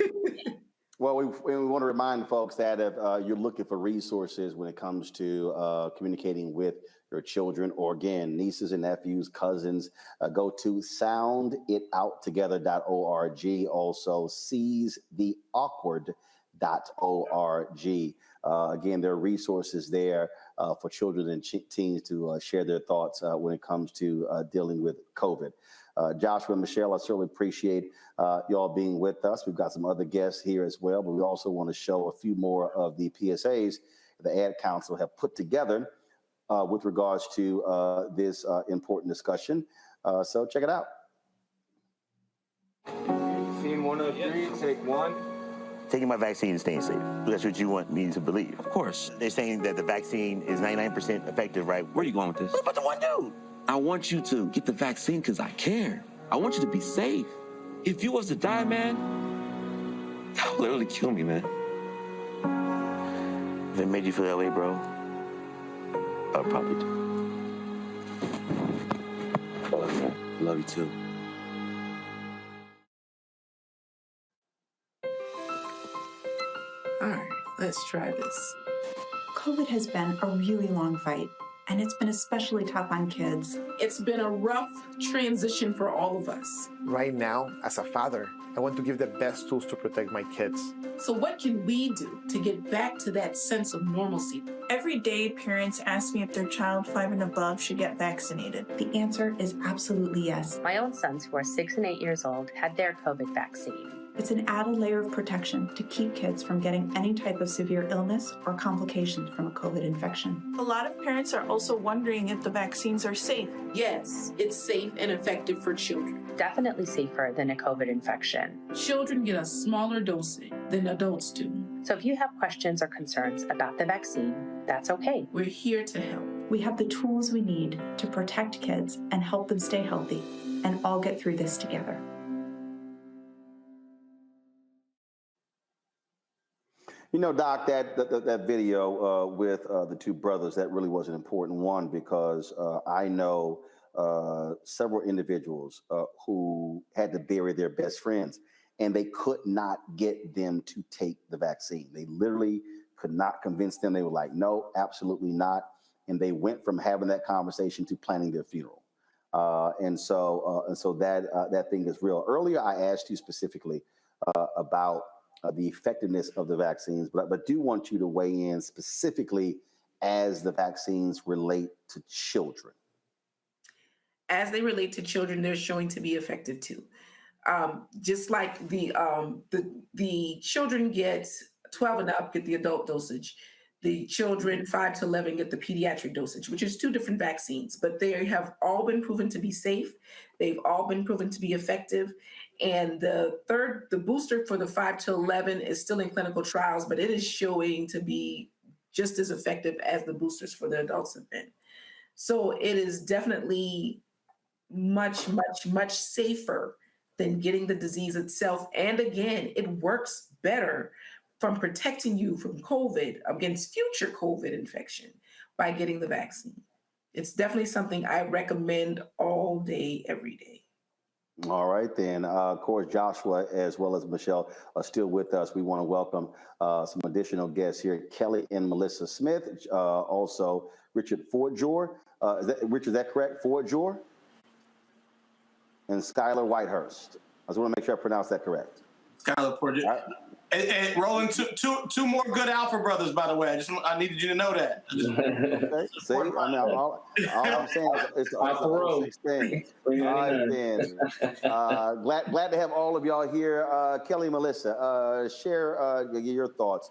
Speaker 1: Well, we want to remind folks that if you're looking for resources when it comes to communicating with your children, or again, nieces and nephews, cousins, go to sounditouttogether.org. Also, seizetheawkward.org. Again, there are resources there for children and teens to share their thoughts when it comes to dealing with COVID. Joshua and Michelle, I certainly appreciate y'all being with us. We've got some other guests here as well, but we also want to show a few more of the PSAs the Ad Council have put together with regards to this important discussion. So check it out.
Speaker 14: Scene 1 of 3, take 1.
Speaker 15: Taking my vaccine and staying safe. That's what you want me to believe. Of course. They're saying that the vaccine is 99% effective, right?
Speaker 14: Where are you going with this?
Speaker 15: What about the one dude?
Speaker 14: I want you to get the vaccine because I care. I want you to be safe. If you was to die, man, that would literally kill me, man.
Speaker 15: If it made you feel that way, bro, I would probably do.
Speaker 14: Love you too.
Speaker 2: All right, let's try this.
Speaker 16: COVID has been a really long fight, and it's been especially tough on kids.
Speaker 2: It's been a rough transition for all of us.
Speaker 17: Right now, as a father, I want to give the best tools to protect my kids.
Speaker 2: So what can we do to get back to that sense of normalcy?
Speaker 18: Every day, parents ask me if their child 5 and above should get vaccinated.
Speaker 16: The answer is absolutely yes.
Speaker 19: My own sons, who are 6 and 8 years old, had their COVID vaccine.
Speaker 16: It's an added layer of protection to keep kids from getting any type of severe illness or complications from a COVID infection.
Speaker 18: A lot of parents are also wondering if the vaccines are safe.
Speaker 19: Yes, it's safe and effective for children.
Speaker 20: Definitely safer than a COVID infection.
Speaker 19: Children get a smaller dosage than adults do.
Speaker 20: So if you have questions or concerns about the vaccine, that's okay.
Speaker 19: We're here to help.
Speaker 16: We have the tools we need to protect kids and help them stay healthy and all get through this together.
Speaker 1: You know, Doc, that video with the two brothers, that really was an important one because I know several individuals who had to bury their best friends and they could not get them to take the vaccine. They literally could not convince them. They were like, no, absolutely not. And they went from having that conversation to planning their funeral. And so that thing is real. Earlier, I asked you specifically about the effectiveness of the vaccines, but do want you to weigh in specifically as the vaccines relate to children.
Speaker 2: As they relate to children, they're showing to be effective too. Just like the children get 12 and up get the adult dosage, the children 5 to 11 get the pediatric dosage, which is two different vaccines, but they have all been proven to be safe. They've all been proven to be effective. And the booster for the 5 to 11 is still in clinical trials, but it is showing to be just as effective as the boosters for the adults have been. So it is definitely much, much, much safer than getting the disease itself. And again, it works better from protecting you from COVID against future COVID infection by getting the vaccine. It's definitely something I recommend all day, every day.
Speaker 1: All right, then. Of course, Joshua, as well as Michelle, are still with us. We want to welcome some additional guests here, Kelly and Melissa Smith, also Richard Fortjor. Richard, is that correct? Fortjor? And Skylar Whitehurst. I just want to make sure I pronounce that correct.
Speaker 9: Skylar Fortjor.
Speaker 1: Right.
Speaker 9: And Roland, two more good Alpha brothers, by the way. I needed you to know that.
Speaker 1: Okay. See, all I'm saying is it's a 16. All right, then. Glad to have all of y'all here. Kelly, Melissa, share your thoughts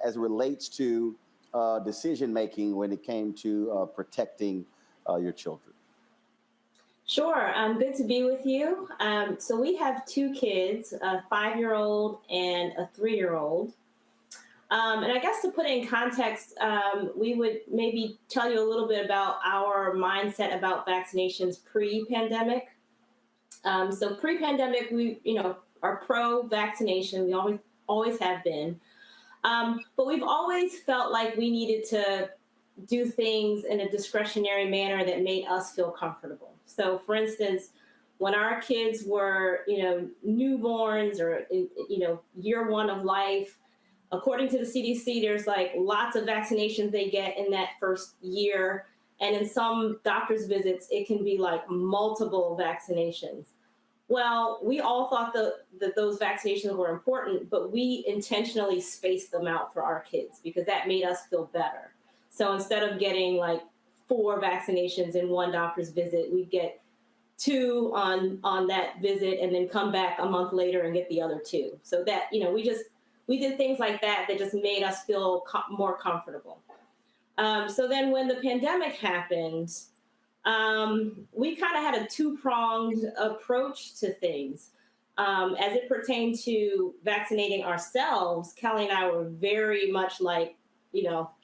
Speaker 1: as it relates to decision making when it came to protecting your children.
Speaker 21: Sure. Good to be with you. So we have two kids, a 5-year-old and a 3-year-old. And I guess to put it in context, we would maybe tell you a little bit about our mindset about vaccinations pre-pandemic. So pre-pandemic, we are pro-vaccination. We always have been. But we've always felt like we needed to do things in a discretionary manner that made us feel comfortable. So, for instance, when our kids were, newborns or, year one of life, according to the CDC, there's like lots of vaccinations they get in that first year. And in some doctor's visits, it can be like multiple vaccinations. Well, we all thought that those vaccinations were important, but we intentionally spaced them out for our kids because that made us feel better. So instead of getting like 4 vaccinations in one doctor's visit, we get 2 on that visit and then come back a month later and get the other 2. So that, we did things like that just made us feel more comfortable. So then when the pandemic happened, we kind of had a 2-pronged approach to things. As it pertained to vaccinating ourselves, Kelly and I were very much like,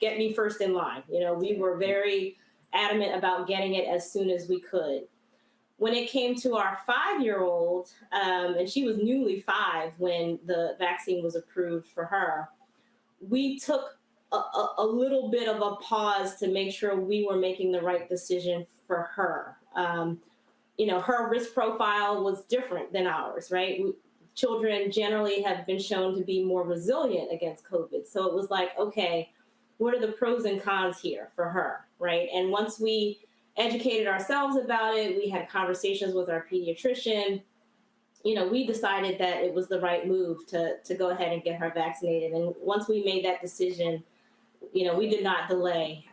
Speaker 21: get me first in line. We were very adamant about getting it as soon as we could. When it came to our 5-year-old, and she was newly 5 when the vaccine was approved for her, we took a little bit of a pause to make sure we were making the right decision for her. Her risk profile was different than ours, right? Children generally have been shown to be more resilient against COVID. So it was like, okay, what are the pros and cons here for her, right? And once we educated ourselves about it, we had conversations with our pediatrician, we decided that it was the right move to go ahead and get her vaccinated. And once we made that decision, we did not delay.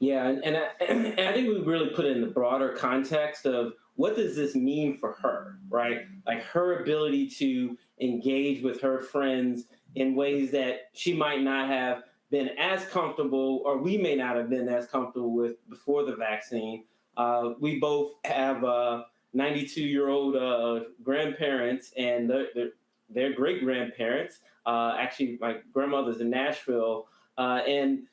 Speaker 22: Yeah, and I think we really put it in the broader context of what does this mean for her, right? Like her ability to engage with her friends in ways that she might not have been as comfortable, or we may not have been as comfortable with before the vaccine. We both have 92-year-old grandparents and their great-grandparents. Actually, my grandmother's in Nashville. And,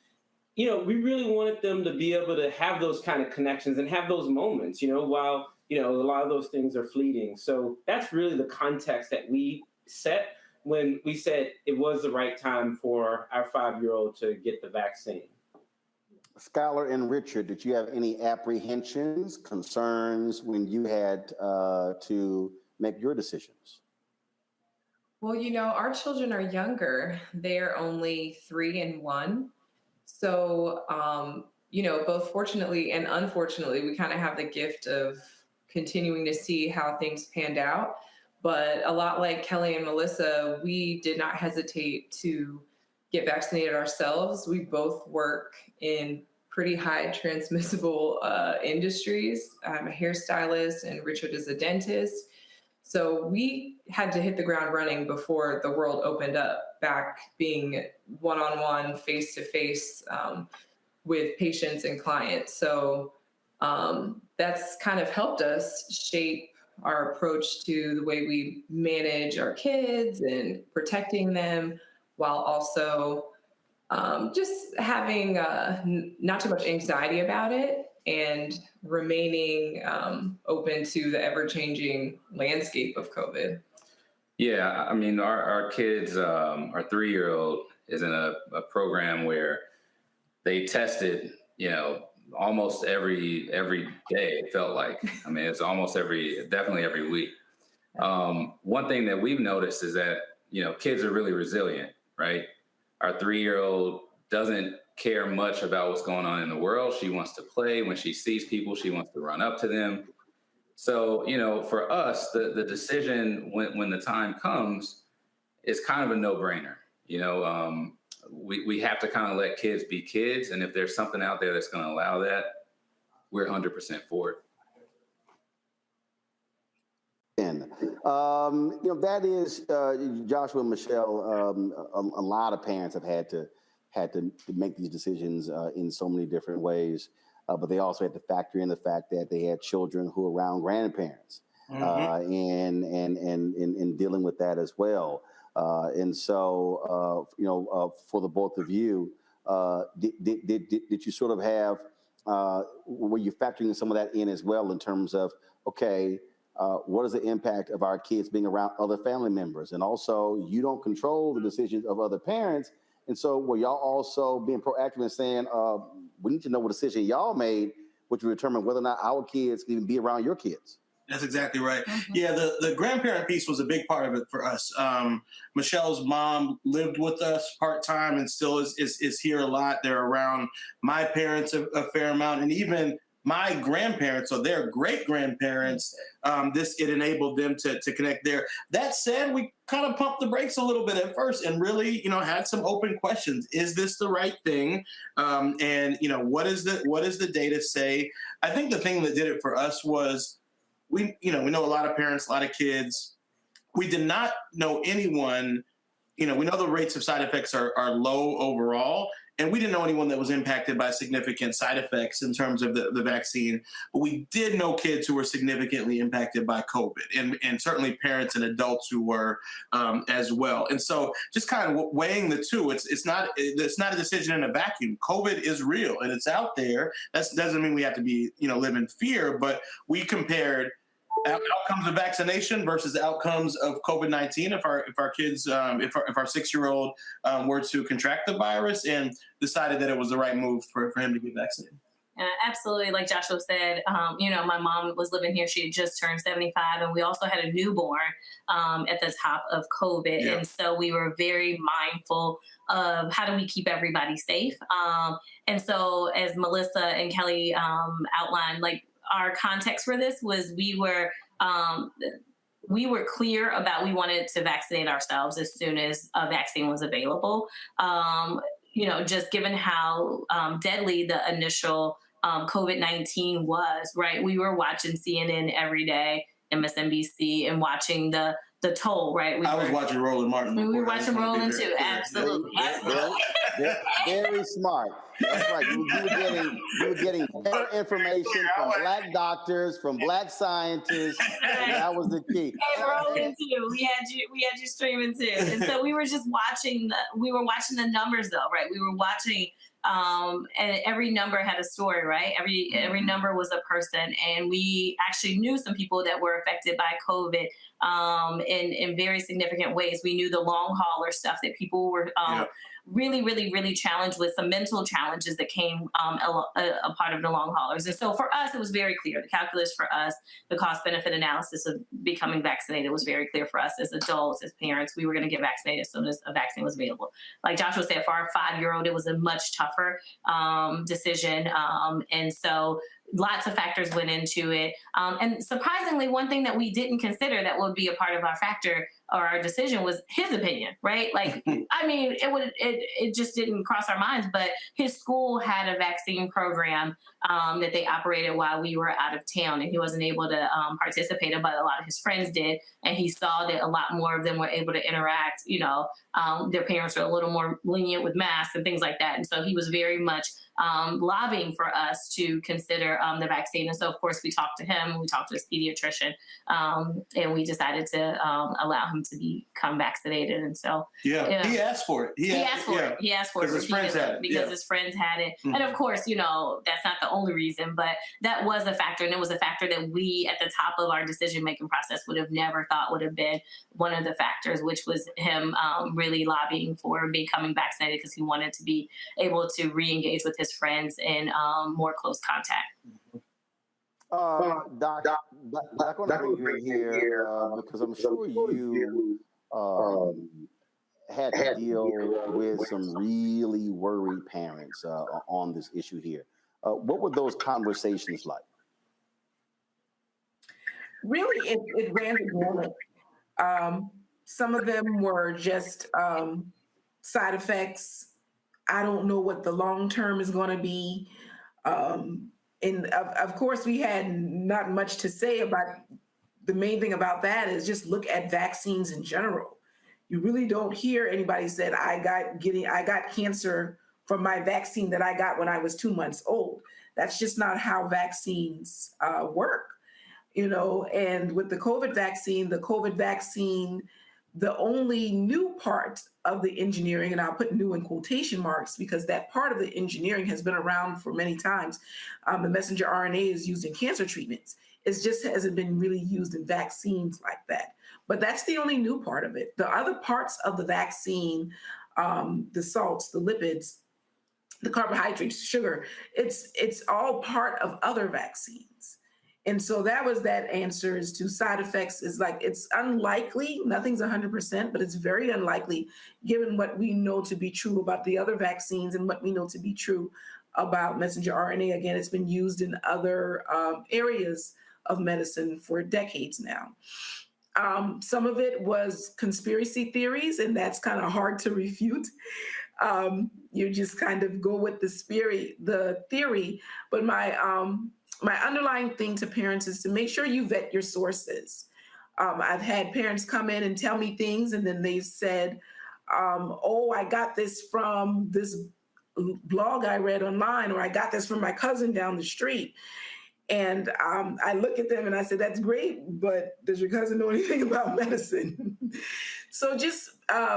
Speaker 22: we really wanted them to be able to have those kind of connections and have those moments, while, a lot of those things are fleeting. So that's really the context that we set when we said it was the right time for our 5-year-old to get the vaccine.
Speaker 1: Skylar and Richard, did you have any apprehensions, concerns when you had to make your decisions?
Speaker 3: Well, our children are younger. They're only 3 and 1. So, both fortunately and unfortunately, we kind of have the gift of continuing to see how things panned out. But a lot like Kelly and Melissa, we did not hesitate to get vaccinated ourselves. We both work in pretty high transmissible industries. I'm a hairstylist and Richard is a dentist. So we had to hit the ground running before the world opened up, back being one-on-one, face-to-face with patients and clients. So that's kind of helped us shape our approach to the way we manage our kids and protecting them, while also just having not too much anxiety about it and remaining open to the ever-changing landscape of COVID.
Speaker 4: Yeah, I mean, our kids, our 3-year-old is in a program where they tested, almost every day, it felt like. I mean, it's almost definitely every week. One thing that we've noticed is that, kids are really resilient, right? Our 3-year-old doesn't care much about what's going on in the world. She wants to play. When she sees people, she wants to run up to them. So, for us, the decision when the time comes is kind of a no-brainer. We have to kind of let kids be kids. And if there's something out there that's going to allow that, we're 100% for it.
Speaker 1: That is, Joshua and Michelle, a lot of parents have had to make these decisions in so many different ways. But they also had to factor in the fact that they had children who are around grandparents and dealing with that as well. And so, for the both of you, did you sort of have, were you factoring some of that in as well in terms of, okay, what is the impact of our kids being around other family members? And also, you don't control the decisions of other parents. And so were y'all also being proactive and saying, we need to know what decision y'all made, which will determine whether or not our kids can even be around your kids?
Speaker 9: That's exactly right. Yeah, the grandparent piece was a big part of it for us. Michelle's mom lived with us part-time and still is here a lot. They're around my parents a fair amount, and even my grandparents or their great-grandparents, it enabled them to connect there. That said, we kind of pumped the brakes a little bit at first and really, had some open questions. Is this the right thing? And what does the data say? I think the thing that did it for us was we know a lot of parents, a lot of kids. We did not know anyone, we know the rates of side effects are low overall. And we didn't know anyone that was impacted by significant side effects in terms of the vaccine. But we did know kids who were significantly impacted by COVID, and certainly parents and adults who were as well. And so just kind of weighing the two, it's not a decision in a vacuum. COVID is real and it's out there. That doesn't mean we have to be, live in fear, but we compared outcomes of vaccination versus outcomes of COVID-19. If our kids, if our 6-year-old were to contract the virus, and decided that it was the right move for him to get vaccinated.
Speaker 12: Absolutely. Like Joshua said, my mom was living here. She had just turned 75, and we also had a newborn at the top of COVID. Yeah. And so we were very mindful of how do we keep everybody safe. And so as Melissa and Kelly outlined, our context for this was we were clear about we wanted to vaccinate ourselves as soon as a vaccine was available. Just given how deadly the initial COVID-19 was, right? We were watching CNN every day, MSNBC, and watching the the toll, right?
Speaker 9: I was watching Roland Martin.
Speaker 12: We were
Speaker 9: before. I just
Speaker 12: watching
Speaker 9: wanna be
Speaker 12: Roland
Speaker 9: very
Speaker 12: too.
Speaker 9: clear.
Speaker 12: Absolutely.
Speaker 1: Very smart. That's right. You were getting better information from Black doctors, from Black scientists, and that was the key.
Speaker 12: Hey, Roland too. We had you streaming too, and so we were just watching. We were watching the numbers though, right? We were watching. And every number had a story, right? Every number was a person, and we actually knew some people that were affected by COVID in very significant ways. We knew the long hauler stuff that people were really challenged with, some mental challenges that came a part of the long haulers. And so for us, it was very clear. The calculus for us, the cost benefit analysis of becoming vaccinated was very clear for us as adults, as parents. We were going to get vaccinated as soon as a vaccine was available. Like Joshua said, for our 5-year-old, it was a much tougher decision. And so lots of factors went into it. And surprisingly, one thing that we didn't consider that would be a part of our factor or our decision was his opinion, right? Like, I mean, it just didn't cross our minds, but his school had a vaccine program that they operated while we were out of town, and he wasn't able to participate, but a lot of his friends did. And he saw that a lot more of them were able to interact, their parents were a little more lenient with masks and things like that. And so he was very much lobbying for us to consider the vaccine. And so, of course, we talked to him, we talked to his pediatrician, and we decided to allow him to become vaccinated. And so,
Speaker 9: he asked for it.
Speaker 12: He asked for it. He asked for it
Speaker 9: because his friends had it.
Speaker 12: Because his friends had it. And of course, that's not the only reason, but that was a factor. And it was a factor that we, at the top of our decision-making process, would have never thought would have been one of the factors, which was him really lobbying for becoming vaccinated because he wanted to be able to re-engage with his friends in more close contact.
Speaker 1: Doc, I want to bring you in here because I'm sure you had to deal with some really worried parents on this issue here. What were those conversations like?
Speaker 2: Really, it ran the gamut. Some of them were just side effects. I don't know what the long term is going to be. And of course, we had not much to say about the main thing about that is just look at vaccines in general. You really don't hear anybody said, I got cancer from my vaccine that I got when I was 2 months old. That's just not how vaccines work. And with the COVID vaccine, the only new part of the engineering, and I'll put new in quotation marks because that part of the engineering has been around for many times. The messenger RNA is used in cancer treatments. It just hasn't been really used in vaccines like that. But that's the only new part of it. The other parts of the vaccine, the salts, the lipids, the carbohydrates, sugar, it's all part of other vaccines. And so that was that answers to side effects is like, it's unlikely, nothing's 100%, but it's very unlikely given what we know to be true about the other vaccines and what we know to be true about messenger RNA. Again, it's been used in other areas of medicine for decades now. Some of it was conspiracy theories, and that's kind of hard to refute. You just kind of go with the theory. But my underlying thing to parents is to make sure you vet your sources. I've had parents come in and tell me things, and then they've said, I got this from this blog I read online, or I got this from my cousin down the street. And I look at them and I say, that's great, but does your cousin know anything about medicine? So just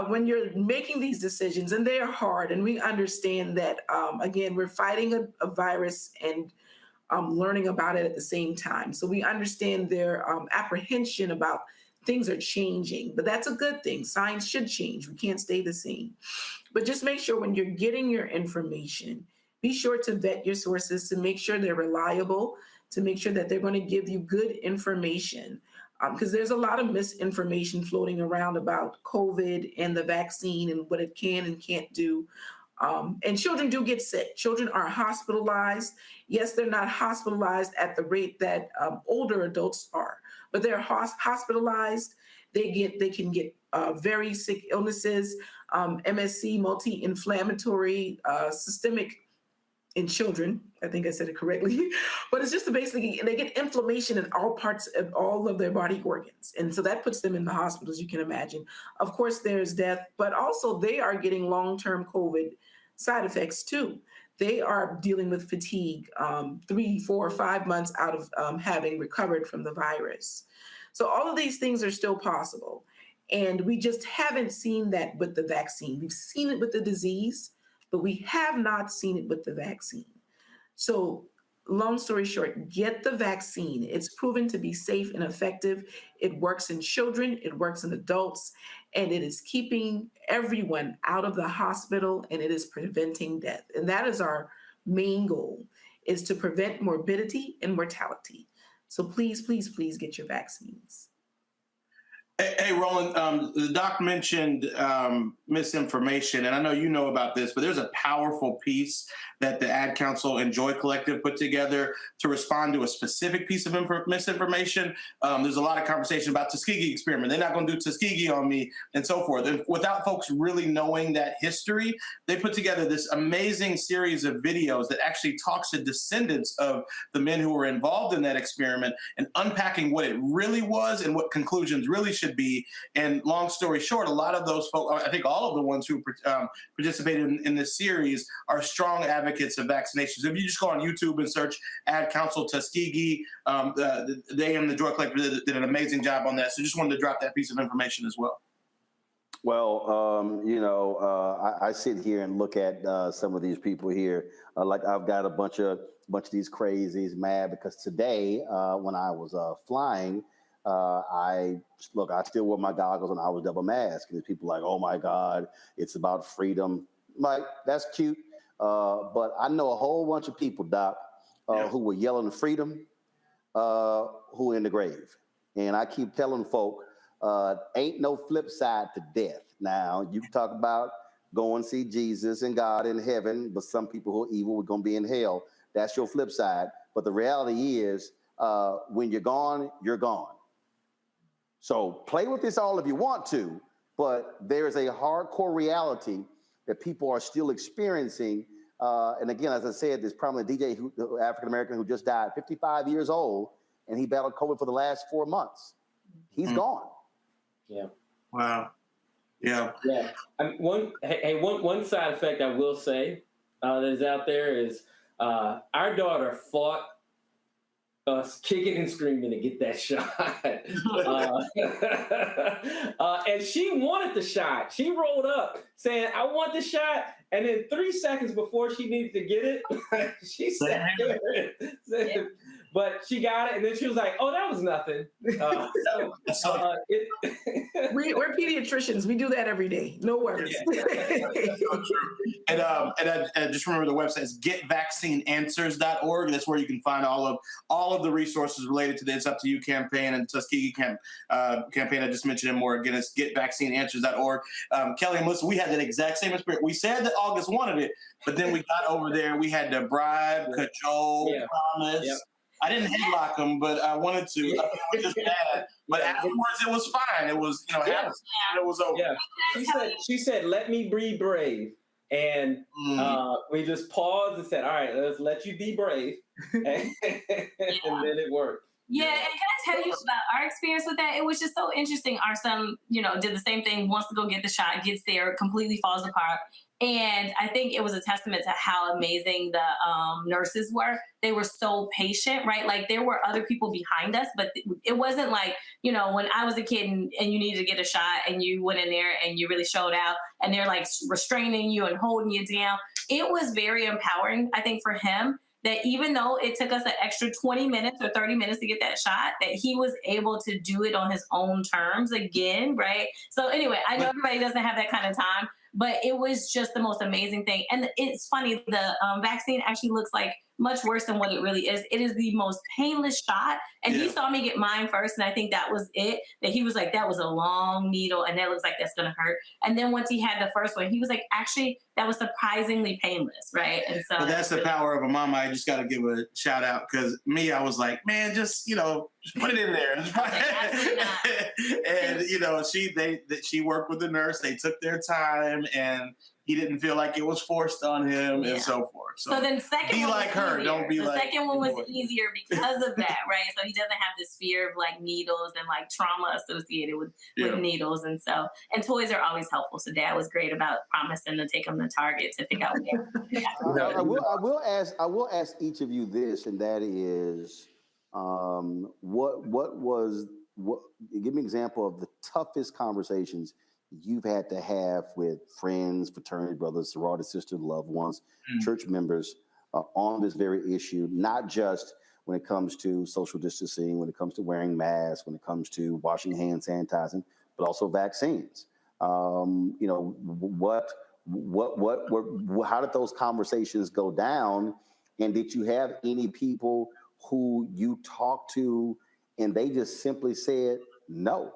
Speaker 2: when you're making these decisions, and they're hard, and we understand that, again, we're fighting a virus and learning about it at the same time. So we understand their apprehension about things are changing, but that's a good thing. Science should change. We can't stay the same. But just make sure when you're getting your information, be sure to vet your sources to make sure they're reliable, to make sure that they're going to give you good information. Because there's a lot of misinformation floating around about COVID and the vaccine and what it can and can't do. And children do get sick. Children are hospitalized. Yes, they're not hospitalized at the rate that older adults are, but they're hospitalized. They can get very sick illnesses, MSC, multi-inflammatory systemic in children. I think I said it correctly, but it's just to basically, they get inflammation in all parts of all of their body organs. And so that puts them in the hospitals, you can imagine. Of course, there's death, but also they are getting long-term COVID side effects too. They are dealing with fatigue 3, 4, 5 months out of having recovered from the virus. So all of these things are still possible. And we just haven't seen that with the vaccine. We've seen it with the disease, but we have not seen it with the vaccine. So long story short, get the vaccine. It's proven to be safe and effective. It works in children, it works in adults, and it is keeping everyone out of the hospital, and it is preventing death. And that is our main goal, is to prevent morbidity and mortality. So please, please, please get your vaccines.
Speaker 9: Hey, Roland, the doc mentioned misinformation, and I know you know about this, but there's a powerful piece that the Ad Council and Joy Collective put together to respond to a specific piece of misinformation. There's a lot of conversation about Tuskegee experiment. They're not going to do Tuskegee on me and so forth. And without folks really knowing that history, they put together this amazing series of videos that actually talks to descendants of the men who were involved in that experiment and unpacking what it really was and what conclusions really should be. And long story short, a lot of those folks, I think all of the ones who participated in this series, are strong advocates of vaccinations. If you just go on YouTube and search Ad Council Tuskegee, they and the Joy Collective did an amazing job on that. So just wanted to drop that piece of information as well.
Speaker 1: Well, I sit here and look at some of these people here. Like I've got a bunch of these crazies mad because today, when I was flying, I still wore my goggles and I was double masked. And people like, oh my God, it's about freedom. Like, that's cute. But I know a whole bunch of people, Doc, who were yelling freedom, who are in the grave. And I keep telling folk, ain't no flip side to death. Now, you can talk about going see Jesus and God in heaven, but some people who are evil are going to be in hell. That's your flip side. But the reality is, when you're gone, you're gone. So play with this all if you want to, but there is a hardcore reality that people are still experiencing. And again, as I said, there's probably a DJ, African-American, who just died, 55 years old, and he battled COVID for the last 4 months. He's gone.
Speaker 22: Yeah.
Speaker 9: Wow. Yeah.
Speaker 22: Yeah. One side effect I will say that is out there is our daughter fought us kicking and screaming to get that shot. And she wanted the shot. She rolled up saying, I want the shot. And then 3 seconds before she needed to get it, she said, but she got it. And then she was like, oh, that was nothing.
Speaker 2: We're pediatricians. We do that every day. No worries.
Speaker 9: Yeah. And I just remember the website is getvaccineanswers.org. That's where you can find all of the resources related to the It's Up to You campaign and Tuskegee campaign I just mentioned, and more. Again, it's getvaccineanswers.org. Kelly and Melissa, we had that exact same experience. We said that August wanted it, but then we got over there. We had to bribe, cajole, promise. Yep. I didn't headlock him, but I wanted to. It was just bad. But afterwards, it was fine. It was, it was over.
Speaker 22: Yeah. She said, let me be brave. And we just paused and said, all right, let's let you be brave. And then it worked.
Speaker 12: Yeah, and can I tell you about our experience with that? It was just so interesting. Our son, did the same thing, wants to go get the shot, gets there, completely falls apart. And I think it was a testament to how amazing the nurses were. They were so patient, right? Like, there were other people behind us, but it wasn't like, when I was a kid and you needed to get a shot and you went in there and you really showed out and they're like restraining you and holding you down. It was very empowering, I think, for him, that even though it took us an extra 20 minutes or 30 minutes to get that shot, that he was able to do it on his own terms again, right? So anyway, I know everybody doesn't have that kind of time, but it was just the most amazing thing. And it's funny, the vaccine actually looks like much worse than what it really is. It is the most painless shot. And he saw me get mine first, and I think that was it. That he was like, that was a long needle, and that looks like that's gonna hurt. And then once he had the first one, he was like, actually, that was surprisingly painless, right? And so
Speaker 9: that's the power of a mama. I just gotta give a shout out, because me, I was like, man, just put it in there. And she worked with the nurse. They took their time, and he didn't feel like it was forced on him, and so forth. anymore.
Speaker 12: So then the second
Speaker 9: be
Speaker 12: one
Speaker 9: like
Speaker 12: was
Speaker 9: her.
Speaker 12: easier.
Speaker 9: Don't be
Speaker 12: the
Speaker 9: like.
Speaker 12: The second one was easier because of that, right? So he doesn't have this fear of like needles and like trauma associated with needles, and toys are always helpful. So Dad was great about promising to take him to Target to pick out.
Speaker 1: I will ask each of you this, and that is, give me an example of the toughest conversations you've had to have with friends, fraternity brothers, sorority sisters, loved ones, church members on this very issue, not just when it comes to social distancing, when it comes to wearing masks, when it comes to washing hands, sanitizing, but also vaccines. How did those conversations go down? And did you have any people who you talked to and they just simply said no?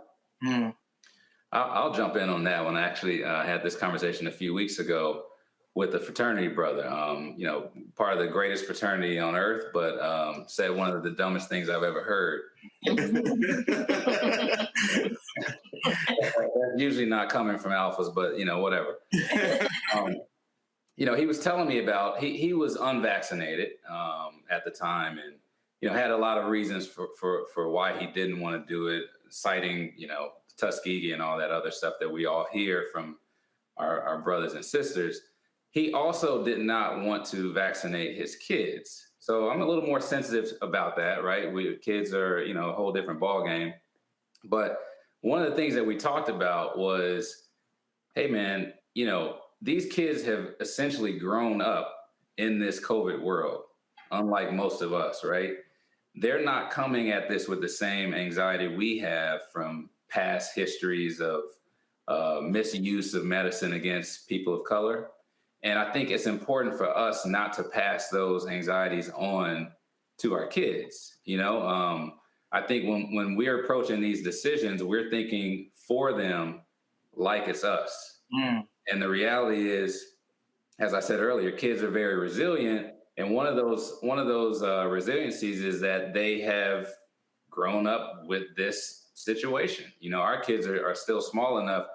Speaker 4: I'll jump in on that one. I actually had this conversation a few weeks ago with a fraternity brother, part of the greatest fraternity on earth, but said one of the dumbest things I've ever heard. That's usually not coming from alphas, but whatever. He was telling me about, he was unvaccinated at the time, and had a lot of reasons for why he didn't want to do it, citing Tuskegee and all that other stuff that we all hear from our brothers and sisters. He also did not want to vaccinate his kids. So I'm a little more sensitive about that, right? Kids are, a whole different ballgame. But one of the things that we talked about was, hey man, these kids have essentially grown up in this COVID world, unlike most of us, right? They're not coming at this with the same anxiety we have from past histories of misuse of medicine against people of color. And I think it's important for us not to pass those anxieties on to our kids. I think when we're approaching these decisions, we're thinking for them like it's us. And the reality is, as I said earlier, kids are very resilient. And one of those resiliencies is that they have grown up with this situation. Our kids are still small enough.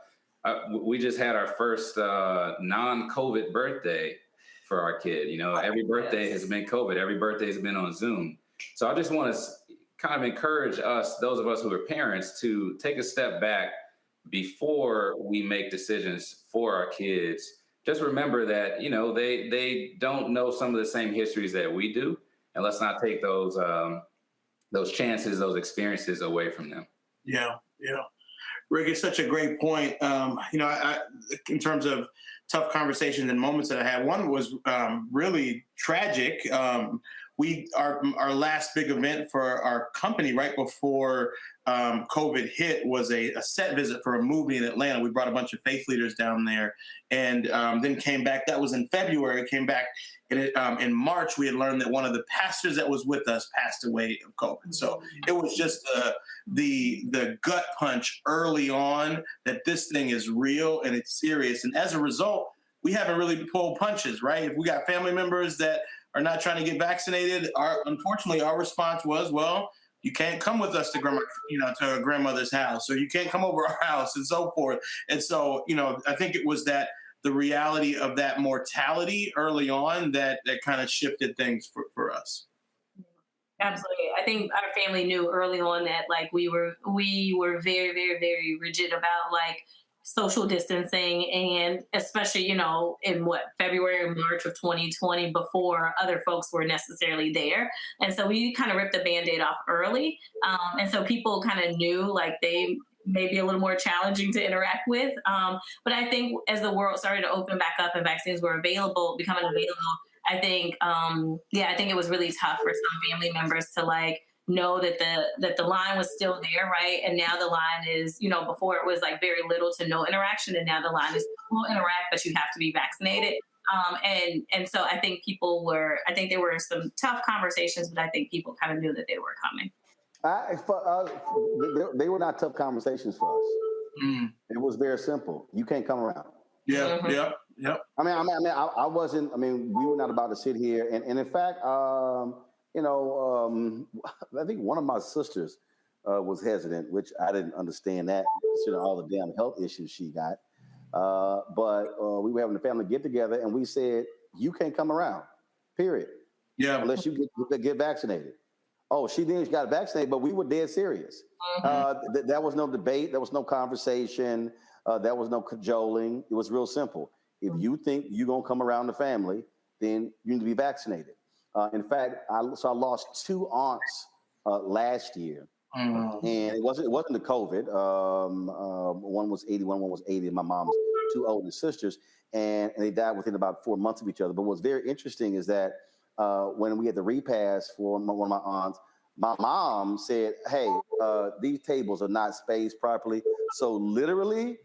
Speaker 4: We just had our first non-COVID birthday for our kid. Every birthday has been COVID. Every birthday has been on Zoom. So I just want to kind of encourage us, those of us who are parents, to take a step back before we make decisions for our kids. Just remember that, they don't know some of the same histories that we do. And let's not take those chances, those experiences away from them.
Speaker 9: Yeah. Rick, it's such a great point. In terms of tough conversations and moments that I had, one was really tragic. Our last big event for our company right before COVID hit was a set visit for a movie in Atlanta. We brought a bunch of faith leaders down there, and then came back. That was in February. Came back in March. We had learned that one of the pastors that was with us passed away of COVID. So it was just the gut punch early on that this thing is real and it's serious. And as a result, we haven't really pulled punches, right? If we got family members that are not trying to get vaccinated, unfortunately, our response was, well, you can't come with us to to a grandmother's house, or you can't come over our house, and so forth. And so, I think it was that the reality of that mortality early on that kind of shifted things for us.
Speaker 12: Absolutely. I think our family knew early on that we were very, very, very rigid about social distancing, and especially, in February or March of 2020, before other folks were necessarily there. And so we kind of ripped the Band-Aid off early. And so people kind of knew they may be a little more challenging to interact with. But I think as the world started to open back up and vaccines were becoming available, I think it was really tough for some family members to know that the line was still there, right? And now the line is, before it was very little to no interaction, and now the line is we'll interact, but you have to be vaccinated. And so I think there were some tough conversations, but I think people kind of knew that they were coming.
Speaker 1: They were not tough conversations for us. It was very simple. You can't come around.
Speaker 9: Yeah. I wasn't. We were not about to sit here, and in fact, I think one of my sisters was hesitant, which I didn't understand that, considering all the damn health issues she got. But we were having a family get together, and we said, "You can't come around."
Speaker 1: period.
Speaker 9: Yeah.
Speaker 1: Unless you get vaccinated. Oh, she got vaccinated, but we were dead serious. There was no debate. There was no conversation. There was no cajoling. It was real simple. If you think you're going to come around the family, then you need to be vaccinated. In fact, I lost 2 aunts last year. And it wasn't the COVID. One was 81, one was 80. My mom's 2 older sisters, and they died within about 4 months of each other. But what's very interesting is that when we had the repast for one of my aunts, my mom said, "Hey, these tables are not spaced properly." So literally,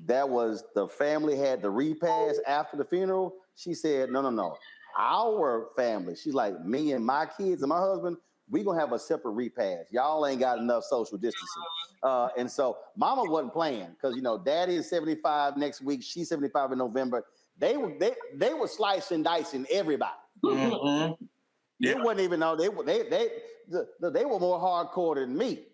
Speaker 1: that was the family had the repast after the funeral. She said, "No. Our family." She's like, "Me and my kids and my husband, we gonna have a separate repast. Y'all ain't got enough social distancing." And so Mama wasn't playing because Daddy is 75 next week. She's 75 in November. They were slicing, dicing everybody. They wouldn't even know they were more hardcore than me.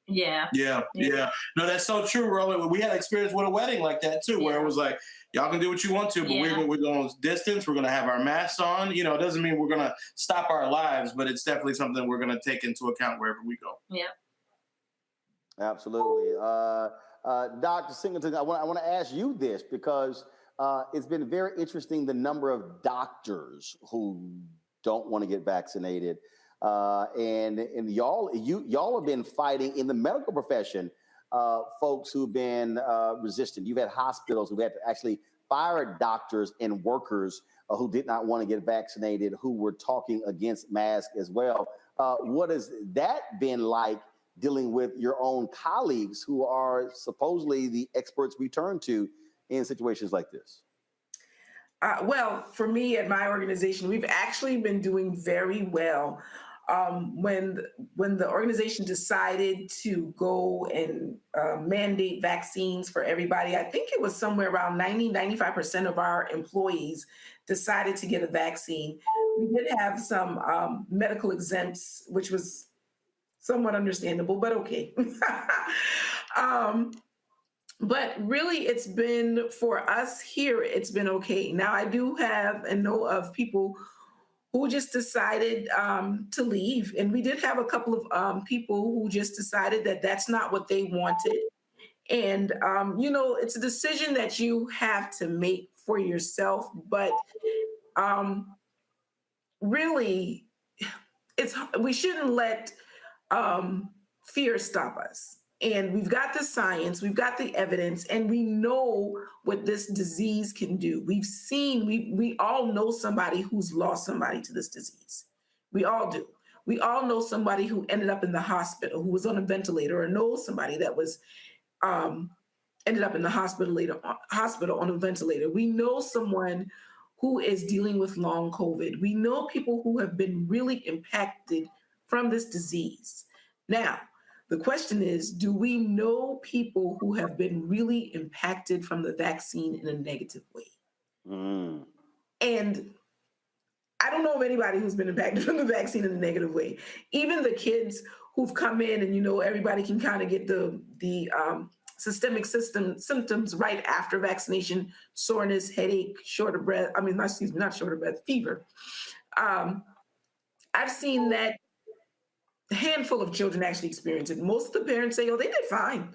Speaker 12: Yeah.
Speaker 9: No, that's so true, Roland. We had experience with a wedding like that too, where it was like, y'all can do what you want to, but we're going to distance. We're going to have our masks on. It doesn't mean we're going to stop our lives, but it's definitely something we're going to take into account wherever we go.
Speaker 12: Yeah.
Speaker 1: Absolutely. Dr. Singleton, I want to ask you this because it's been very interesting the number of doctors who don't want to get vaccinated. And y'all have been fighting in the medical profession, folks who've been resistant. You've had hospitals who've had to actually fire doctors and workers who did not want to get vaccinated, who were talking against masks as well. What has that been like dealing with your own colleagues who are supposedly the experts we turn to in situations like this?
Speaker 2: Well, for me at my organization, we've actually been doing very well. When the organization decided to go and mandate vaccines for everybody, I think it was somewhere around 95% of our employees decided to get a vaccine. We did have some medical exempts, which was somewhat understandable, but okay. But really, it's been, for us here, it's been okay. Now, I do have and know of people who just decided to leave. And we did have a couple of people who just decided that that's not what they wanted. And, it's a decision that you have to make for yourself. But really, we shouldn't let fear stop us. And we've got the science, we've got the evidence, and we know what this disease can do. We've seen, we all know somebody who's lost somebody to this disease. We all do. We all know somebody who ended up in the hospital, who was on a ventilator, or know somebody that was ended up in the hospital on a ventilator. We know someone who is dealing with long COVID. We know people who have been really impacted from this disease. Now, the question is, do we know people who have been really impacted from the vaccine in a negative way? And I don't know of anybody who's been impacted from the vaccine in a negative way. Even the kids who've come in and, everybody can kind of get the systemic symptoms right after vaccination: soreness, headache, short of breath. Not short of breath, fever. I've seen that a handful of children actually experience it. Most of the parents say, they did fine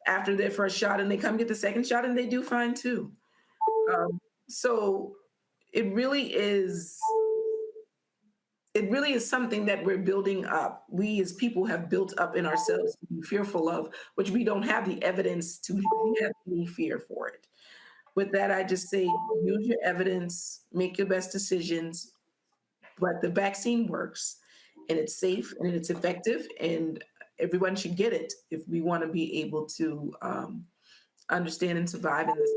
Speaker 2: after their first shot, and they come get the second shot and they do fine too. So it really is something that we're building up. We as people have built up in ourselves to be fearful of, which we don't have the evidence to have any fear for it. With that, I just say, use your evidence, make your best decisions, but the vaccine works. And it's safe and it's effective, and everyone should get it if we want to be able to understand and survive in this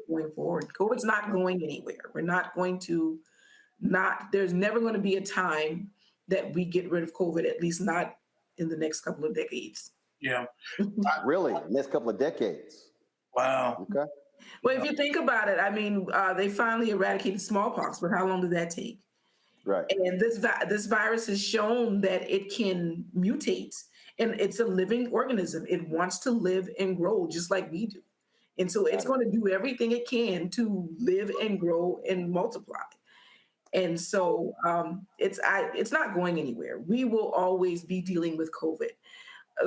Speaker 2: going forward. COVID's not going anywhere. We're not going to there's never going to be a time that we get rid of COVID, at least not in the next couple of decades.
Speaker 9: Yeah.
Speaker 1: Really? Next couple of decades?
Speaker 9: Wow.
Speaker 1: Okay.
Speaker 2: Well, if you think about it, they finally eradicated smallpox, but how long did that take?
Speaker 1: Right.
Speaker 2: And this virus has shown that it can mutate, and it's a living organism. It wants to live and grow just like we do. And so it's going to do everything it can to live and grow and multiply. And so it's not going anywhere. We will always be dealing with COVID.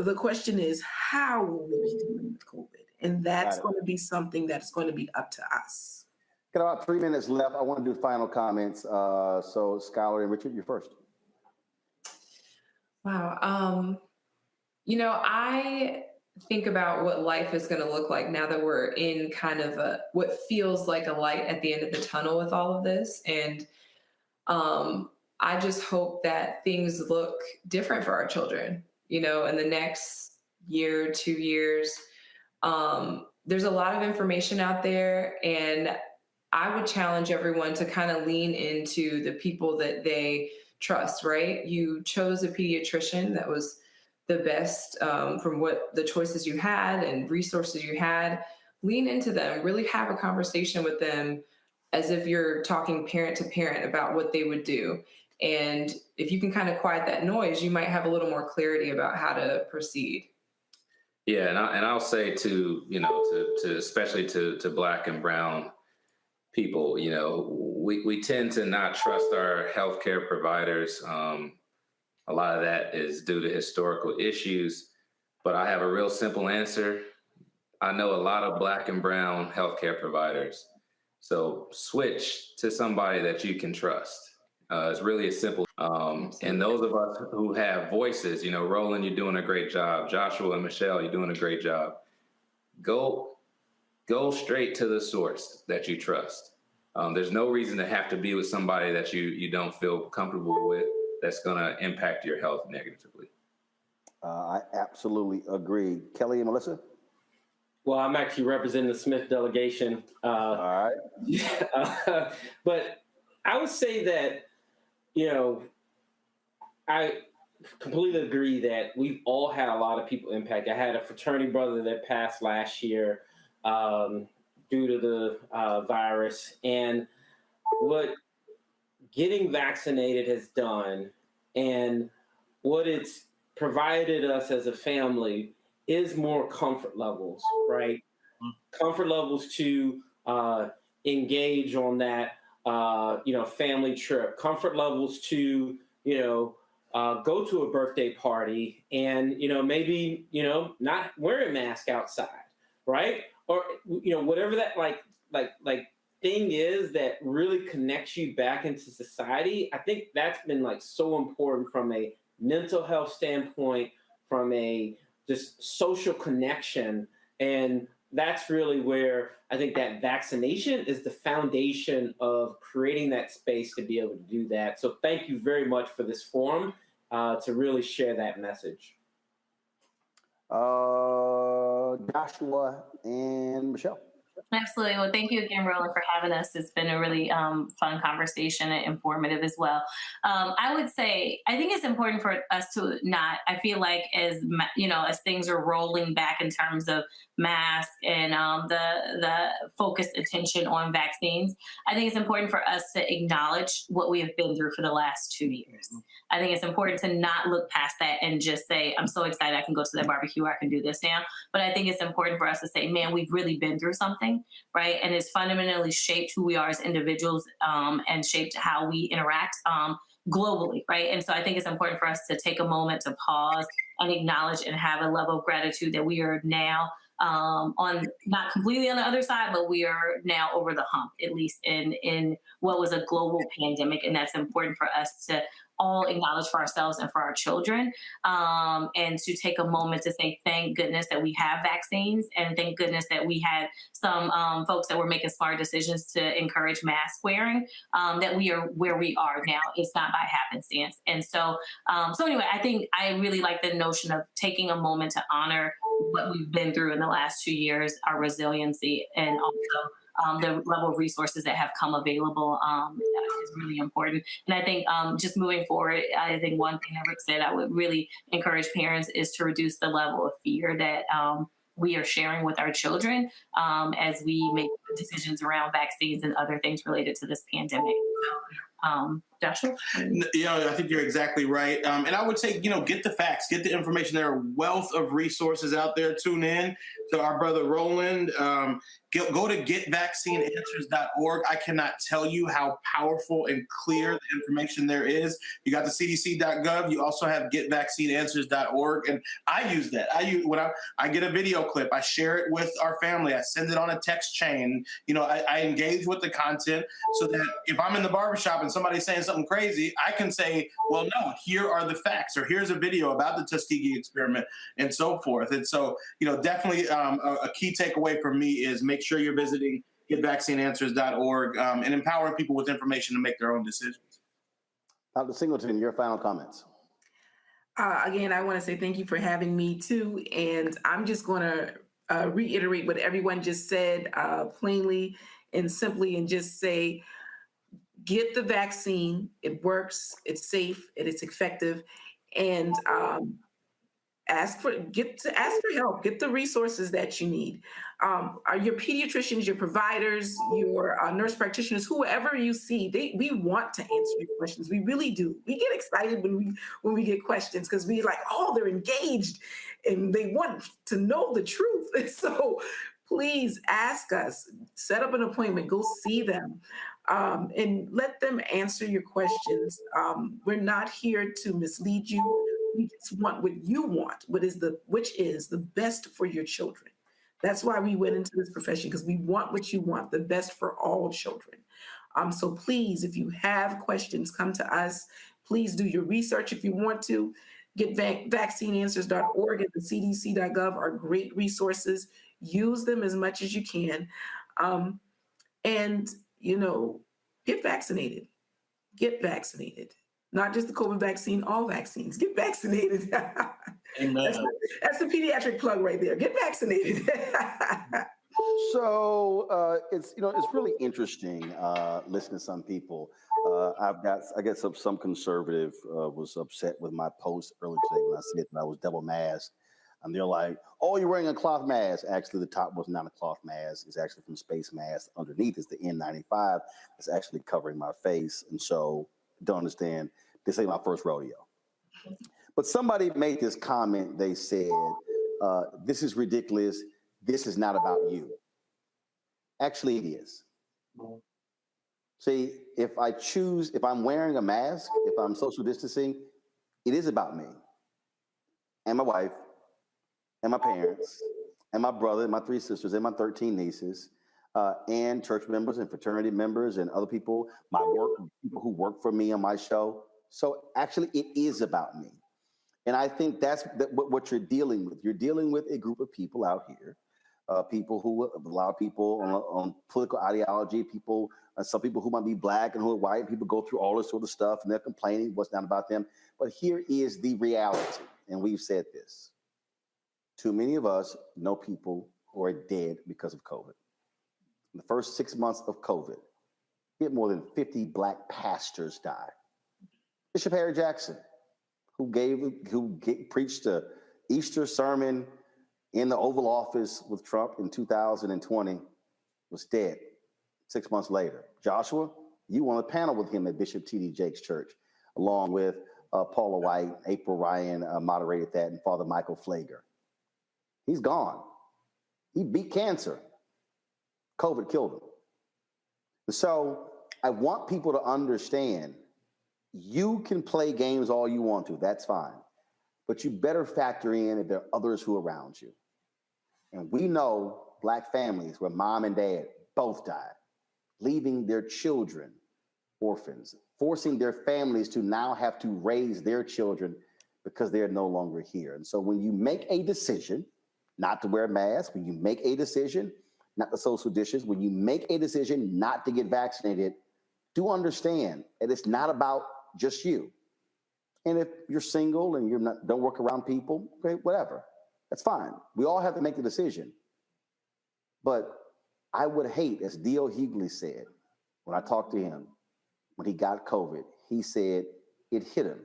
Speaker 2: The question is, how will we be dealing with COVID? And that's going to be something that's going to be up to us.
Speaker 1: Got about 3 minutes left. I want to do final comments. So Skylar and Richard, you're first.
Speaker 3: Wow. You know, I think about what life is going to look like now that we're in kind of what feels like a light at the end of the tunnel with all of this. And I just hope that things look different for our children, you know, in the next year, 2 years. There's a lot of information out there, and I would challenge everyone to kind of lean into the people that they trust, right? You chose a pediatrician that was the best from what the choices you had and resources you had. Lean into them, really have a conversation with them as if you're talking parent to parent about what they would do. And if you can kind of quiet that noise, you might have a little more clarity about how to proceed.
Speaker 4: Yeah, and I'll say to, you know, to especially to Black and brown people, you know, we tend to not trust our healthcare providers. A lot of that is due to historical issues, but I have a real simple answer. I know a lot of Black and brown healthcare providers. So switch to somebody that you can trust. It's really as simple. And those of us who have voices, you know, Roland, you're doing a great job. Joshua and Michelle, you're doing a great job. Go straight to the source that you trust. There's no reason to have to be with somebody that you don't feel comfortable with, that's going to impact your health negatively.
Speaker 1: I absolutely agree. Kelly and Melissa?
Speaker 22: Well, I'm actually representing the Smith delegation.
Speaker 1: All right.
Speaker 22: But I would say that, you know, I completely agree that we've all had a lot of people impacted. I had a fraternity brother that passed last year due to the virus. And what getting vaccinated has done and what it's provided us as a family is more comfort levels, right? Comfort levels to engage on that, family trip. Comfort levels to, go to a birthday party and, maybe, not wear a mask outside, right? Or, whatever that thing is that really connects you back into society. I think that's been so important from a mental health standpoint, from a just social connection. And that's really where I think that vaccination is the foundation of creating that space to be able to do that. So thank you very much for this forum to really share that message.
Speaker 1: Joshua and Michelle.
Speaker 12: Absolutely. Well, thank you again, Roland, for having us. It's been a really fun conversation and informative as well. I would say, I think it's important for us to not, I feel like as things are rolling back in terms of masks and the focused attention on vaccines, I think it's important for us to acknowledge what we have been through for the last 2 years. I think it's important to not look past that and just say, I'm so excited I can go to that barbecue, I can do this now. But I think it's important for us to say, man, we've really been through something, right? And it's fundamentally shaped who we are as individuals and shaped how we interact globally, right? And so I think it's important for us to take a moment to pause and acknowledge and have a level of gratitude that we are now on, not completely on the other side, but we are now over the hump, at least in what was a global pandemic. And that's important for us to all acknowledge for ourselves and for our children, and to take a moment to say, thank goodness that we have vaccines, and thank goodness that we had some folks that were making smart decisions to encourage mask wearing, that we are where we are now. It's not by happenstance. And so anyway, I think I really like the notion of taking a moment to honor what we've been through in the last 2 years, our resiliency, and also the level of resources that have come available is really important. And I think just moving forward, I think one thing that Rick said, I would really encourage parents is to reduce the level of fear that we are sharing with our children as we make decisions around vaccines and other things related to this pandemic. So, Joshua?
Speaker 9: I think you're exactly right. And I would say, get the facts, get the information. There are a wealth of resources out there. Tune in to our brother Roland. Go to getvaccineanswers.org. I cannot tell you how powerful and clear the information there is. You got the cdc.gov. You also have getvaccineanswers.org. And I use that. When I get a video clip, I share it with our family. I send it on a text chain. I engage with the content so that if I'm in the barbershop and somebody's saying something crazy, I can say, well, no, here are the facts, or here's a video about the Tuskegee experiment, and so forth. And so, definitely a key takeaway for me is make sure you're visiting getvaccineanswers.org and empowering people with information to make their own decisions.
Speaker 1: Dr. Singleton, your final comments.
Speaker 2: Again, I want to say thank you for having me too. And I'm just going to reiterate what everyone just said plainly and simply, and just say, get the vaccine. It works, it's safe, and it's effective. And ask for help, get the resources that you need. Your pediatricians, your providers, your nurse practitioners, whoever you see, we want to answer your questions. We really do. We get excited when we get questions, because we like, oh, they're engaged and they want to know the truth. And so please ask us, set up an appointment, go see them, and let them answer your questions. We're not here to mislead you. We just want what you want, which is the best for your children. That's why we went into this profession, because we want what you want, the best for all children. So please, if you have questions, come to us. Please do your research if you want to. Vaccineanswers.org and the cdc.gov are great resources. Use them as much as you can. And, get vaccinated. Get vaccinated. Not just the COVID vaccine, all vaccines. Get vaccinated.
Speaker 9: Amen.
Speaker 2: That's the pediatric plug right there. Get vaccinated.
Speaker 1: So it's really interesting listening to some people. I guess some conservative was upset with my post earlier today when I said that I was double masked. And they're like, oh, you're wearing a cloth mask. Actually, the top was not a cloth mask. It's actually from space mask. Underneath is the N95. It's actually covering my face. And so don't understand, this ain't my first rodeo. But somebody made this comment. They said, this is ridiculous. This is not about you. Actually, it is. See, if I'm wearing a mask, if I'm social distancing, it is about me and my wife and my parents and my brother and my 3 sisters and my 13 nieces and church members and fraternity members and other people, people who work for me on my show. So actually, it is about me. And I think that's what you're dealing with. You're dealing with a group of people out here, a lot of people on political ideology, some people who might be black and who are white, people go through all this sort of stuff and they're complaining what's not about them. But here is the reality, and we've said this. Too many of us know people who are dead because of COVID. In the first 6 months of COVID, we had more than 50 black pastors die. Bishop Harry Jackson, who preached the Easter sermon in the Oval Office with Trump in 2020, was dead 6 months later. Joshua, you were on a panel with him at Bishop T.D. Jakes' church, along with Paula White, April Ryan moderated that, and Father Michael Flager. He's gone. He beat cancer. COVID killed him. So I want people to understand, you can play games all you want to, that's fine. But you better factor in if there are others who are around you. And we know black families where mom and dad both died, leaving their children orphans, forcing their families to now have to raise their children because they're no longer here. And so when you make a decision not to wear a mask, when you make a decision not to social distance, when you make a decision not to get vaccinated, do understand that it's not about just you. And if you're single and don't work around people, okay, whatever, that's fine. We all have to make the decision. But I would hate, as D.L. Hughley said, when I talked to him, when he got COVID, he said it hit him.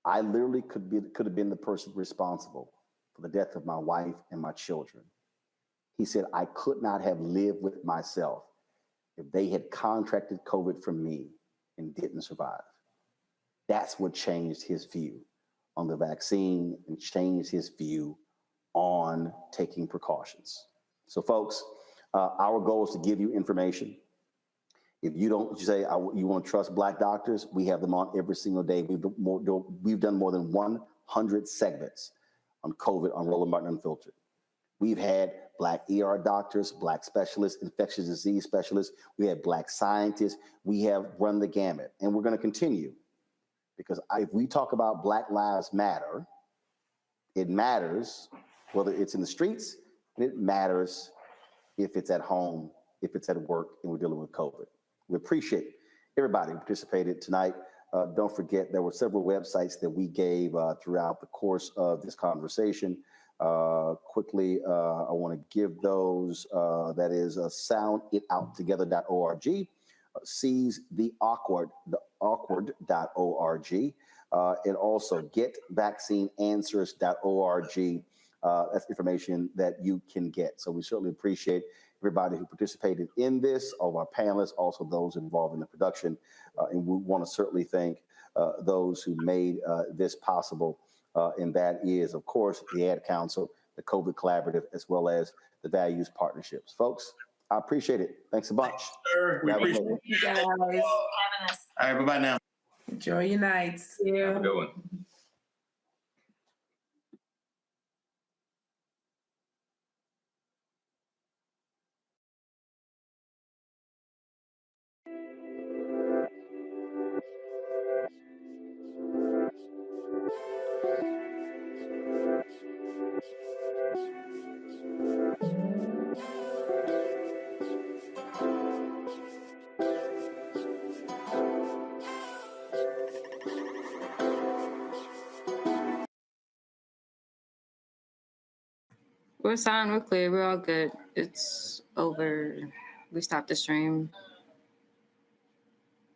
Speaker 1: I literally could have been the person responsible for the death of my wife and my children. He said, I could not have lived with myself if they had contracted COVID from me and didn't survive. That's what changed his view on the vaccine and changed his view on taking precautions. So folks, our goal is to give you information. If you don't say you want to trust Black doctors, we have them on every single day. We've done more than 100 segments on COVID on Roland Martin Unfiltered. We've had Black ER doctors, Black specialists, infectious disease specialists. We had Black scientists. We have run the gamut, and we're going to continue, because if we talk about Black Lives Matter, it matters whether it's in the streets, and it matters if it's at home, if it's at work, and we're dealing with COVID. We appreciate everybody who participated tonight. Don't forget, there were several websites that we gave throughout the course of this conversation. Quickly, I want to give those. That is sounditouttogether.org, seizetheawkward.org, and also getvaccineanswers.org. That's information that you can get. So we certainly appreciate everybody who participated in this, all of our panelists, also those involved in the production. And we want to certainly thank those who made this possible. And that is, of course, the Ad Council, the COVID Collaborative, as well as the Values Partnerships. Folks, I appreciate it. Thanks a bunch.
Speaker 9: Thanks, sir. We appreciate it.
Speaker 2: You guys.
Speaker 1: All right, bye-bye now.
Speaker 2: Enjoy your nights.
Speaker 4: Have a good one.
Speaker 5: We're sound, we're clear, we're all good. It's over. We stopped the stream.